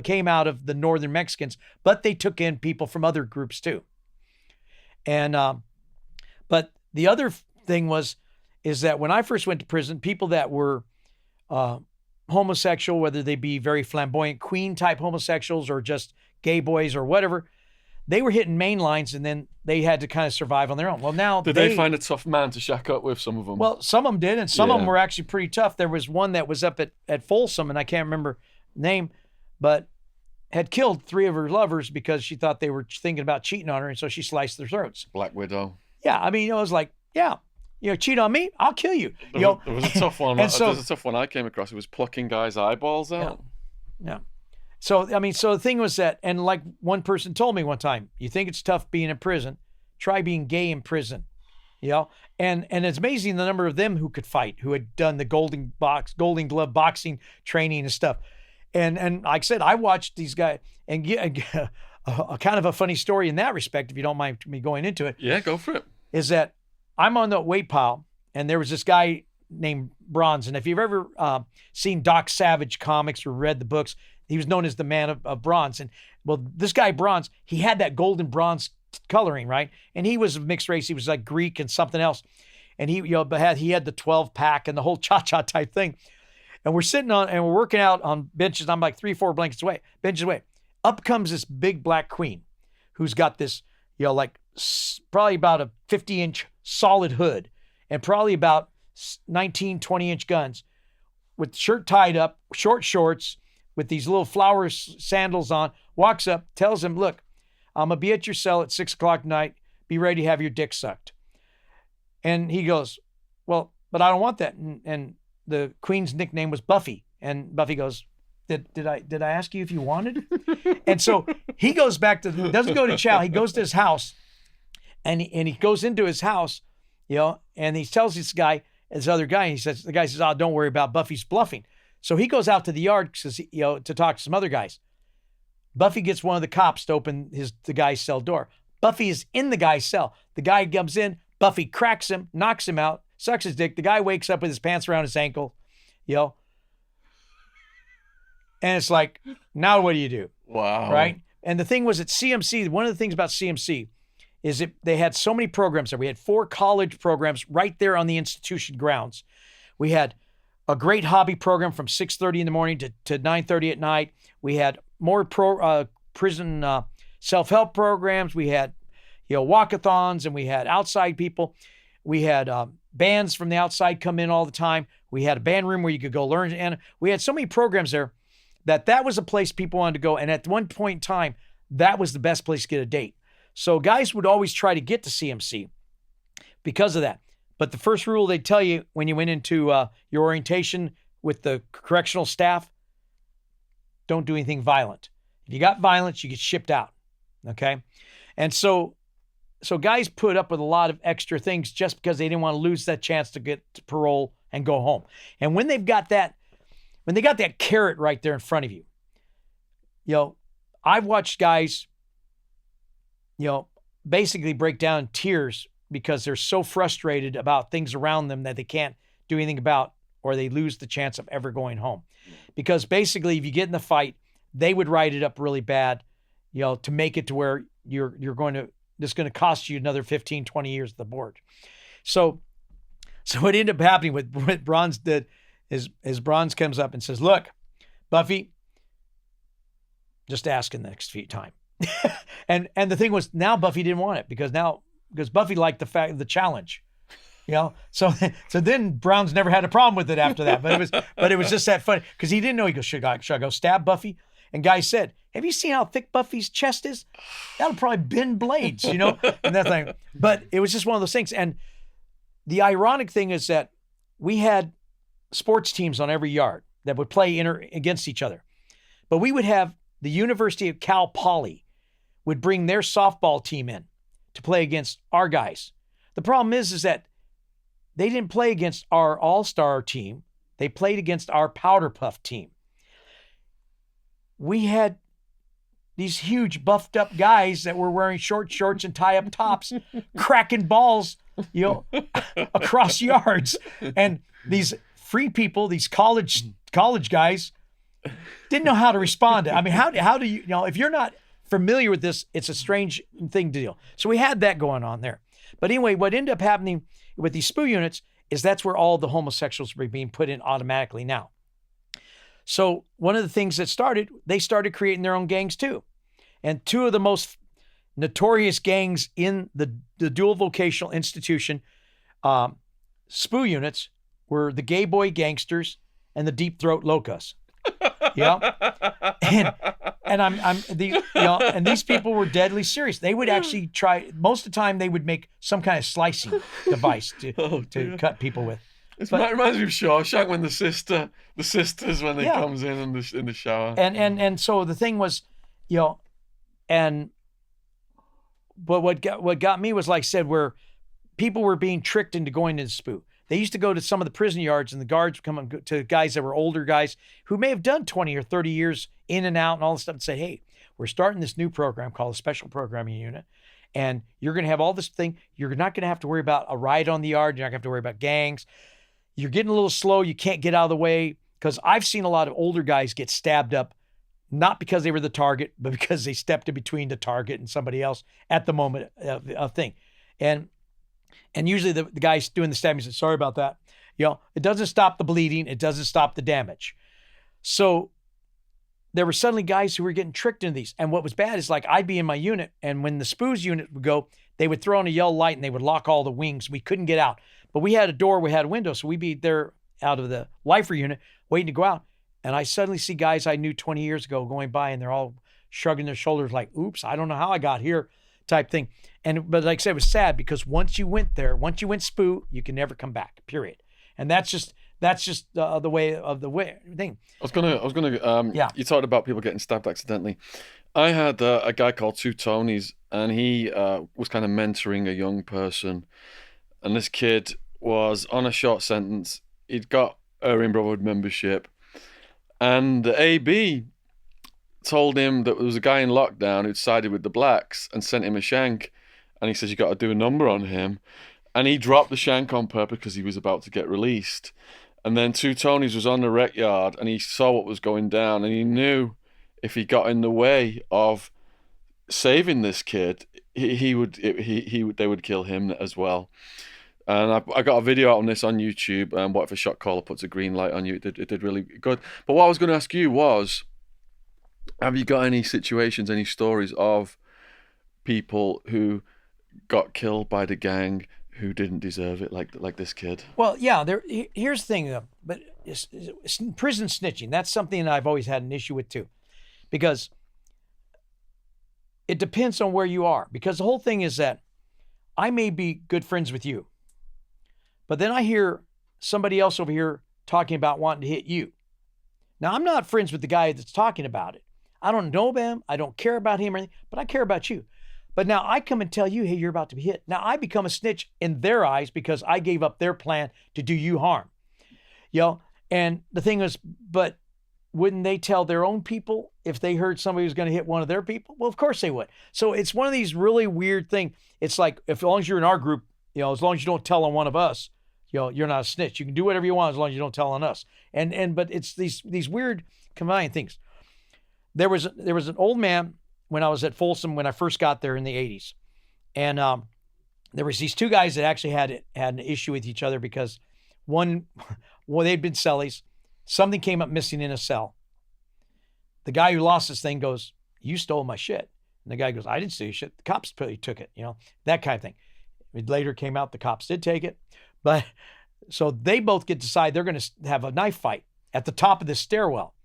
came out of the Northern Mexicans, but they took in people from other groups too. And, but the other thing is that when I first went to prison, people that were homosexual, whether they be very flamboyant queen type homosexuals or just gay boys or whatever, they were hitting main lines, and then they had to kind of survive on their own. Well, now did they find a tough man to shack up with, some of them? Well, some of them did, and some of them were actually pretty tough. There was one that was up at Folsom, and I can't remember the name, but had killed 3 of her lovers because she thought they were thinking about cheating on her, and so she sliced their throats. Black Widow. Yeah, I mean, it was like, cheat on me, I'll kill you. There was a tough one. There was a tough one I came across. It was plucking guys' eyeballs out. Yeah. So, so the thing was that, and like one person told me one time, you think it's tough being in prison, try being gay in prison, and it's amazing the number of them who could fight, who had done the Golden Glove boxing training and stuff. And like I said, I watched these guys, and a kind of a funny story in that respect, if you don't mind me going into it. Yeah, go for it. Is that I'm on the weight pile, and there was this guy named Bronze. And if you've ever seen Doc Savage comics or read the books, he was known as the man of bronze. And well, this guy Bronze, he had that golden bronze coloring, right? And he was a mixed race. He was like Greek and something else. And he had the 12 pack and the whole cha-cha type thing. And we're sitting on, and we're working out on benches. I'm like 3-4 benches away. Up comes this big black queen who's got this, like probably about a 50-inch solid hood and probably about 19, 20-inch guns with shirt tied up, short shorts, with these little flower sandals on, walks up, tells him, look, I'm going to be at your cell at 6 o'clock tonight. be ready to have your dick sucked. And he goes, well, but I don't want that. And the queen's nickname was Buffy. And Buffy goes, did I ask you if you wanted? And so he goes back to, doesn't go to chow. He goes to his house, and he goes into his house, and he tells this other guy, and the guy says, oh, don't worry about Buffy's bluffing. So he goes out to the yard, to talk to some other guys. Buffy gets one of the cops to open the guy's cell door. Buffy is in the guy's cell. The guy comes in, Buffy cracks him, knocks him out, sucks his dick. The guy wakes up with his pants around his ankle, And it's like, now what do you do? Wow. Right? And the thing was at CMC, one of the things about CMC is they had so many programs there. We had 4 college programs right there on the institution grounds. We had a great hobby program from 6:30 in the morning to 9:30 at night. We had more prison self-help programs. We had, walkathons, and we had outside people. We had bands from the outside come in all the time. We had a band room where you could go learn. And we had so many programs there that was a place people wanted to go. And at one point in time, that was the best place to get a date. So guys would always try to get to CMC because of that. But the first rule they'd tell you when you went into your orientation with the correctional staff, don't do anything violent. If you got violence, you get shipped out. Okay? And so guys put up with a lot of extra things just because they didn't want to lose that chance to get to parole and go home. And when they got that carrot right there in front of you, I've watched guys, basically break down in tears because they're so frustrated about things around them that they can't do anything about, or they lose the chance of ever going home. Because basically, if you get in the fight, they would write it up really bad, to make it to where you're going to, this is going to cost you another 15, 20 years at the board. So what ended up happening with what Bronze did is Bronze comes up and says, look, Buffy, just ask in the next time. and the thing was, now Buffy didn't want it because Buffy liked the challenge, So then Brown's never had a problem with it after that. But it was just that funny because he didn't know. He goes, should I go stab Buffy? And Guy said, have you seen how thick Buffy's chest is? That'll probably bend blades, and that thing. But it was just one of those things. And the ironic thing is that we had sports teams on every yard that would play against each other. But we would have the University of Cal Poly would bring their softball team in to play against our guys. The problem is that they didn't play against our all-star team. They played against our powder puff team. We had these huge buffed up guys that were wearing short shorts and tie up tops, cracking balls, across yards. And these free people, these college guys didn't know how to respond. I mean, how do you, if you're not familiar with this, it's a strange thing to deal. So we had that going on there. But anyway, what ended up happening with these SPU units is that's where all the homosexuals were being put in automatically now. So one of the things that they started creating their own gangs too. And 2 of the most notorious gangs in the dual vocational institution SPU units were the Gay Boy Gangsters and the Deep Throat Locos. And these people were deadly serious. They would actually try, most of the time they would make some kind of slicing device to cut people with. It reminds me of Shawshank when the sisters when they comes in the shower. And so the thing was, but what got me was, like I said, where people were being tricked into going into SPU. They used to go to some of the prison yards, and the guards would come to guys that were older guys who may have done 20 or 30 years in and out and all this stuff, and say, hey, we're starting this new program called a Special Programming Unit, and you're going to have all this thing. You're not going to have to worry about a riot on the yard. You're not going to have to worry about gangs. You're getting a little slow. You can't get out of the way. Because I've seen a lot of older guys get stabbed up, not because they were the target, but because they stepped in between the target and somebody else at the moment of thing. And usually the guys doing the stabbing said, sorry about that. It doesn't stop the bleeding. It doesn't stop the damage. So there were suddenly guys who were getting tricked into these. And what was bad is, like, I'd be in my unit, and when the SPU's unit would go, they would throw on a yellow light and they would lock all the wings. We couldn't get out. But we had a door, we had a window. So we'd be there out of the lifer unit waiting to go out. And I suddenly see guys I knew 20 years ago going by, and they're all shrugging their shoulders like, oops, I don't know how I got here type thing. But like I said, it was sad because once you went spoo, you can never come back, period. And that's just the way thing. I was gonna. Yeah. You talked about people getting stabbed accidentally. I had a guy called Two Tonys, and he was kind of mentoring a young person, and this kid was on a short sentence. He'd got Aryan Brotherhood membership, and the AB told him that there was a guy in lockdown who'd sided with the blacks and sent him a shank, and he says you got to do a number on him, and he dropped the shank on purpose because he was about to get released. And then Two Tonys was on the rec yard, and he saw what was going down, and he knew if he got in the way of saving this kid, he would they would kill him as well. And I got a video out on this on YouTube. What if a shot caller puts a green light on you? It did really good. But what I was going to ask you was, have you got any situations, any stories of people who got killed by the gang who didn't deserve it, like this kid? Well, yeah. Here's the thing, though. But it's prison snitching. That's something that I've always had an issue with too, because it depends on where you are. Because the whole thing is that I may be good friends with you, but then I hear somebody else over here talking about wanting to hit you. Now, I'm not friends with the guy that's talking about it. I don't know him. I don't care about him or anything, but I care about you. But now I come and tell you, hey, you're about to be hit. Now I become a snitch in their eyes because I gave up their plan to do you harm. And the thing is, but wouldn't they tell their own people if they heard somebody was going to hit one of their people? Well, of course they would. So it's one of these really weird things. It's like, as long as you're in our group, as long as you don't tell on one of us, you're not a snitch. You can do whatever you want as long as you don't tell on us. But it's these weird combining things. There was an old man when I was at Folsom when I first got there in the 80s. And there was these two guys that actually had an issue with each other because they'd been cellies. Something came up missing in a cell. The guy who lost this thing goes, you stole my shit. And the guy goes, I didn't steal your shit. The cops took it, that kind of thing. It later came out the cops did take it. But so they both get to decide they're going to have a knife fight at the top of this stairwell.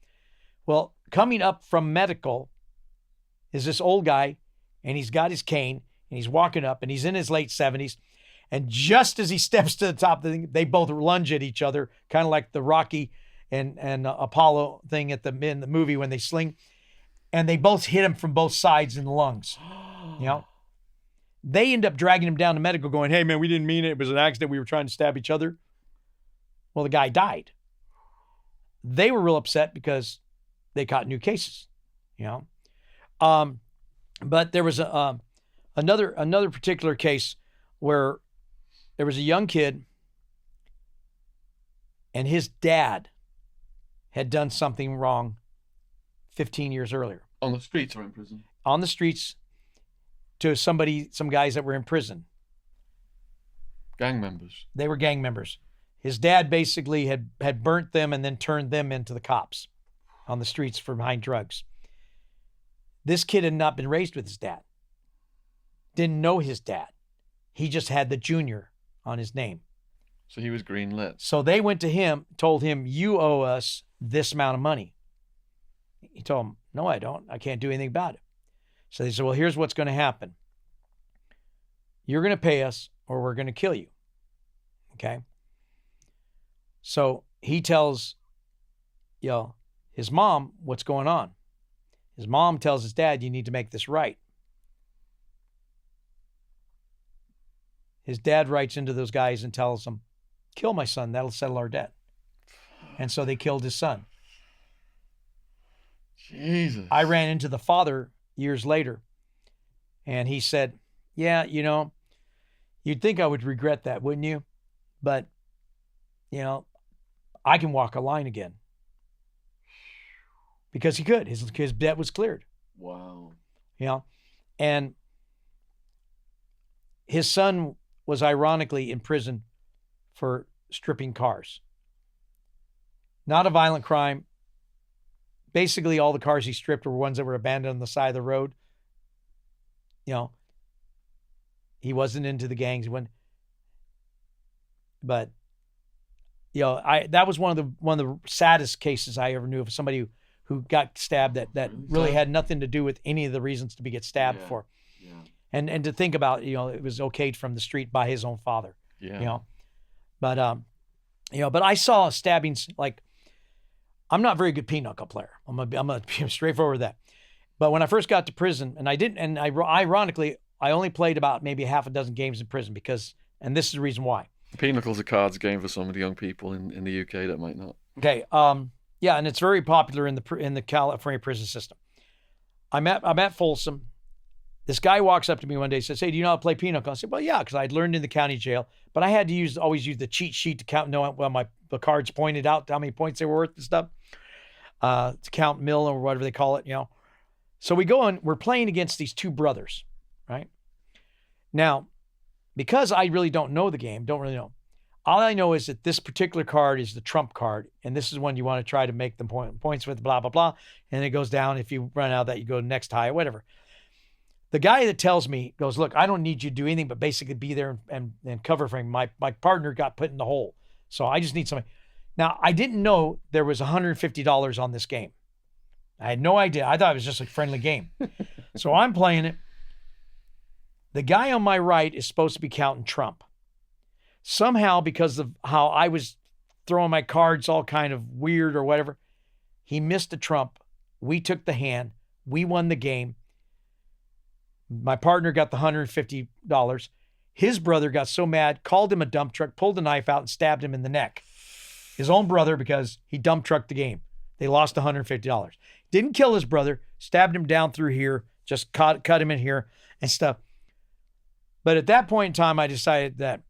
Well, coming up from medical is this old guy, and he's got his cane, and he's walking up, and he's in his late 70s. And just as he steps to the top of the thing, they both lunge at each other, kind of like the Rocky and Apollo thing in the movie when they sling. And they both hit him from both sides in the lungs. They end up dragging him down to medical going, hey, man, we didn't mean it. It was an accident. We were trying to stab each other. Well, the guy died. They were real upset because they caught new cases, But there was another particular case where there was a young kid and his dad had done something wrong 15 years earlier. On the streets or in prison? On the streets to some guys that were in prison. Gang members. They were gang members. His dad basically had burnt them and then turned them into the cops on the streets for behind drugs. This kid had not been raised with his dad. Didn't know his dad. He just had the junior on his name. So he was greenlit. So they went to him, told him, you owe us this amount of money. He told them, no, I don't. I can't do anything about it. So they said, well, here's what's going to happen. You're going to pay us or we're going to kill you. Okay? So he tells, his mom what's going on. His mom tells his dad, you need to make this right. His dad writes into those guys and tells them, kill my son. That'll settle our debt. And so they killed his son. Jesus. I ran into the father years later, and he said, yeah, you'd think I would regret that, wouldn't you? But, I can walk a line again. Because he could. His debt was cleared. Wow. And his son was ironically in prison for stripping cars. Not a violent crime. Basically, all the cars he stripped were ones that were abandoned on the side of the road. He wasn't into the gangs. But that was one of the saddest cases I ever knew of somebody who got stabbed that really had nothing to do with any of the reasons to get stabbed for. and to think about, it was okayed from the street by his own father. Yeah. But but I saw stabbings. Like, I'm not a very good pinochle player. I'm gonna be straightforward with that. But when I first got to prison, and ironically, I only played about maybe half a dozen games in prison and this is the reason why. Pinocle's a cards game for some of the young people in the UK that might not. Okay. Yeah, and it's very popular in the California prison system. I'm at Folsom. This guy walks up to me one day and says, "Hey, do you know how to play pinochle?" I said, "Well, yeah, because I'd learned in the county jail, but I had to always use the cheat sheet to count, the cards pointed out how many points they were worth and stuff, to count mill or whatever they call it, So we go and we're playing against these two brothers, right? Now, because I really don't know the game, don't really know. All I know is that this particular card is the trump card, and this is one you want to try to make the points with, blah, blah, blah. And it goes down. If you run out of that, you go next high or whatever. The guy that tells me goes, "Look, I don't need you to do anything but basically be there and cover for him. My partner got put in the hole, so I just need somebody." Now, I didn't know there was $150 on this game. I had no idea. I thought it was just a friendly game. So I'm playing it. The guy on my right is supposed to be counting trump. Somehow, because of how I was throwing my cards all kind of weird or whatever, he missed the trump. We took the hand. We won the game. My partner got the $150. His brother got so mad, called him a dump truck, pulled a knife out, and stabbed him in the neck. His own brother, because he dump trucked the game. They lost $150. Didn't kill his brother, stabbed him down through here, just cut him in here and stuff. But at that point in time, I decided that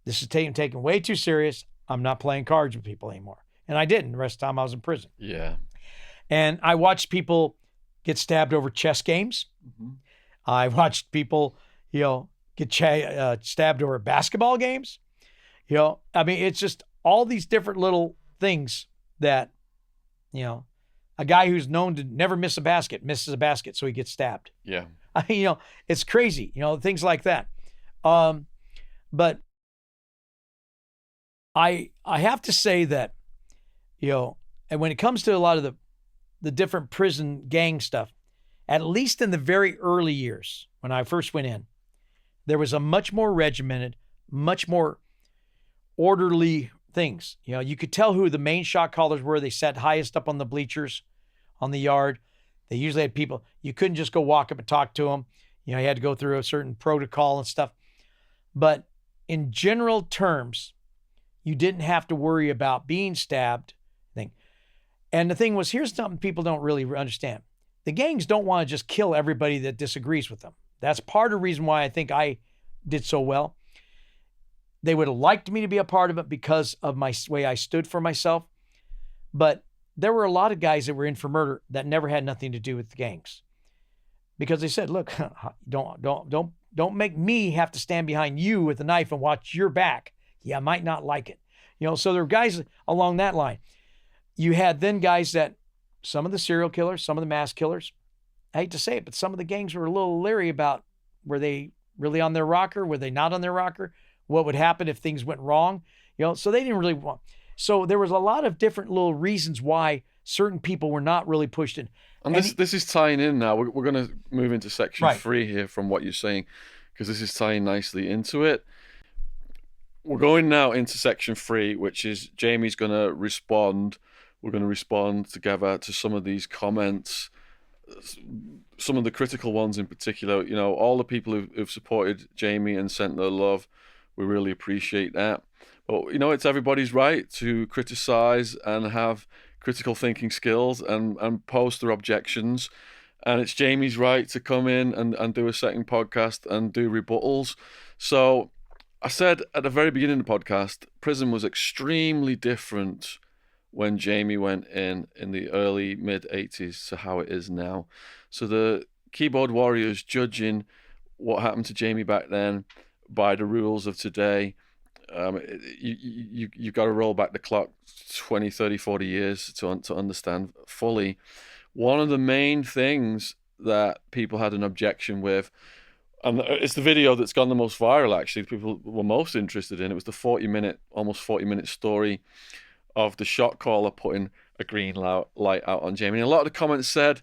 this is taken way too serious. I'm not playing cards with people anymore. And I didn't. The rest of the time I was in prison. Yeah. And I watched people get stabbed over chess games. Mm-hmm. I watched people, get stabbed over basketball games. I mean, it's just all these different little things that, a guy who's known to never miss a basket misses a basket, so he gets stabbed. Yeah. I mean, it's crazy, things like that. But I have to say that, and when it comes to a lot of the different prison gang stuff, at least in the very early years when I first went in, there was a much more regimented, much more orderly things. You could tell who the main shot callers were. They sat highest up on the bleachers on the yard. They usually had people. You couldn't just go walk up and talk to them. You had to go through a certain protocol and stuff. But in general terms, you didn't have to worry about being stabbed. And the thing was, here's something people don't really understand. The gangs don't want to just kill everybody that disagrees with them. That's part of the reason why I think I did so well. They would have liked me to be a part of it because of my way I stood for myself. But there were a lot of guys that were in for murder that never had nothing to do with the gangs. Because they said, "Look, don't make me have to stand behind you with a knife and watch your back. Yeah, I might not like it." So there were guys along that line. You had then guys that, some of the serial killers, some of the mass killers, I hate to say it, but some of the gangs were a little leery about, were they really on their rocker? Were they not on their rocker? What would happen if things went wrong? So they didn't really want. So there was a lot of different little reasons why certain people were not really pushed in. And this is tying in now. We're going to move into section Right. 3 here from what you're saying, because this is tying nicely into it. We're going now into section 3, which is Jamie's going to respond. We're going to respond together to some of these comments, some of the critical ones in particular. All the people who've supported Jamie and sent their love, we really appreciate that. But, it's everybody's right to criticize and have critical thinking skills and post their objections. And it's Jamie's right to come in and do a second podcast and do rebuttals. So I said at the very beginning of the podcast, prison was extremely different when Jamie went in the early mid-80s to how it is now. So the keyboard warriors judging what happened to Jamie back then by the rules of today, you've got to roll back the clock 20, 30, 40 years to understand fully. One of the main things that people had an objection with, and it's the video that's gone the most viral, actually, people were most interested in, it was the almost 40 minute story of the shot caller putting a green light out on Jamie. And a lot of the comments said,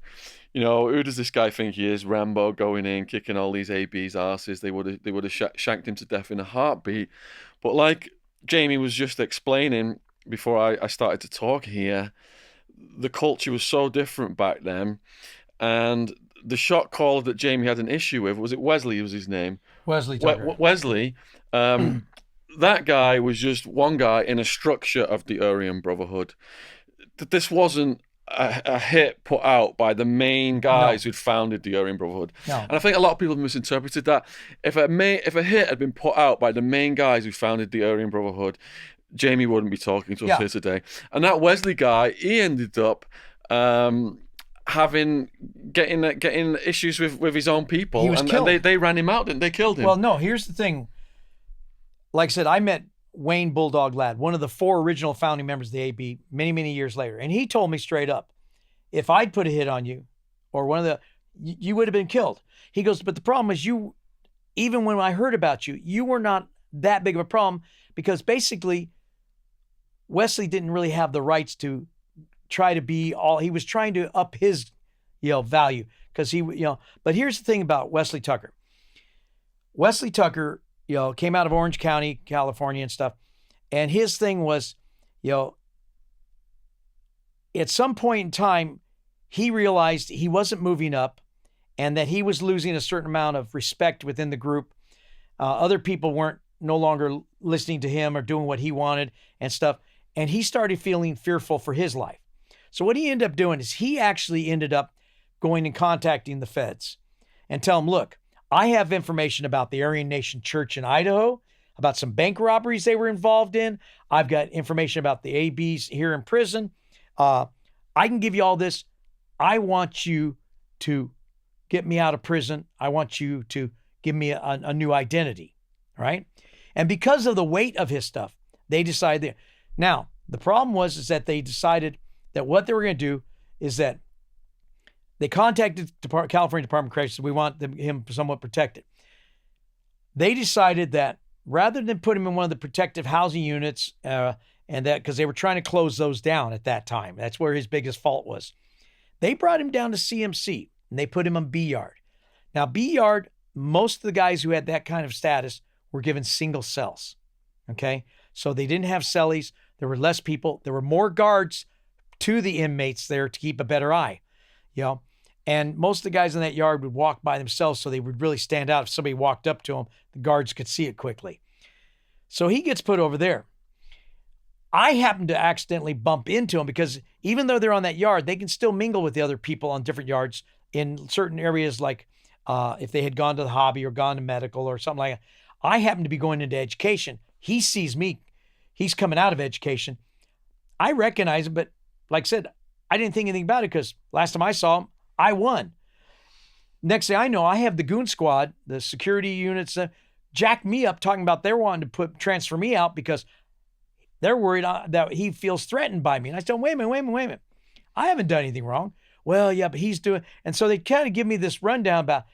you know, who does this guy think he is? Rambo going in, kicking all these AB's asses. They would have shanked him to death in a heartbeat. But like Jamie was just explaining before I started to talk here, the culture was so different back then. And the shot caller that Jamie had an issue with, was it Wesley was his name? Wesley Tucker. Wesley. That guy was just one guy in a structure of the Aryan Brotherhood. This wasn't a hit put out by the main guys who'd founded the Aryan Brotherhood. No. And I think a lot of people have misinterpreted that. If a hit had been put out by the main guys who founded the Aryan Brotherhood, Jamie wouldn't be talking to us here today. And that Wesley guy, he ended up getting issues with his own people. He was killed. And they ran him out, didn't they? Killed him. Well, no, here's the thing. Like I said, I met Wayne Bulldog Ladd, one of the 4 original founding members of the AB, many, many years later. And he told me straight up, if I'd put a hit on you or you would have been killed. He goes, but the problem is even when I heard about you, you were not that big of a problem because basically Wesley didn't really have the rights to try to be he was trying to up his, value because but here's the thing about Wesley Tucker. Wesley Tucker, came out of Orange County, California and stuff. And his thing was, at some point in time, he realized he wasn't moving up and that he was losing a certain amount of respect within the group. Other people weren't no longer listening to him or doing what he wanted and stuff. And he started feeling fearful for his life. So what he ended up doing is he actually ended up going and contacting the feds and tell them, look, I have information about the Aryan Nation Church in Idaho, about some bank robberies they were involved in. I've got information about the ABs here in prison. I can give you all this. I want you to get me out of prison. I want you to give me a new identity, right? And because of the weight of his stuff, they decided. Now, the problem is that they decided that what they were going to do is that they contacted the California Department of Corrections. We want him somewhat protected. They decided that rather than put him in one of the protective housing units, and that because they were trying to close those down at that time, that's where his biggest fault was. They brought him down to CMC and they put him on B yard. Now, B yard, most of the guys who had that kind of status were given single cells. Okay, so they didn't have cellies. There were less people. There were more guards to the inmates there to keep a better eye. And most of the guys in that yard would walk by themselves, so they would really stand out. If somebody walked up to them, the guards could see it quickly. So he gets put over there. I happened to accidentally bump into him because even though they're on that yard, they can still mingle with the other people on different yards in certain areas, like if they had gone to the hobby or gone to medical or something like that. I happen to be going into education. He sees me. He's coming out of education. I recognize him, but like I said, I didn't think anything about it because last time I saw him, I won. Next thing I know, I have the goon squad, the security units, jack me up talking about they're wanting to transfer me out because they're worried that he feels threatened by me. And I said, wait a minute. I haven't done anything wrong. Well, yeah, but he's doing. And so they kind of give me this rundown about,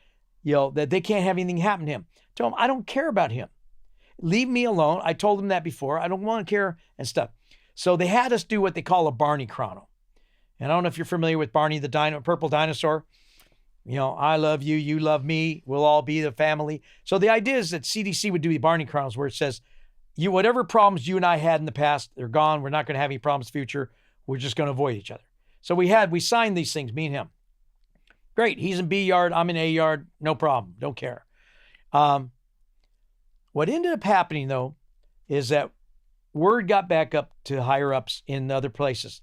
that they can't have anything happen to him. Tell him, I don't care about him. Leave me alone. I told them that before. I don't want to care and stuff. So they had us do what they call a Barney chrono. And I don't know if you're familiar with Barney the purple dinosaur. I love you, you love me, we'll all be the family. So the idea is that CDC would do the Barney chronos where it says, whatever problems you and I had in the past, they're gone. We're not going to have any problems in the future. We're just going to avoid each other. So we signed these things, me and him. Great. He's in B yard. I'm in A yard. No problem. Don't care. What ended up happening, though, is that word got back up to higher ups in other places.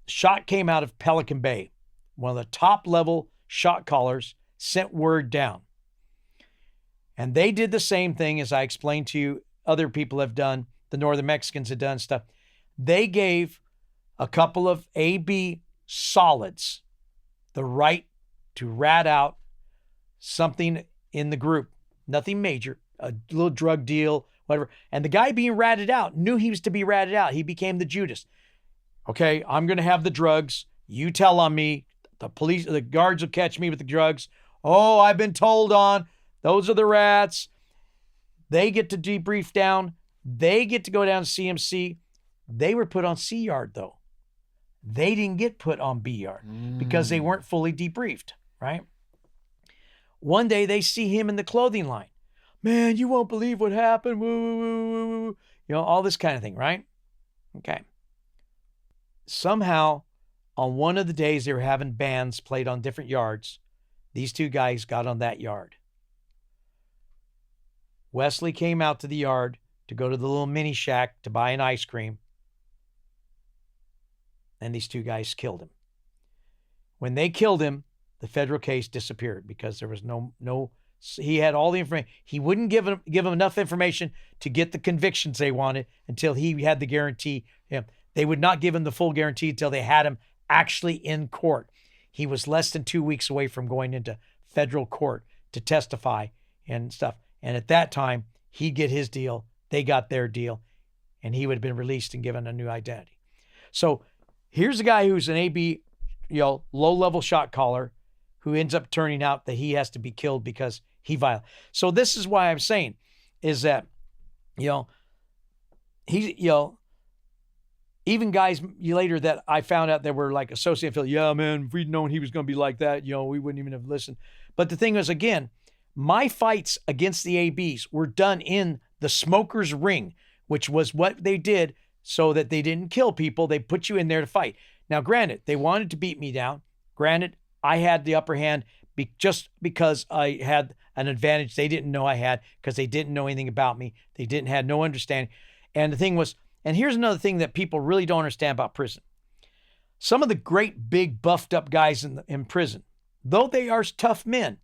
Shot came out of Pelican Bay. One of the top level shot callers sent word down. And they did the same thing as I explained to you, other people have done, the Northern Mexicans had done stuff. They gave a couple of AB solids the right to rat out something in the group. Nothing major, a little drug deal, whatever. And the guy being ratted out knew he was to be ratted out. He became the Judas. Okay, I'm going to have the drugs. You tell on me. The guards will catch me with the drugs. Oh, I've been told on. Those are the rats. They get to debrief down. They get to go down to CMC. They were put on C yard, though. They didn't get put on B yard because they weren't fully debriefed, right? One day they see him in the clothing line. Man, you won't believe what happened. Woo, woo, woo, woo, woo. All this kind of thing, right? Okay. Somehow, on one of the days they were having bands played on different yards, these two guys got on that yard. Wesley came out to the yard to go to the little mini shack to buy an ice cream. And these two guys killed him. When they killed him, the federal case disappeared because there was no he had all the information. He wouldn't give them enough information to get the convictions they wanted until he had the guarantee. They would not give him the full guarantee until they had him actually in court. He was less than 2 weeks away from going into federal court to testify and stuff. And at that time, he'd get his deal. They got their deal. And he would have been released and given a new identity. So here's a guy who's an AB, low-level shot caller who ends up turning out that he has to be killed because he violated. So this is why I'm saying is that, even guys later that I found out that were like associated, yeah, man, if we'd known he was going to be like that, we wouldn't even have listened. But the thing was, again, my fights against the ABs were done in the smoker's ring, which was what they did so that they didn't kill people. They put you in there to fight. Now, granted, they wanted to beat me down. Granted, I had the upper hand just because I had an advantage they didn't know I had because they didn't know anything about me. They had no understanding. And the thing was, and here's another thing that people really don't understand about prison. Some of the great big buffed up guys in prison, though they are tough men,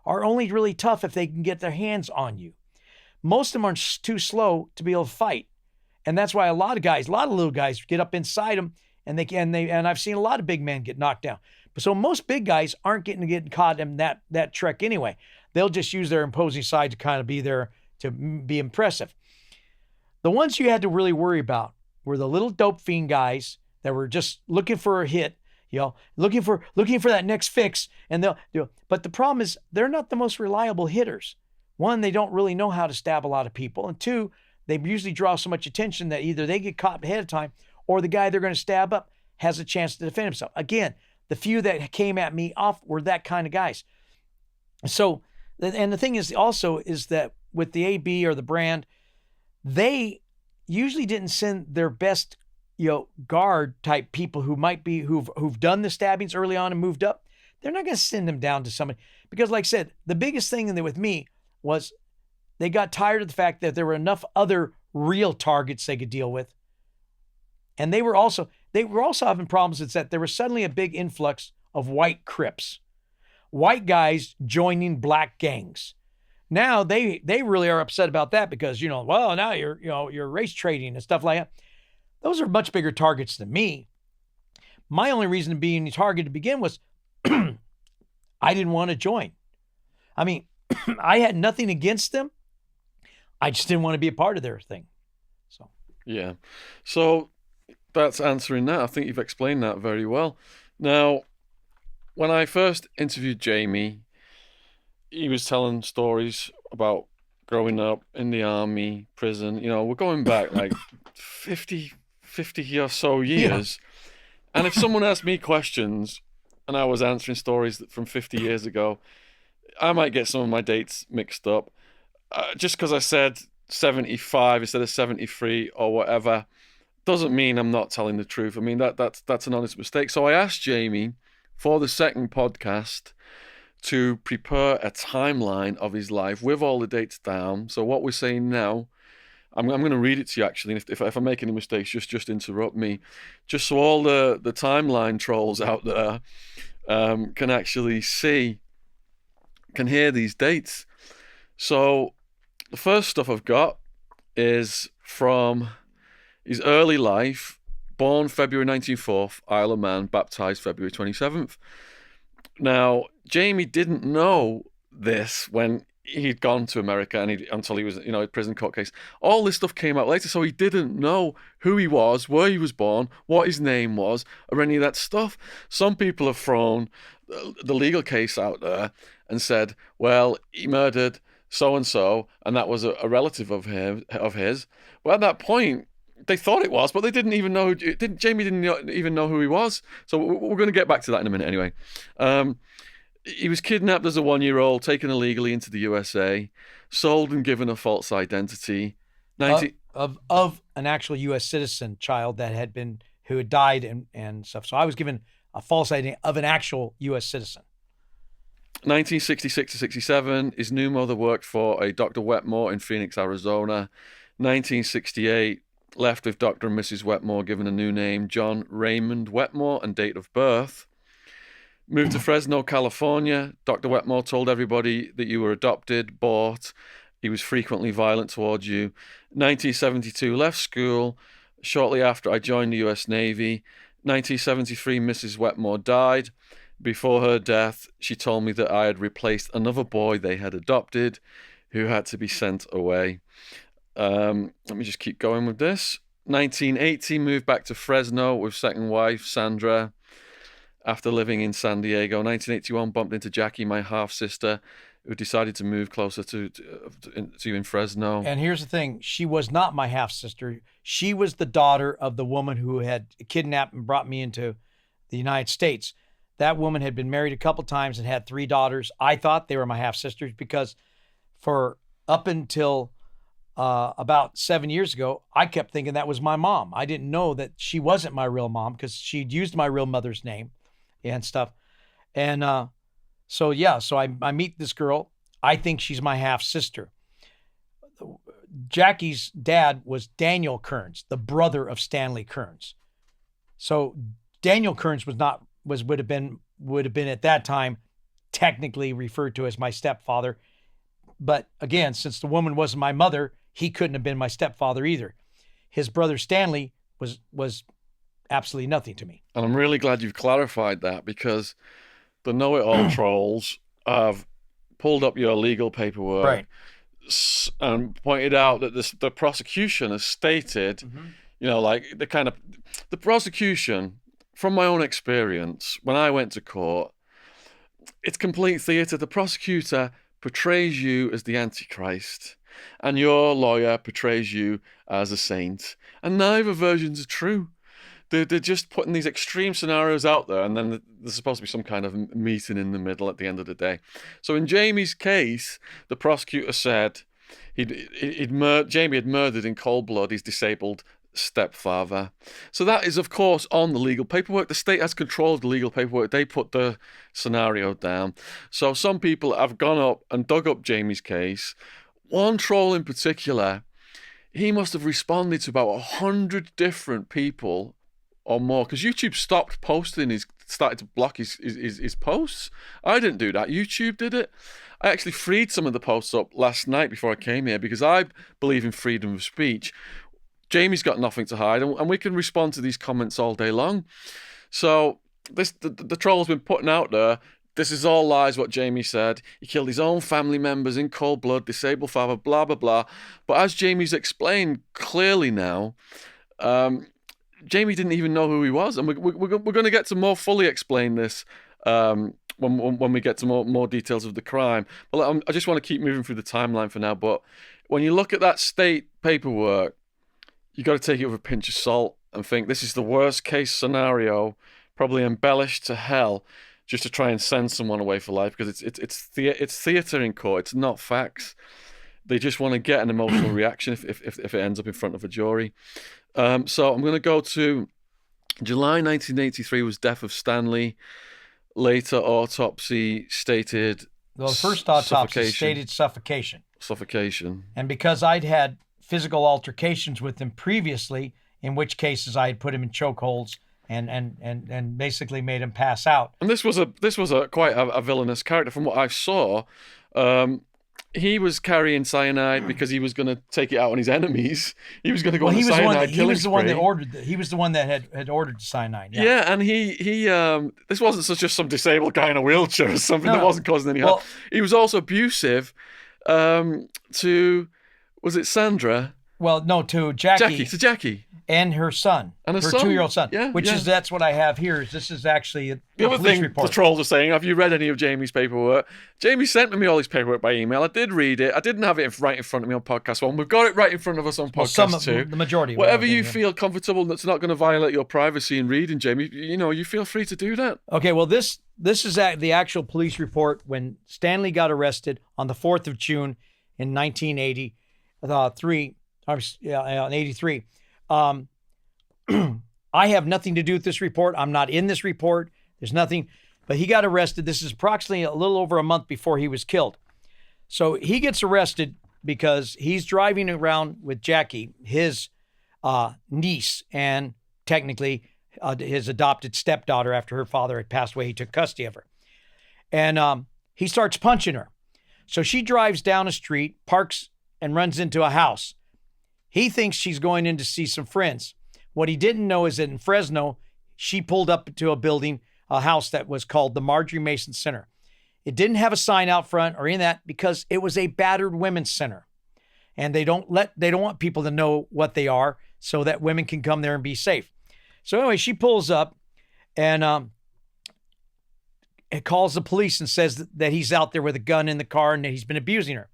are only really tough if they can get their hands on you. Most of them are too slow to be able to fight. And that's why a lot of little guys get up inside them and I've seen a lot of big men get knocked down. So most big guys aren't getting caught in that trek anyway. They'll just use their imposing side to kind of be there to be impressive. The ones you had to really worry about were the little dope fiend guys that were just looking for a hit, looking for that next fix. And but the problem is they're not the most reliable hitters. One, they don't really know how to stab a lot of people. And two, they usually draw so much attention that either they get caught ahead of time or the guy they're going to stab up has a chance to defend himself. Again, the few that came at me off were that kind of guys. So, and the thing is also is that with the AB or the brand, they usually didn't send their best, guard type people who've done the stabbings early on and moved up. They're not going to send them down to somebody because, like I said, the biggest thing with me was they got tired of the fact that there were enough other real targets they could deal with. And they were also having problems. It's that there was suddenly a big influx of white Crips, white guys joining black gangs. Now they really are upset about that because, now you're race trading and stuff like that. Those are much bigger targets than me. My only reason to be in the target to begin was I didn't want to join. I mean, I had nothing against them. I just didn't want to be a part of their thing. So, yeah. So that's answering that. I think you've explained that very well. Now, when I first interviewed Jamie, he was telling stories about growing up in the army, prison. We're going back like 50 or so years. Yeah. And if someone asked me questions and I was answering stories from 50 years ago, I might get some of my dates mixed up. Just because I said 75 instead of 73 or whatever doesn't mean I'm not telling the truth. I mean, that's an honest mistake. So I asked Jamie for the second podcast to prepare a timeline of his life with all the dates down. So what we're saying now, I'm going to read it to you actually. And if I make any mistakes, just interrupt me. Just so all the timeline trolls out there can actually can hear these dates. So the first stuff I've got is from his early life, born February 1904, Isle of Man, baptized February 27th. Now, Jamie didn't know this when he'd gone to America until he was, a prison court case. All this stuff came out later, so he didn't know who he was, where he was born, what his name was, or any of that stuff. Some people have thrown the legal case out there and said, well, he murdered so-and-so, and that was a relative of his. Well, at that point, they thought it was, but they didn't even know. Jamie didn't even know who he was. So we're going to get back to that in a minute anyway. He was kidnapped as a 1-year-old, taken illegally into the USA, sold and given a false identity. Of an actual U.S. citizen child who had died and stuff. So I was given a false identity of an actual U.S. citizen. 1966 to 67, his new mother worked for a Dr. Wetmore in Phoenix, Arizona. 1968, left with Dr. and Mrs. Wetmore, given a new name, John Raymond Wetmore, and date of birth. Moved to Fresno, California. Dr. Wetmore told everybody that you were adopted, bought. He was frequently violent towards you. 1972, left school. Shortly after, I joined the U.S. Navy. 1973, Mrs. Wetmore died. Before her death, she told me that I had replaced another boy they had adopted who had to be sent away. Let me just keep going with this. 1980, moved back to Fresno with second wife, Sandra. After living in San Diego, 1981, bumped into Jackie, my half-sister, who decided to move closer to in Fresno. And here's the thing. She was not my half-sister. She was the daughter of the woman who had kidnapped and brought me into the United States. That woman had been married a couple times and had 3 daughters. I thought they were my half-sisters because for up until about 7 years ago, I kept thinking that was my mom. I didn't know that she wasn't my real mom because she'd used my real mother's name and stuff. And so I meet this girl. I think she's my half sister. Jackie's dad was Daniel Kearns, the brother of Stanley Kearns. So Daniel Kearns would have been at that time technically referred to as my stepfather. But again, since the woman wasn't my mother, he couldn't have been my stepfather either. His brother Stanley was absolutely nothing to me. And I'm really glad you've clarified that, because the know-it-all trolls have pulled up your legal paperwork, right, and pointed out that the prosecution has stated, like the prosecution, from my own experience, when I went to court, it's complete theatre. The prosecutor portrays you as the Antichrist, and your lawyer portrays you as a saint, and neither versions are true. They're just putting these extreme scenarios out there, and then there's supposed to be some kind of meeting in the middle at the end of the day. So in Jamie's case, the prosecutor said Jamie had murdered in cold blood his disabled stepfather. So that is, of course, on the legal paperwork. The state has control of the legal paperwork. They put the scenario down. So some people have gone up and dug up Jamie's case. One troll in particular, he must have responded to about 100 different people or more, because YouTube stopped posting started to block his posts. I didn't do that. YouTube did it. I actually freed some of the posts up last night before I came here, because I believe in freedom of speech. Jamie's got nothing to hide, and we can respond to these comments all day long. So the troll's been putting out there, this is all lies, what Jamie said. He killed his own family members in cold blood, disabled father, blah, blah, blah. But as Jamie's explained clearly now, Jamie didn't even know who he was. And we're going to get to more fully explain this when we get to more details of the crime. But I just want to keep moving through the timeline for now. But when you look at that state paperwork, you got to take it with a pinch of salt and think this is the worst case scenario, probably embellished to hell, just to try and send someone away for life, because it's theatre in court. It's not facts. They just want to get an emotional reaction if it ends up in front of a jury. So I'm going to go to July 1983 was death of Stanley. Later autopsy stated... Well, the first autopsy stated suffocation. Suffocation. And because I'd had physical altercations with him previously, in which cases I had put him in chokeholds and basically made him pass out. And this was quite a villainous character from what I saw. He was carrying cyanide because he was going to take it out on his enemies. He was going to go on a cyanide killing spree. He was the one that ordered. He was the one that had ordered cyanide. Yeah, and he this wasn't just some disabled guy in a wheelchair or something that wasn't causing any harm. He was also abusive to, was it Sandra? Well, no, to Jackie. To Jackie. And her son. And her son. 2-year-old son. Yeah, which is, that's what I have here. This is actually a the other police thing report. the trolls are saying, have you read any of Jamie's paperwork? Jamie sent me all his paperwork by email. I did read it. I didn't have it right in front of me on podcast one. We've got it right in front of us on podcast two. The majority. Whatever you feel comfortable that's not going to violate your privacy in reading, Jamie, you feel free to do that. Okay, well, this is the actual police report when Stanley got arrested on the 4th of June in 1983. I have nothing to do with this report. I'm not in this report. There's nothing. But he got arrested. This is approximately a little over a month before he was killed. So he gets arrested because he's driving around with Jackie, his niece, and technically his adopted stepdaughter after her father had passed away. He took custody of her. And he starts punching her. So she drives down a street, parks, and runs into a house. He thinks she's going in to see some friends. What he didn't know is that in Fresno, she pulled up to a building, a house that was called the Marjorie Mason Center. It didn't have a sign out front or in that because it was a battered women's center. And they don't want people to know what they are so that women can come there and be safe. So anyway, she pulls up and it calls the police and says that he's out there with a gun in the car and that he's been abusing her.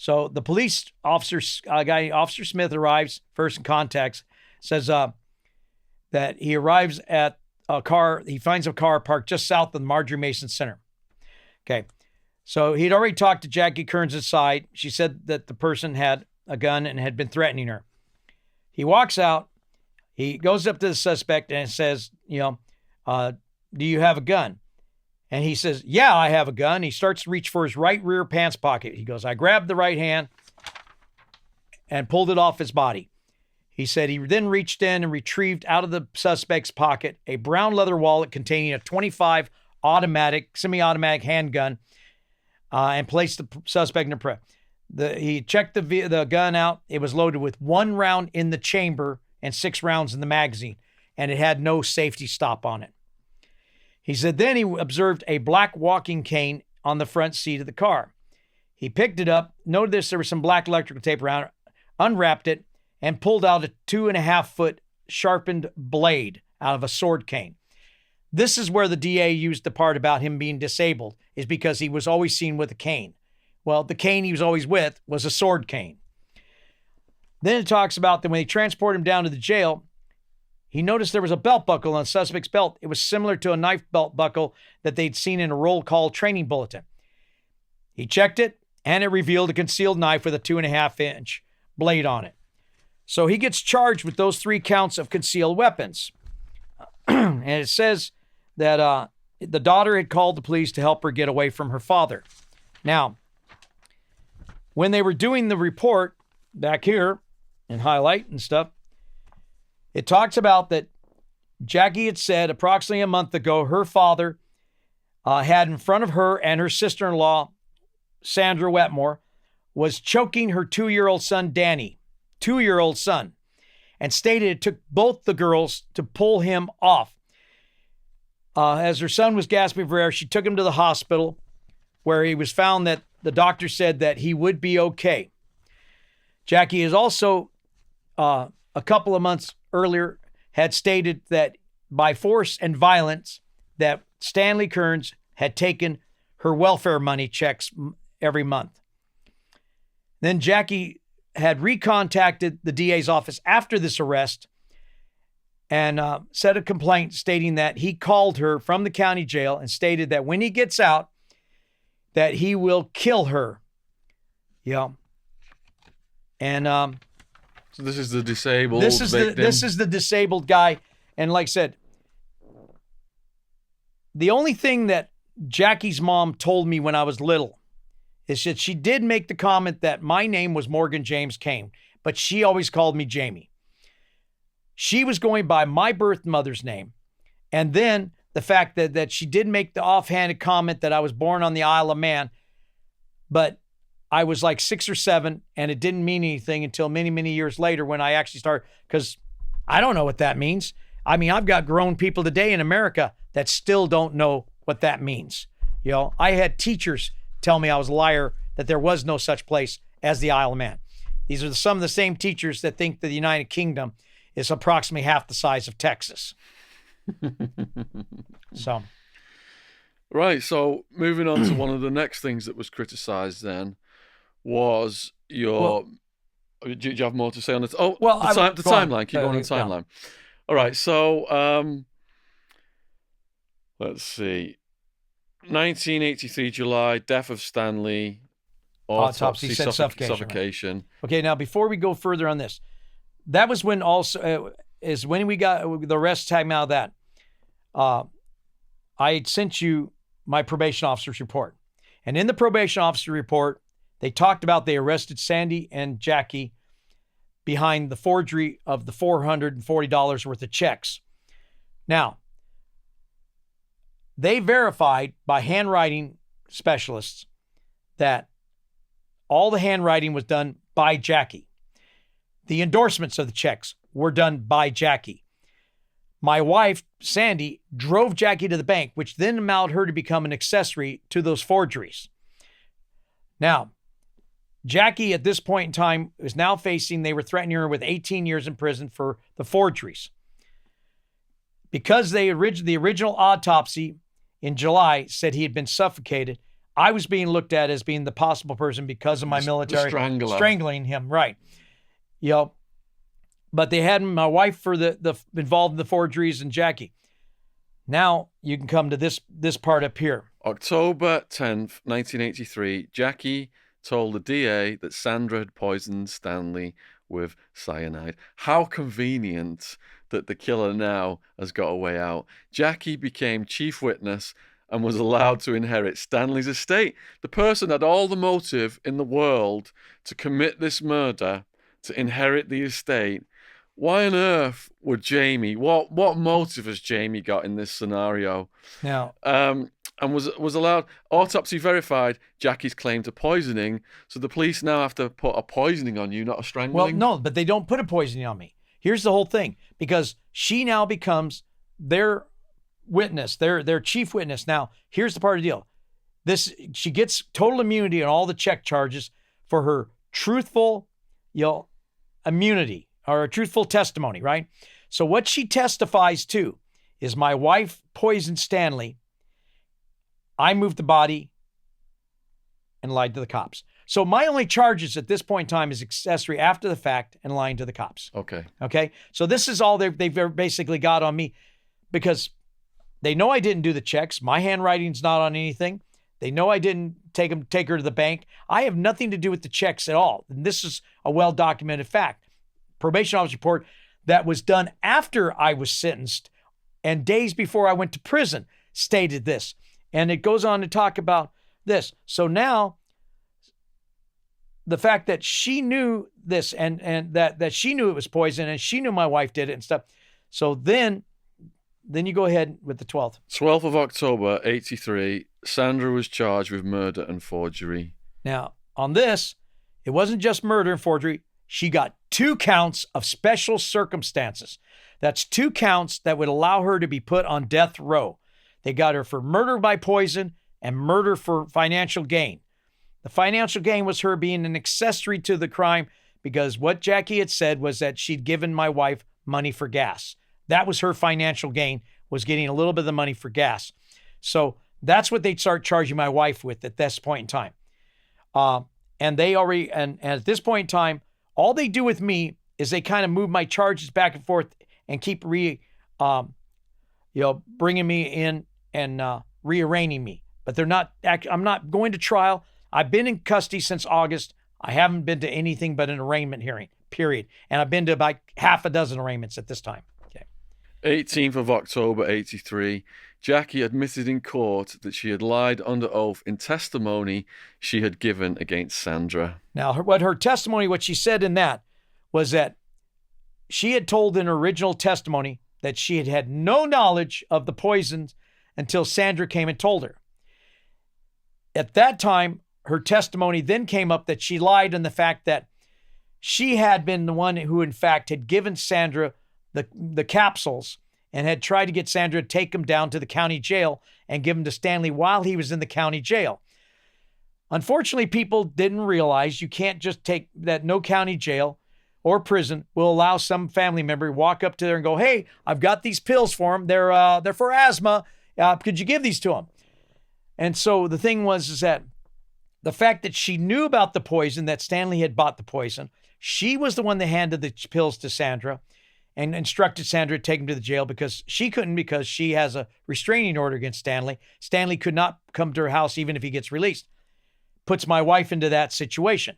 So the police officer, Officer Smith, arrives first and contacts, says that he arrives at a car. He finds a car parked just south of the Marjorie Mason Center. Okay. So he'd already talked to Jackie Kearns' side. She said that the person had a gun and had been threatening her. He walks out. He goes up to the suspect and says, do you have a gun? And he says, yeah, I have a gun. He starts to reach for his right rear pants pocket. He goes, I grabbed the right hand and pulled it off his body. He said he then reached in and retrieved out of the suspect's pocket a brown leather wallet containing a .25 semi-automatic handgun and placed the suspect in a prep. He checked the gun out. It was loaded with 1 round in the chamber and 6 rounds in the magazine, and it had no safety stop on it. He said then he observed a black walking cane on the front seat of the car. He picked it up, noticed there was some black electrical tape around it, unwrapped it, and pulled out a 2.5-foot sharpened blade out of a sword cane. This is where the DA used the part about him being disabled, is because he was always seen with a cane. Well, the cane he was always with was a sword cane. Then it talks about that when they transported him down to the jail, he noticed there was a belt buckle on the suspect's belt. It was similar to a knife belt buckle that they'd seen in a roll call training bulletin. He checked it, and it revealed a concealed knife with a 2.5-inch blade on it. So he gets charged with those 3 counts of concealed weapons. And it says that the daughter had called the police to help her get away from her father. Now, when they were doing the report back here in highlight and stuff, it talks about that Jackie had said approximately a month ago her father had in front of her and her sister-in-law, Sandra Wetmore, was choking her 2-year-old son, Danny, 2-year-old son, and stated it took both the girls to pull him off. As her son was gasping for air, she took him to the hospital where he was found that the doctor said that he would be okay. Jackie is also, a couple of months earlier, had stated that by force and violence that Stanley Kearns had taken her welfare money checks every month. Then Jackie had recontacted the DA's office after this arrest and said a complaint stating that he called her from the county jail and stated that when he gets out, that he will kill her. Yeah. And so this is the disabled victim. This is the disabled guy. And like I said, the only thing that Jackie's mom told me when I was little is that she did make the comment that my name was Morgan James Kane, but she always called me Jamie. She was going by my birth mother's name. And then the fact that she did make the offhanded comment that I was born on the Isle of Man, but I was like 6 or 7 and it didn't mean anything until many, many years later when I actually started, because I don't know what that means. I mean, I've got grown people today in America that still don't know what that means. I had teachers tell me I was a liar, that there was no such place as the Isle of Man. These are some of the same teachers that think that the United Kingdom is approximately half the size of Texas. So, right. So moving on to one of the next things that was criticised then was your. Do you have more to say on it? Oh, well, the timeline. Keep going on the timeline. All right. So let's see. 1983 July, death of Stanley. Autopsy, suffocation. Okay, now before we go further on this, that was when also is when we got the rest time out of that. I had sent you my probation officer's report, and in the probation officer report, they talked about they arrested Sandy and Jackie behind the forgery of the $440 worth of checks. Now, they verified by handwriting specialists that all the handwriting was done by Jackie. The endorsements of the checks were done by Jackie. My wife, Sandy, drove Jackie to the bank, which then allowed her to become an accessory to those forgeries. Now, Jackie at this point in time is now facing, they were threatening her with 18 years in prison for the forgeries. Because the original autopsy in July said he had been suffocated, I was being looked at as being the possible person because of my military strangling him, right? But they had my wife for the involved in the forgeries and Jackie. Now you can come to this part up here. October 10th, 1983, Jackie told the DA that Sandra had poisoned Stanley with cyanide. How convenient that the killer now has got a way out. Jackie became chief witness and was allowed to inherit Stanley's estate. The person had all the motive in the world to commit this murder, to inherit the estate. Why on earth would Jamie? What motive has Jamie got in this scenario? Now, and was allowed. Autopsy verified Jackie's claim to poisoning. So the police now have to put a poisoning on you, not a strangling. Well, no, but they don't put a poisoning on me. Here's the whole thing, because she now becomes their witness, their chief witness. Now, here's the part of the deal. She gets total immunity on all the check charges for her truthful, immunity or a truthful testimony, right? So what she testifies to is my wife poisoned Stanley. I moved the body and lied to the cops. So my only charges at this point in time is accessory after the fact and lying to the cops. Okay. So this is all they've basically got on me, because they know I didn't do the checks. My handwriting's not on anything. They know I didn't take her to the bank. I have nothing to do with the checks at all. And this is a well-documented fact. Probation officer report that was done after I was sentenced and days before I went to prison stated this. And it goes on to talk about this. So now, the fact that she knew this and that she knew it was poison and she knew my wife did it and stuff. So then you go ahead with the 12th. 12th of October, 83, Sandra was charged with murder and forgery. Now, on this, it wasn't just murder and forgery. She got 2 counts of special circumstances. That's 2 counts that would allow her to be put on death row. They got her for murder by poison and murder for financial gain. The financial gain was her being an accessory to the crime, because what Jackie had said was that she'd given my wife money for gas. That was her financial gain, was getting a little bit of the money for gas. So that's what they'd start charging my wife with at this point in time. And at this point in time, all they do with me is they kind of move my charges back and forth and keep bringing me in and rearranging me. But I'm not going to trial. I've been in custody since August. I haven't been to anything but an arraignment hearing, period. And I've been to about half a dozen arraignments at this time. Okay. 18th of October, 83, Jackie admitted in court that she had lied under oath in testimony she had given against Sandra. Now, what she said in that was that she had told in her original testimony that she had had no knowledge of the poisons until Sandra came and told her. At that time, her testimony then came up that she lied in the fact that she had been the one who, in fact, had given Sandra the capsules and had tried to get Sandra to take them down to the county jail and give them to Stanley while he was in the county jail. Unfortunately, people didn't realize you can't just take that. No county jail or prison will allow some family member to walk up to there and go, "Hey, I've got these pills for him. They're for asthma. Could you give these to him?" And so the thing was is that the fact that she knew about the poison, that Stanley had bought the poison, she was the one that handed the pills to Sandra and instructed Sandra to take him to the jail because she couldn't, because she has a restraining order against Stanley. Stanley could not come to her house even if he gets released. Puts my wife into that situation.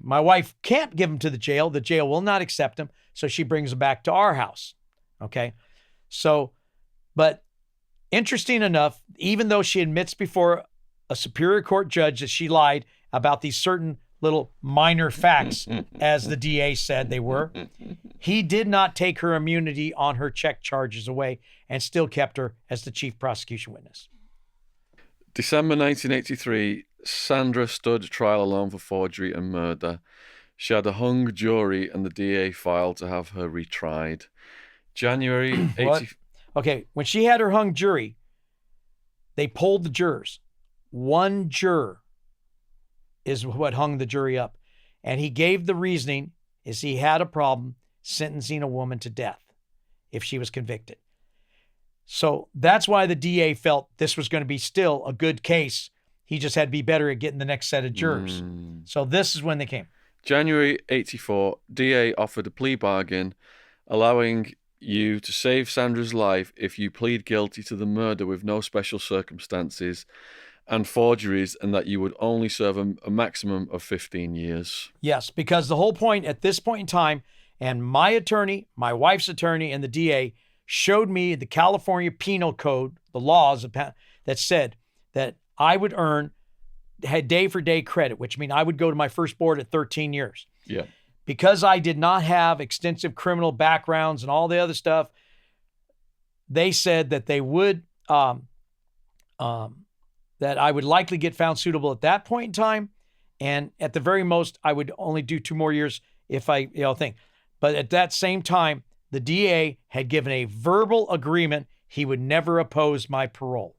My wife can't give him to the jail. The jail will not accept him. So she brings him back to our house. Okay. So, but interesting enough, even though she admits before a Superior Court judge that she lied about these certain little minor facts, as the DA said they were, he did not take her immunity on her check charges away and still kept her as the chief prosecution witness. December 1983, Sandra stood trial alone for forgery and murder. She had a hung jury and the DA filed to have her retried. January 80... Okay, when she had her hung jury, they polled the jurors. One juror is what hung the jury up. And he gave the reasoning is he had a problem sentencing a woman to death if she was convicted. So that's why the DA felt this was going to be still a good case. He just had to be better at getting the next set of jurors. So this is when they came. January 84, DA offered a plea bargain, allowing you to save Sandra's life if you plead guilty to the murder with no special circumstances and forgeries, and that you would only serve a maximum of 15 years. Yes, because the whole point at this point in time, and my attorney, my wife's attorney, and the DA showed me the California Penal Code, the laws that said that I would earn day-for-day credit, which means I would go to my first board at 13 years. Yeah. Because I did not have extensive criminal backgrounds and all the other stuff, they said that they would, that I would likely get found suitable at that point in time. And at the very most, I would only do 2 more years if I, think. But at that same time, the DA had given a verbal agreement he would never oppose my parole.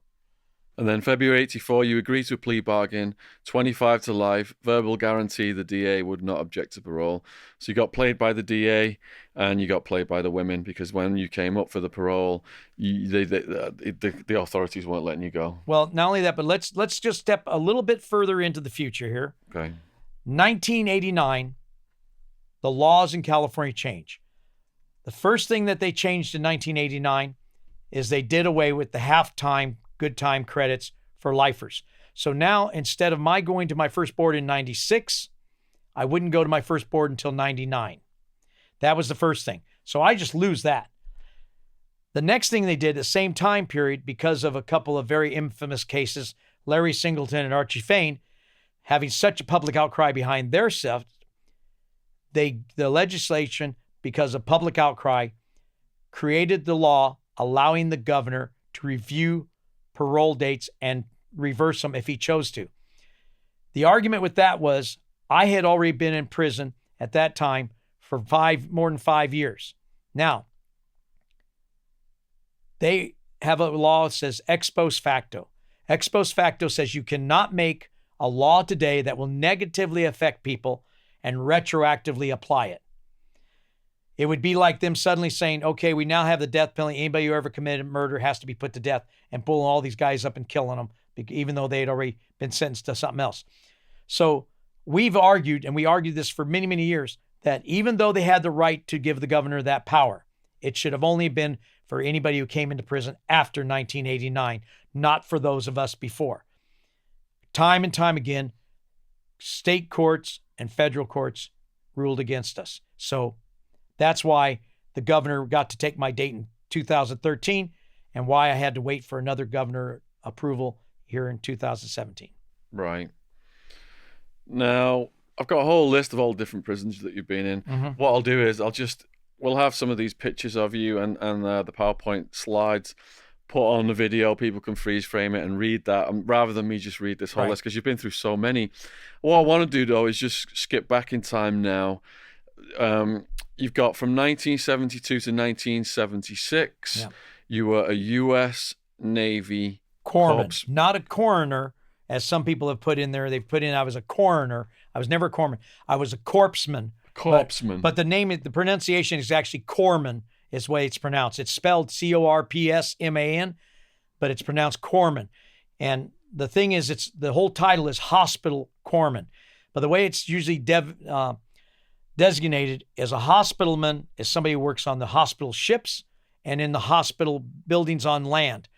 And then February 84, you agreed to a plea bargain, 25 to life, verbal guarantee the DA would not object to parole. So you got played by the DA and you got played by the women, because when you came up for the parole, the authorities weren't letting you go. Well, not only that, but let's just step a little bit further into the future here. Okay. 1989, the laws in California change. The first thing that they changed in 1989 is they did away with the half-time good time credits for lifers. So now, instead of my going to my first board in 96, I wouldn't go to my first board until 99. That was the first thing. So I just lose that. The next thing they did, the same time period, because of a couple of very infamous cases, Larry Singleton and Archie Fain, having such a public outcry behind their stuff, the legislation, because of public outcry, created the law allowing the governor to review parole dates and reverse them if he chose to. The argument with that was I had already been in prison at that time for more than 5 years. Now, they have a law that says ex post facto. Ex post facto says you cannot make a law today that will negatively affect people and retroactively apply it. It would be like them suddenly saying, okay, we now have the death penalty. Anybody who ever committed murder has to be put to death, and pulling all these guys up and killing them, even though they had already been sentenced to something else. So we've argued, and we argued this for many, many years, that even though they had the right to give the governor that power, it should have only been for anybody who came into prison after 1989, not for those of us before. Time and time again, state courts and federal courts ruled against us. So that's why the governor got to take my date in 2013 and why I had to wait for another governor approval here in 2017. Right. Now, I've got a whole list of all different prisons that you've been in. Mm-hmm. What I'll do is we'll have some of these pictures of you and the PowerPoint slides put on the video. People can freeze frame it and read that, rather than me just read this whole list, because you've been through so many. What I want to do, though, is just skip back in time now. You've got from 1972 to 1976. Yeah. You were a U.S. Navy corpsman, corps. not a coroner, as some people have put in there. They've put in, I was a coroner. I was never a corpsman. I was a corpsman. Corpsman. But the pronunciation is actually corpsman is the way it's pronounced. It's spelled Corpsman, but it's pronounced corpsman. And the thing is, the whole title is hospital corpsman. But the way it's usually designated as a hospitalman is somebody who works on the hospital ships and in the hospital buildings on land.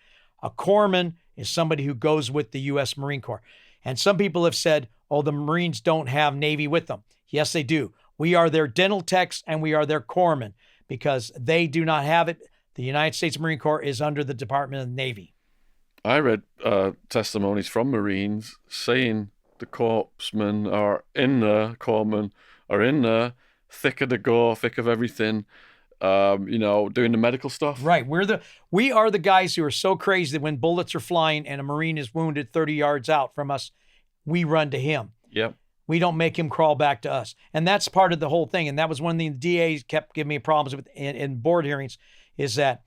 A corpsman is somebody who goes with the U.S. Marine Corps. And some people have said, oh, the Marines don't have Navy with them. Yes, they do. We are their dental techs and we are their corpsmen because they do not have it. The United States Marine Corps is under the Department of the Navy. I read testimonies from Marines saying the corpsmen are in there, corpsmen are in there, thick of the gore, thick of everything, doing the medical stuff. Right. We are the guys who are so crazy that when bullets are flying and a Marine is wounded 30 yards out from us, we run to him. Yep. We don't make him crawl back to us. And that's part of the whole thing. And that was one thing the DAs kept giving me problems with in board hearings is that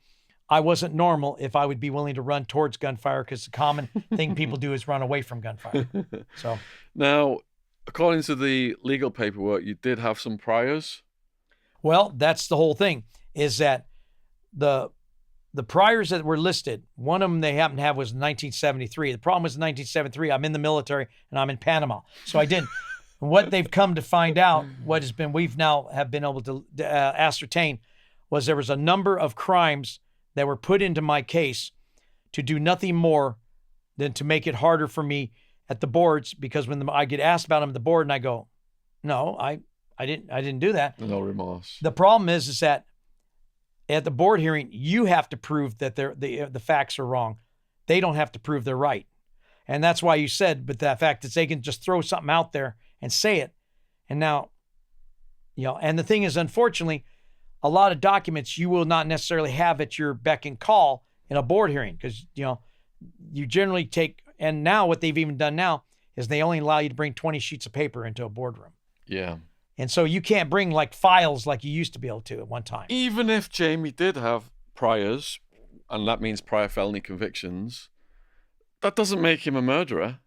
I wasn't normal if I would be willing to run towards gunfire because the common thing people do is run away from gunfire. So now, according to the legal paperwork, you did have some priors. Well, that's the whole thing is that the priors that were listed, one of them they happened to have was 1973. The problem was in 1973, I'm in the military and I'm in Panama. So I didn't. What they've come to find out, we've now have been able to ascertain was there was a number of crimes that were put into my case to do nothing more than to make it harder for me at the boards because when I get asked about them at the board and I go, no, I didn't do that. No remorse. The problem is that at the board hearing, you have to prove that the facts are wrong. They don't have to prove they're right. And that's why you said, but the fact is they can just throw something out there and say it. And now, and the thing is, unfortunately, a lot of documents you will not necessarily have at your beck and call in a board hearing because, you generally take, and now what they've even done now is they only allow you to bring 20 sheets of paper into a boardroom. Yeah. And so you can't bring like files like you used to be able to at one time. Even if Jamie did have priors, and that means prior felony convictions, that doesn't make him a murderer.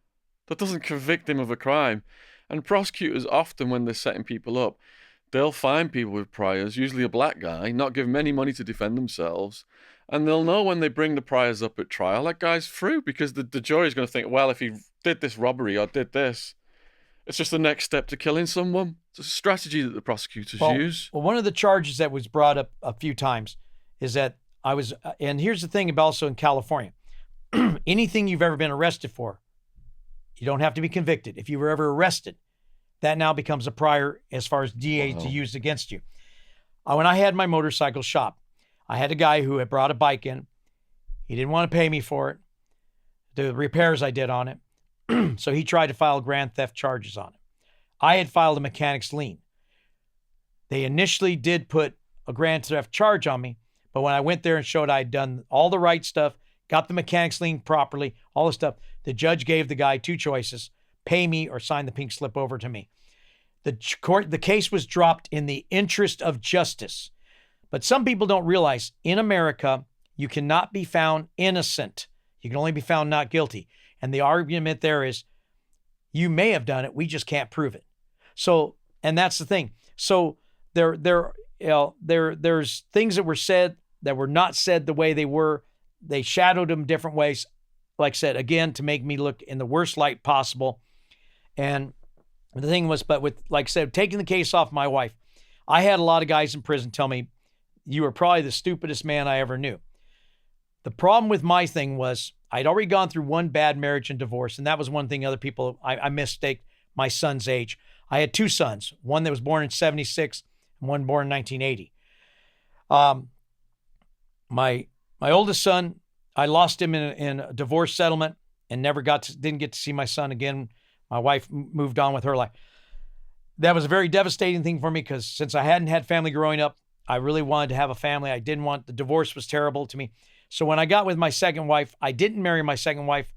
That doesn't convict him of a crime. And prosecutors often, when they're setting people up, they'll find people with priors, usually a black guy, not give them any money to defend themselves. And they'll know when they bring the priors up at trial, that guy's through because the jury's going to think, well, if he did this robbery or did this, it's just the next step to killing someone. It's a strategy that the prosecutors use. Well, one of the charges that was brought up a few times is that and here's the thing about also in California, anything you've ever been arrested for, you don't have to be convicted. If you were ever arrested, that now becomes a prior as far as DA to use against you. When I had my motorcycle shop, I had a guy who had brought a bike in. He didn't want to pay me for it, the repairs I did on it. So he tried to file grand theft charges on it. I had filed a mechanic's lien. They initially did put a grand theft charge on me, but when I went there and showed I had done all the right stuff, got the mechanic's lien properly, all the stuff, the judge gave the guy two choices, pay me or sign the pink slip over to me. The case was dropped in the interest of justice. But some people don't realize in America, you cannot be found innocent. You can only be found not guilty. And the argument there is you may have done it. We just can't prove it. So, and that's the thing. So there's things that were said that were not said the way they were. They shadowed them different ways. Like I said, again, to make me look in the worst light possible. And the thing was, but with, like I said, taking the case off my wife, I had a lot of guys in prison tell me, you were probably the stupidest man I ever knew. The problem with my thing was I'd already gone through one bad marriage and divorce. And that was one thing other people, I mistaked my son's age. I had two sons, one that was born in 76 and one born in 1980. My oldest son, I lost him in a divorce settlement and didn't get to see my son again. My wife moved on with her life. That was a very devastating thing for me because since I hadn't had family growing up, I really wanted to have a family. The divorce was terrible to me. So when I got with my second wife, I didn't marry my second wife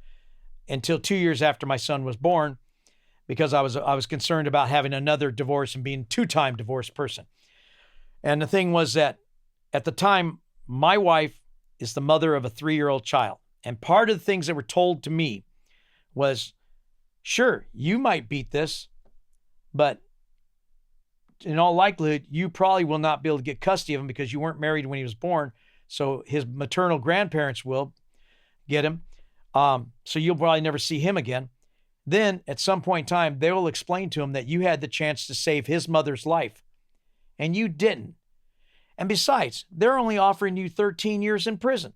until 2 years after my son was born because I was concerned about having another divorce and being a two-time divorced person. And the thing was that at the time, my wife is the mother of a 3-year-old child. And part of the things that were told to me was sure, you might beat this, but in all likelihood, you probably will not be able to get custody of him because you weren't married when he was born. So his maternal grandparents will get him. So you'll probably never see him again. Then at some point in time, they will explain to him that you had the chance to save his mother's life and you didn't. And besides, they're only offering you 13 years in prison.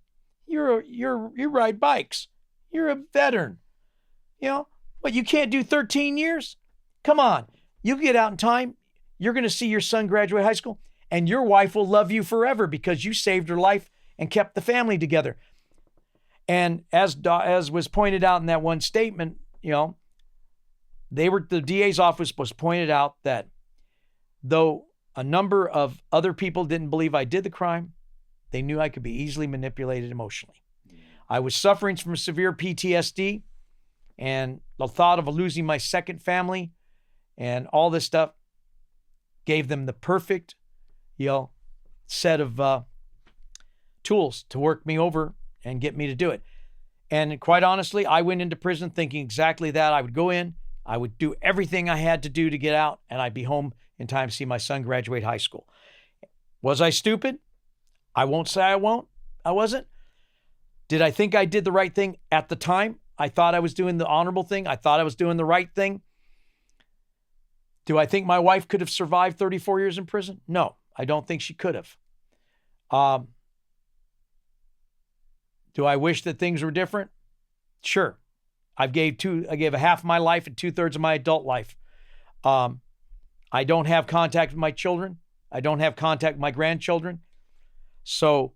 You ride bikes. You're a veteran. You know, but you can't do 13 years? Come on. You get out in time. You're going to see your son graduate high school and your wife will love you forever because you saved her life and kept the family together. And as was pointed out in that one statement, you know, the DA's office was pointed out that though a number of other people didn't believe I did the crime, they knew I could be easily manipulated emotionally. I was suffering from severe PTSD and the thought of losing my second family and all this stuff gave them the perfect, you know, set of tools to work me over and get me to do it. And quite honestly, I went into prison thinking exactly that. I would go in, I would do everything I had to do to get out, and I'd be home in time to see my son graduate high school. Was I stupid? I won't say I wasn't. Did I think I did the right thing at the time? I thought I was doing the honorable thing. I thought I was doing the right thing. Do I think my wife could have survived 34 years in prison? No, I don't think she could have. Do I wish that things were different? Sure. I gave a half of my life and 2/3 of my adult life. I don't have contact with my children. I don't have contact with my grandchildren. So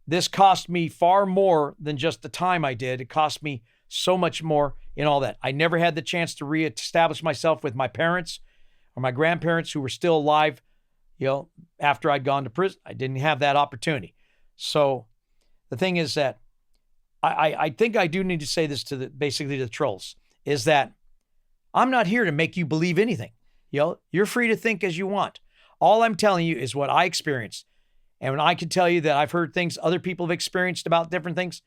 this cost me far more than just the time I did. It cost me so much more in all that. I never had the chance to reestablish myself with my parents or my grandparents who were still alive, you know, after I'd gone to prison. I didn't have that opportunity. So the thing is that I think I do need to say this to basically to the trolls, is that I'm not here to make you believe anything. You know, you're free to think as you want. All I'm telling you is what I experienced. And when I can tell you that I've heard things other people have experienced about different things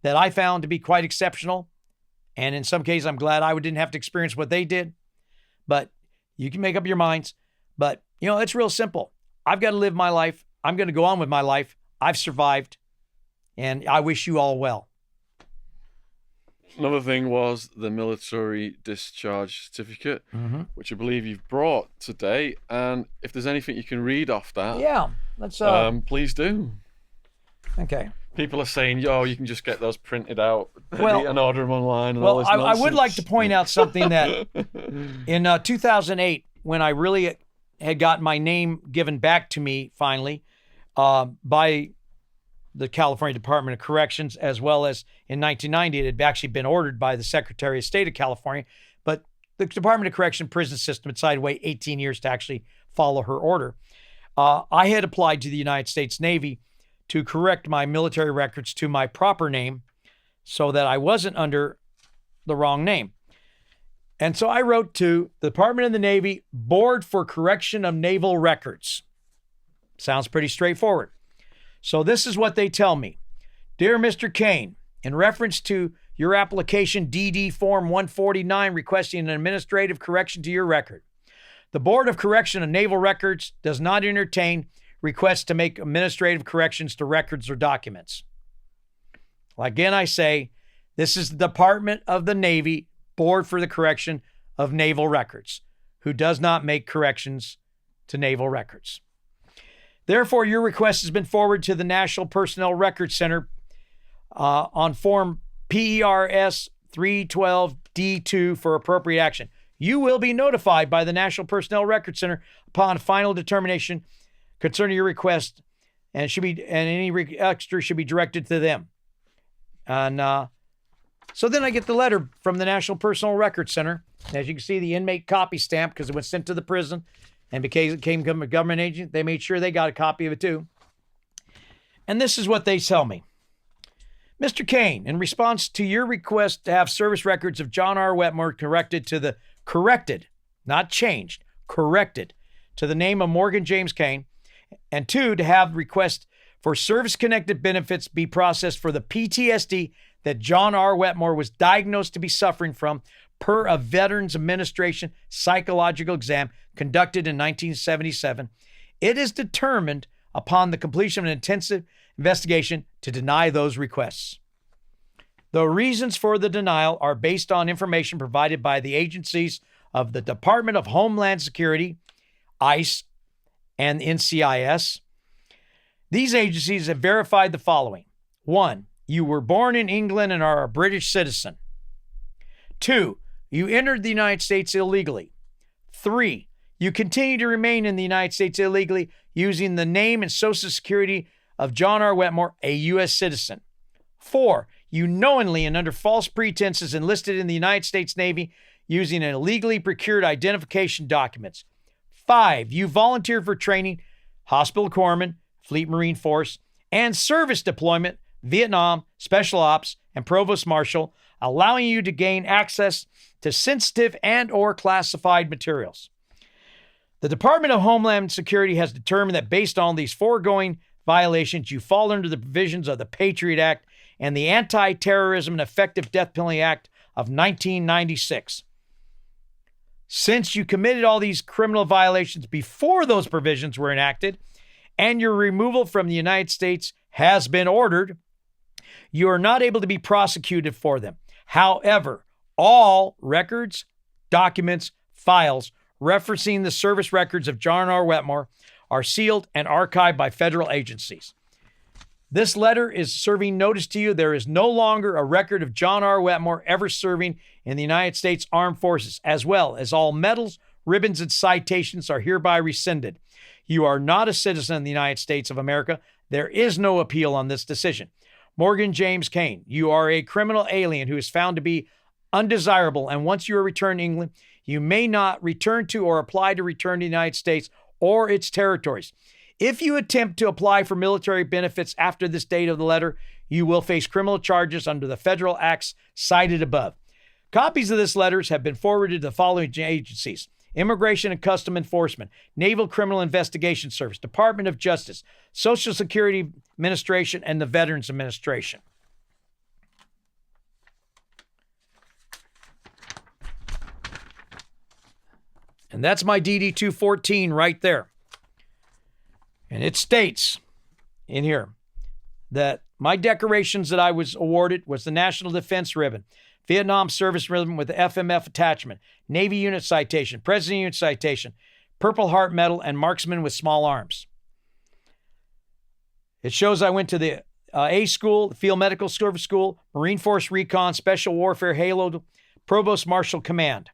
that I found to be quite exceptional. And in some cases, I'm glad I didn't have to experience what they did. But you can make up your minds. But, you know, it's real simple. I've got to live my life. I'm going to go on with my life. I've survived. And I wish you all well. Another thing was the military discharge certificate, which I believe you've brought today. And if there's anything you can read off that, yeah, let's. Please do. Okay. People are saying, "Oh, you can just get those printed out and order them online." And all this I would like to point out something that in 2008, when I really had gotten my name given back to me finally by the California Department of Corrections, as well as in 1990, it had actually been ordered by the Secretary of State of California. But the Department of Correction prison system had decided to wait 18 years to actually follow her order. I had applied to the United States Navy to correct my military records to my proper name so that I wasn't under the wrong name. And so I wrote to the Department of the Navy, Board for Correction of Naval Records. Sounds pretty straightforward. So this is what they tell me. Dear Mr. Kane, in reference to your application DD Form 149 requesting an administrative correction to your record, the Board of Correction of Naval Records does not entertain requests to make administrative corrections to records or documents. Well, again, I say, this is the Department of the Navy Board for the Correction of Naval Records, who does not make corrections to naval records. Therefore, your request has been forwarded to the National Personnel Records Center on Form PERS 312D2 for appropriate action. You will be notified by the National Personnel Records Center upon final determination concerning your request, and any extra should be directed to them. And so then I get the letter from the National Personnel Records Center. As you can see, the inmate copy stamp, because it was sent to the prison and became a government agent. They made sure they got a copy of it too. And this is what they tell me. Mr. Kane, in response to your request to have service records of John R. Wetmore corrected, not changed, corrected to the name of Morgan James Kane, and 2, to have request for service-connected benefits be processed for the PTSD that John R. Wetmore was diagnosed to be suffering from per a Veterans Administration psychological exam conducted in 1977, it is determined upon the completion of an intensive investigation to deny those requests. The reasons for the denial are based on information provided by the agencies of the Department of Homeland Security, ICE, and NCIS. These agencies have verified the following. 1, you were born in England and are a British citizen. 2, you entered the United States illegally. 3, you continue to remain in the United States illegally using the name and Social Security of John R. Wetmore, a U.S. citizen. 4, you knowingly and under false pretenses enlisted in the United States Navy using illegally procured identification documents. 5, you volunteered for training, hospital corpsman, Fleet Marine Force, and service deployment, Vietnam, Special Ops, and Provost Marshal, allowing you to gain access to sensitive and or classified materials. The Department of Homeland Security has determined that based on these foregoing violations, you fall under the provisions of the Patriot Act and the Anti-Terrorism and Effective Death Penalty Act of 1996. Since you committed all these criminal violations before those provisions were enacted and your removal from the United States has been ordered, you are not able to be prosecuted for them. However, all records, documents, files referencing the service records of John R. Wetmore are sealed and archived by federal agencies. This letter is serving notice to you. There is no longer a record of John R. Wetmore ever serving in the United States Armed Forces, as well as all medals, ribbons, and citations are hereby rescinded. You are not a citizen of the United States of America. There is no appeal on this decision. Morgan James Kane, you are a criminal alien who is found to be undesirable, and once you are returned to England, you may not return to or apply to return to the United States or its territories. If you attempt to apply for military benefits after this date of the letter, you will face criminal charges under the federal acts cited above. Copies of this letters have been forwarded to the following agencies: Immigration and Customs Enforcement, Naval Criminal Investigation Service, Department of Justice, Social Security Administration, and the Veterans Administration. And that's my DD 214 right there. And it states in here that my decorations that I was awarded was the National Defense Ribbon, Vietnam Service Ribbon with the FMF attachment, Navy Unit Citation, President Unit Citation, Purple Heart Medal, and Marksman with Small Arms. It shows I went to the A School, the Field Medical Service School, Marine Force Recon, Special Warfare Halo, Provost Marshal Command.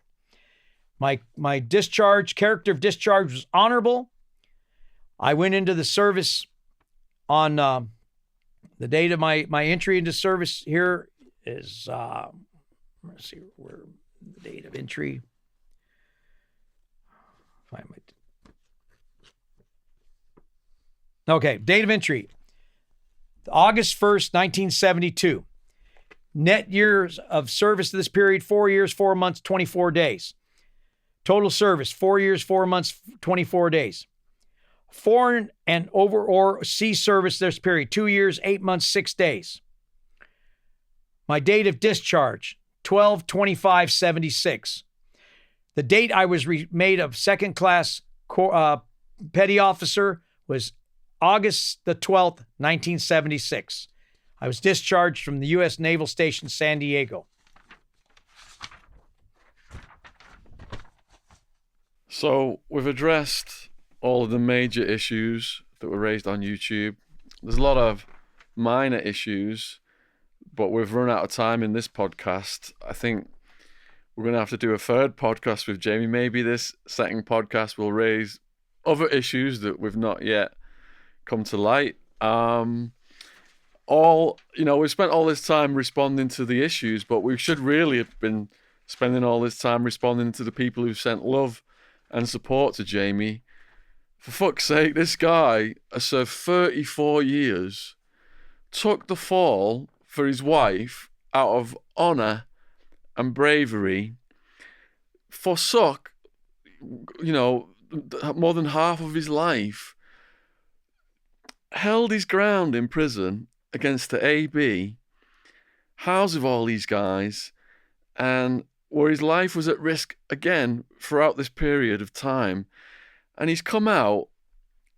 My discharge, character of discharge was honorable. I went into the service on the date of my entry into service here is, let's see where the date of entry. Okay, date of entry, August 1st, 1972. Net years of service to this period, 4 years, 4 months, 24 days. Total service, 4 years, 4 months, 24 days. Foreign and over or sea service this period, 2 years, 8 months, 6 days. My date of discharge, 12/25/76. The date I was made a second class petty officer was August the 12th, 1976. I was discharged from the U.S. Naval Station, San Diego. So we've addressed all of the major issues that were raised on YouTube. There's a lot of minor issues, but we've run out of time in this podcast. I think we're going to have to do a third podcast with Jamie. Maybe this second podcast will raise other issues that we've not yet come to light. We've spent all this time responding to the issues, but we should really have been spending all this time responding to the people who sent love and support to Jamie. For fuck's sake, this guy has served 34 years, took the fall for his wife out of honour and bravery, forsook, more than half of his life, held his ground in prison against the AB, housed with all these guys, and where his life was at risk again throughout this period of time. And he's come out,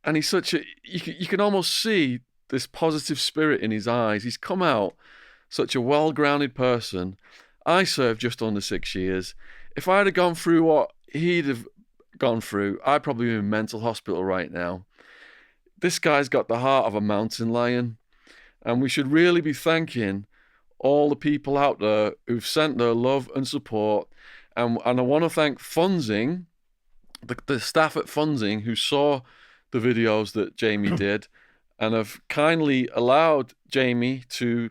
and he's such a, you can almost see this positive spirit in his eyes. He's come out such a well-grounded person. I served just under 6 years. If I'd have gone through what he'd have gone through, I'd probably be in mental hospital right now. This guy's got the heart of a mountain lion, and we should really be thanking all the people out there who've sent their love and support. And I want to thank Funzing, the staff at Funzing, who saw the videos that Jamie did and have kindly allowed Jamie to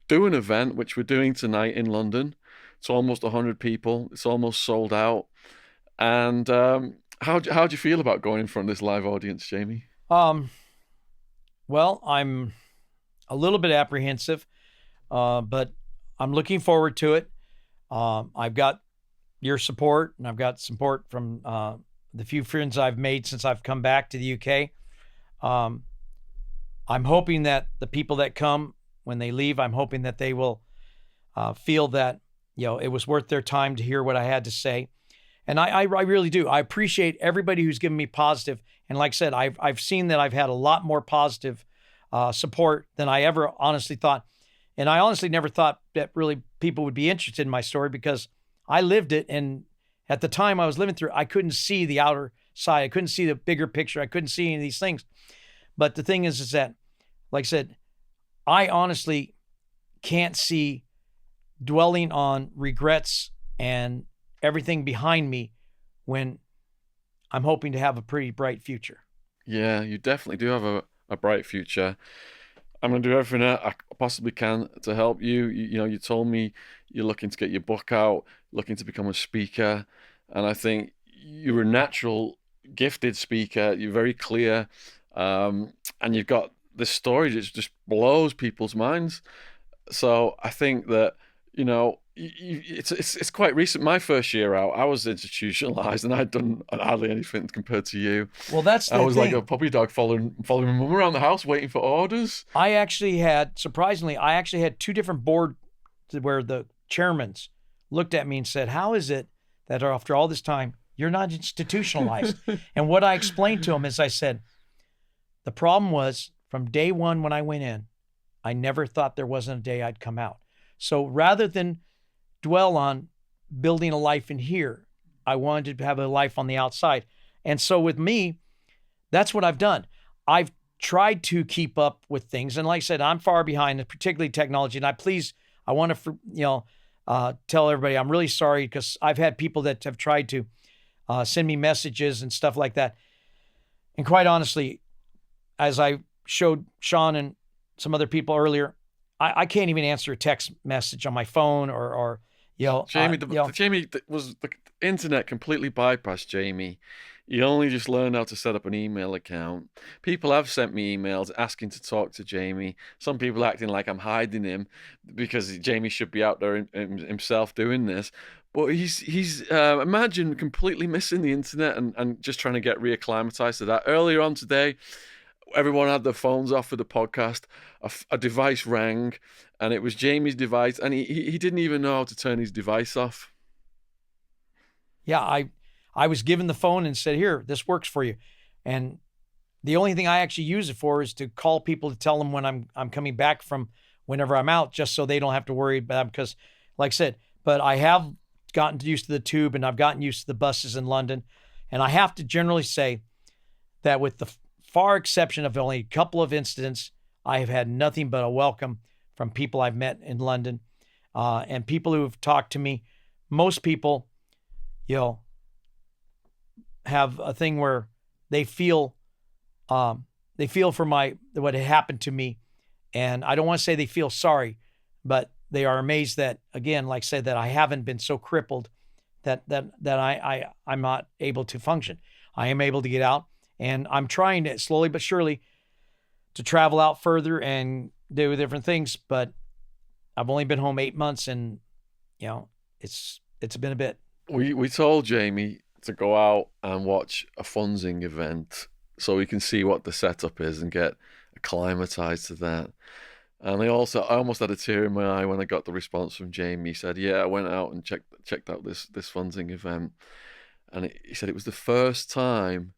do an event, which we're doing tonight in London. It's almost 100 people. It's almost sold out. And how do you feel about going in front of this live audience, Jamie? Well, I'm a little bit apprehensive, but I'm looking forward to it. I've got your support, and I've got support from the few friends I've made since I've come back to the UK. I'm hoping that the people that come, when they leave, I'm hoping that they will feel that, it was worth their time to hear what I had to say. And I really do. I appreciate everybody who's given me positive. And like I said, I've seen that I've had a lot more positive support than I ever honestly thought. And I honestly never thought that really people would be interested in my story, because I lived it. And at the time I was living through, I couldn't see the outer side. I couldn't see the bigger picture. I couldn't see any of these things. But the thing is that, like I said, I honestly can't see dwelling on regrets and everything behind me when I'm hoping to have a pretty bright future. Yeah, you definitely do have a bright future. I'm going to do everything I possibly can to help you. You told me you're looking to get your book out, looking to become a speaker. And I think you're a natural, gifted speaker. You're very clear. And you've got this story that just blows people's minds. So I think that, it's quite recent. My first year out, I was institutionalized, and I'd done hardly anything compared to you. Well, that's the I was thing. like a puppy dog following my mum around the house, waiting for orders. Surprisingly, I actually had two different boards where the chairmans looked at me and said, "How is it that after all this time, you're not institutionalized?" And what I explained to them is, I said, the problem was from day one when I went in, I never thought there wasn't a day I'd come out. So rather than dwell on building a life in here, I wanted to have a life on the outside. And so with me, that's what I've done. I've tried to keep up with things. And like I said, I'm far behind, particularly technology. And I want to, tell everybody, I'm really sorry, because I've had people that have tried to send me messages and stuff like that. And quite honestly, as I showed Shaun and some other people earlier, I can't even answer a text message on my phone or Jamie, Jamie was the internet completely bypassed Jamie. You only just learned how to set up an email account. People have sent me emails asking to talk to Jamie. Some people acting like I'm hiding him because Jamie should be out there himself doing this. But he's imagine completely missing the internet and just trying to get reacclimatized to that. Earlier on today, everyone had their phones off for the podcast. A device rang, and it was Jamie's device, and he didn't even know how to turn his device off. Yeah, I was given the phone and said, "Here, this works for you." And the only thing I actually use it for is to call people to tell them when I'm coming back from whenever I'm out, just so they don't have to worry about, because like I said, but I have gotten used to the tube, and I've gotten used to the buses in London. And I have to generally say that with the far exception of only a couple of incidents, I have had nothing but a welcome from people I've met in London, and people who have talked to me. Most people, have a thing where they feel for what had happened to me, and I don't want to say they feel sorry, but they are amazed that, again, like I said, that I haven't been so crippled that I'm not able to function. I am able to get out. And I'm trying to slowly but surely to travel out further and do different things. But I've only been home 8 months, and it's been a bit. We told Jamie to go out and watch a Funzing event so we can see what the setup is and get acclimatized to that. And I almost had a tear in my eye when I got the response from Jamie. He said, "Yeah, I went out and checked out this funding event, and he said it was the first time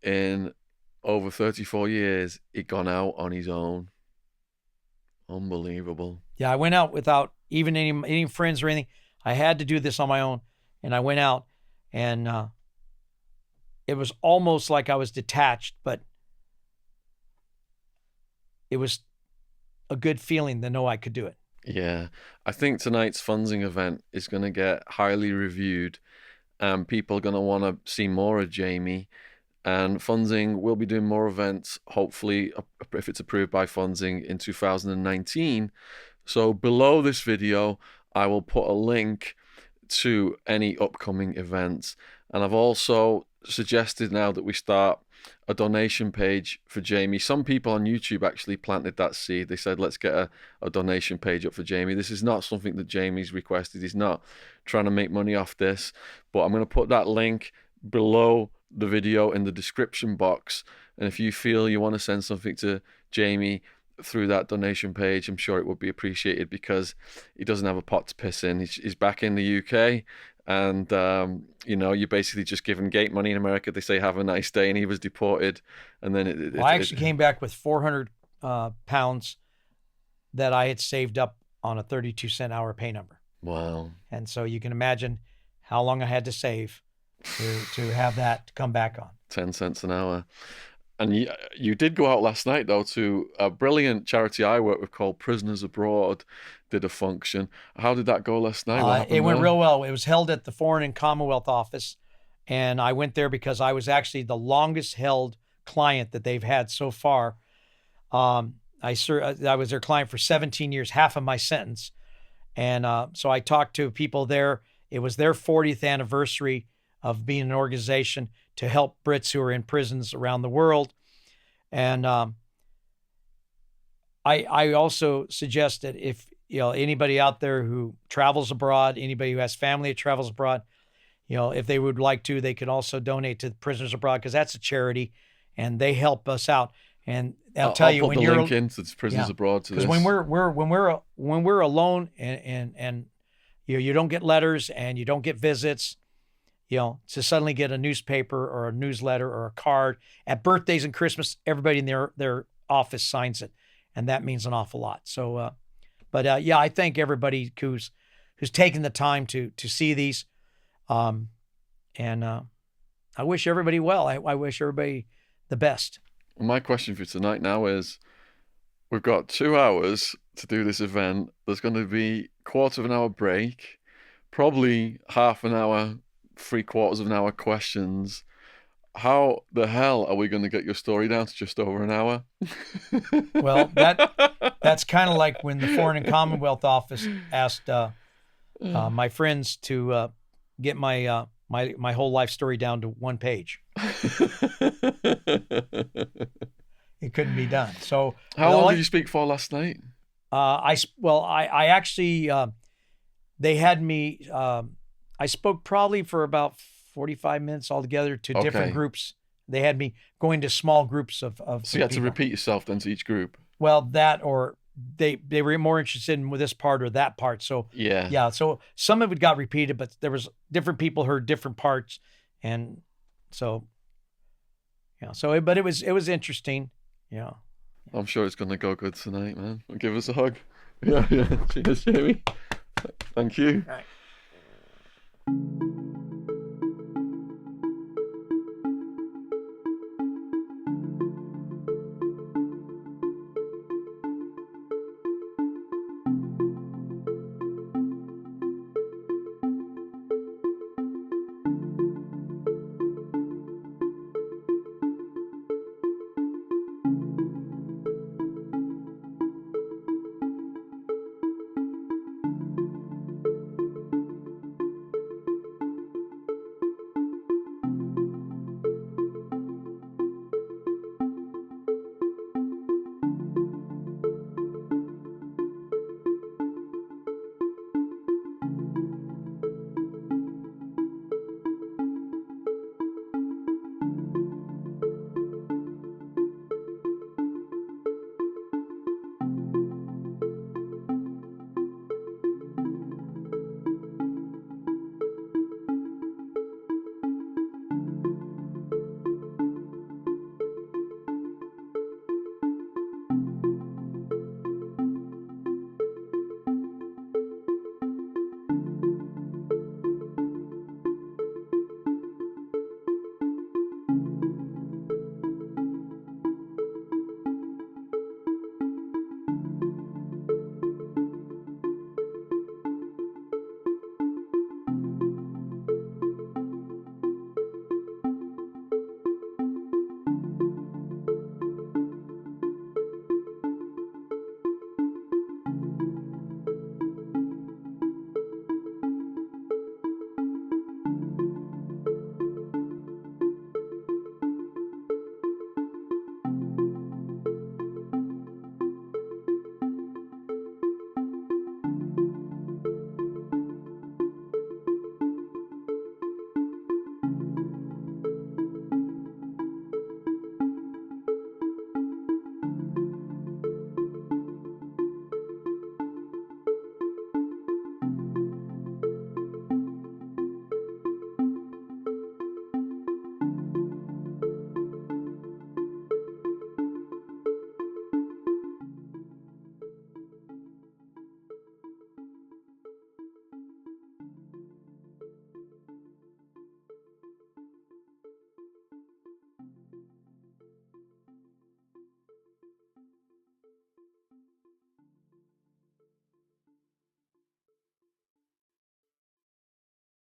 in over 34 years he'd gone out on his own. Unbelievable." Yeah, I went out without even any friends or anything. I had to do this on my own, and I went out, and it was almost like I was detached, but it was a good feeling to know I could do it. Yeah, I think tonight's funding event is going to get highly reviewed, and people are going to want to see more of Jamie. And Funding will be doing more events, hopefully, if it's approved by Funding in 2019. So below this video, I will put a link to any upcoming events. And I've also suggested now that we start a donation page for Jamie. Some people on YouTube actually planted that seed. They said, let's get a donation page up for Jamie. This is not something that Jamie's requested. He's not trying to make money off this. But I'm going to put that link below the video in the description box. And if you feel you want to send something to Jamie through that donation page, I'm sure it would be appreciated, because he doesn't have a pot to piss in. He's back in the UK, and you're basically just giving gate money in America. They say have a nice day, and he was deported, and then I actually came back with 400 pounds that I had saved up on a 32-cent hour pay number. Wow. And so you can imagine how long I had to save to have that to come back on. 10 cents an hour. And you did go out last night, though, to a brilliant charity I work with called Prisoners Abroad, did a function. How did that go last night? It went real well. It was held at the Foreign and Commonwealth Office, and I went there because I was actually the longest held client that they've had so far. I was their client for 17 years, half of my sentence. And so I talked to people there. It was their 40th anniversary of being an organization to help Brits who are in prisons around the world. And I also suggest that if anybody out there who travels abroad, anybody who has family that travels abroad, if they would like to, they can also donate to Prisoners Abroad, because that's a charity and they help us out. And I'll tell you, when you're link into Prisoners Abroad to this, because when we're alone and you don't get letters and you don't get visits, to suddenly get a newspaper or a newsletter or a card at birthdays and Christmas, everybody in their office signs it, and that means an awful lot. So, I thank everybody who's taken the time to see these, and I wish everybody well. I wish everybody the best. My question for you tonight now is, we've got 2 hours to do this event. There's going to be a quarter of an hour break, probably half an hour, 3/4 of an hour questions. How the hell are we going to get your story down to just over an hour? Well, that's kind of like when the Foreign and Commonwealth Office asked my friends to get my my whole life story down to 1 page. It couldn't be done. So how long did you speak for last night? I actually they had me. I spoke probably for about 45 minutes altogether to different groups. They had me going to small groups of So you had to repeat yourself then to each group? Well, that, or they were more interested in this part or that part. So yeah. So some of it got repeated, but there was different people heard different parts, and so but it was interesting. Yeah. I'm sure it's gonna go good tonight, man. Give us a hug. Yeah. Cheers, Jamie. Thank you. All right.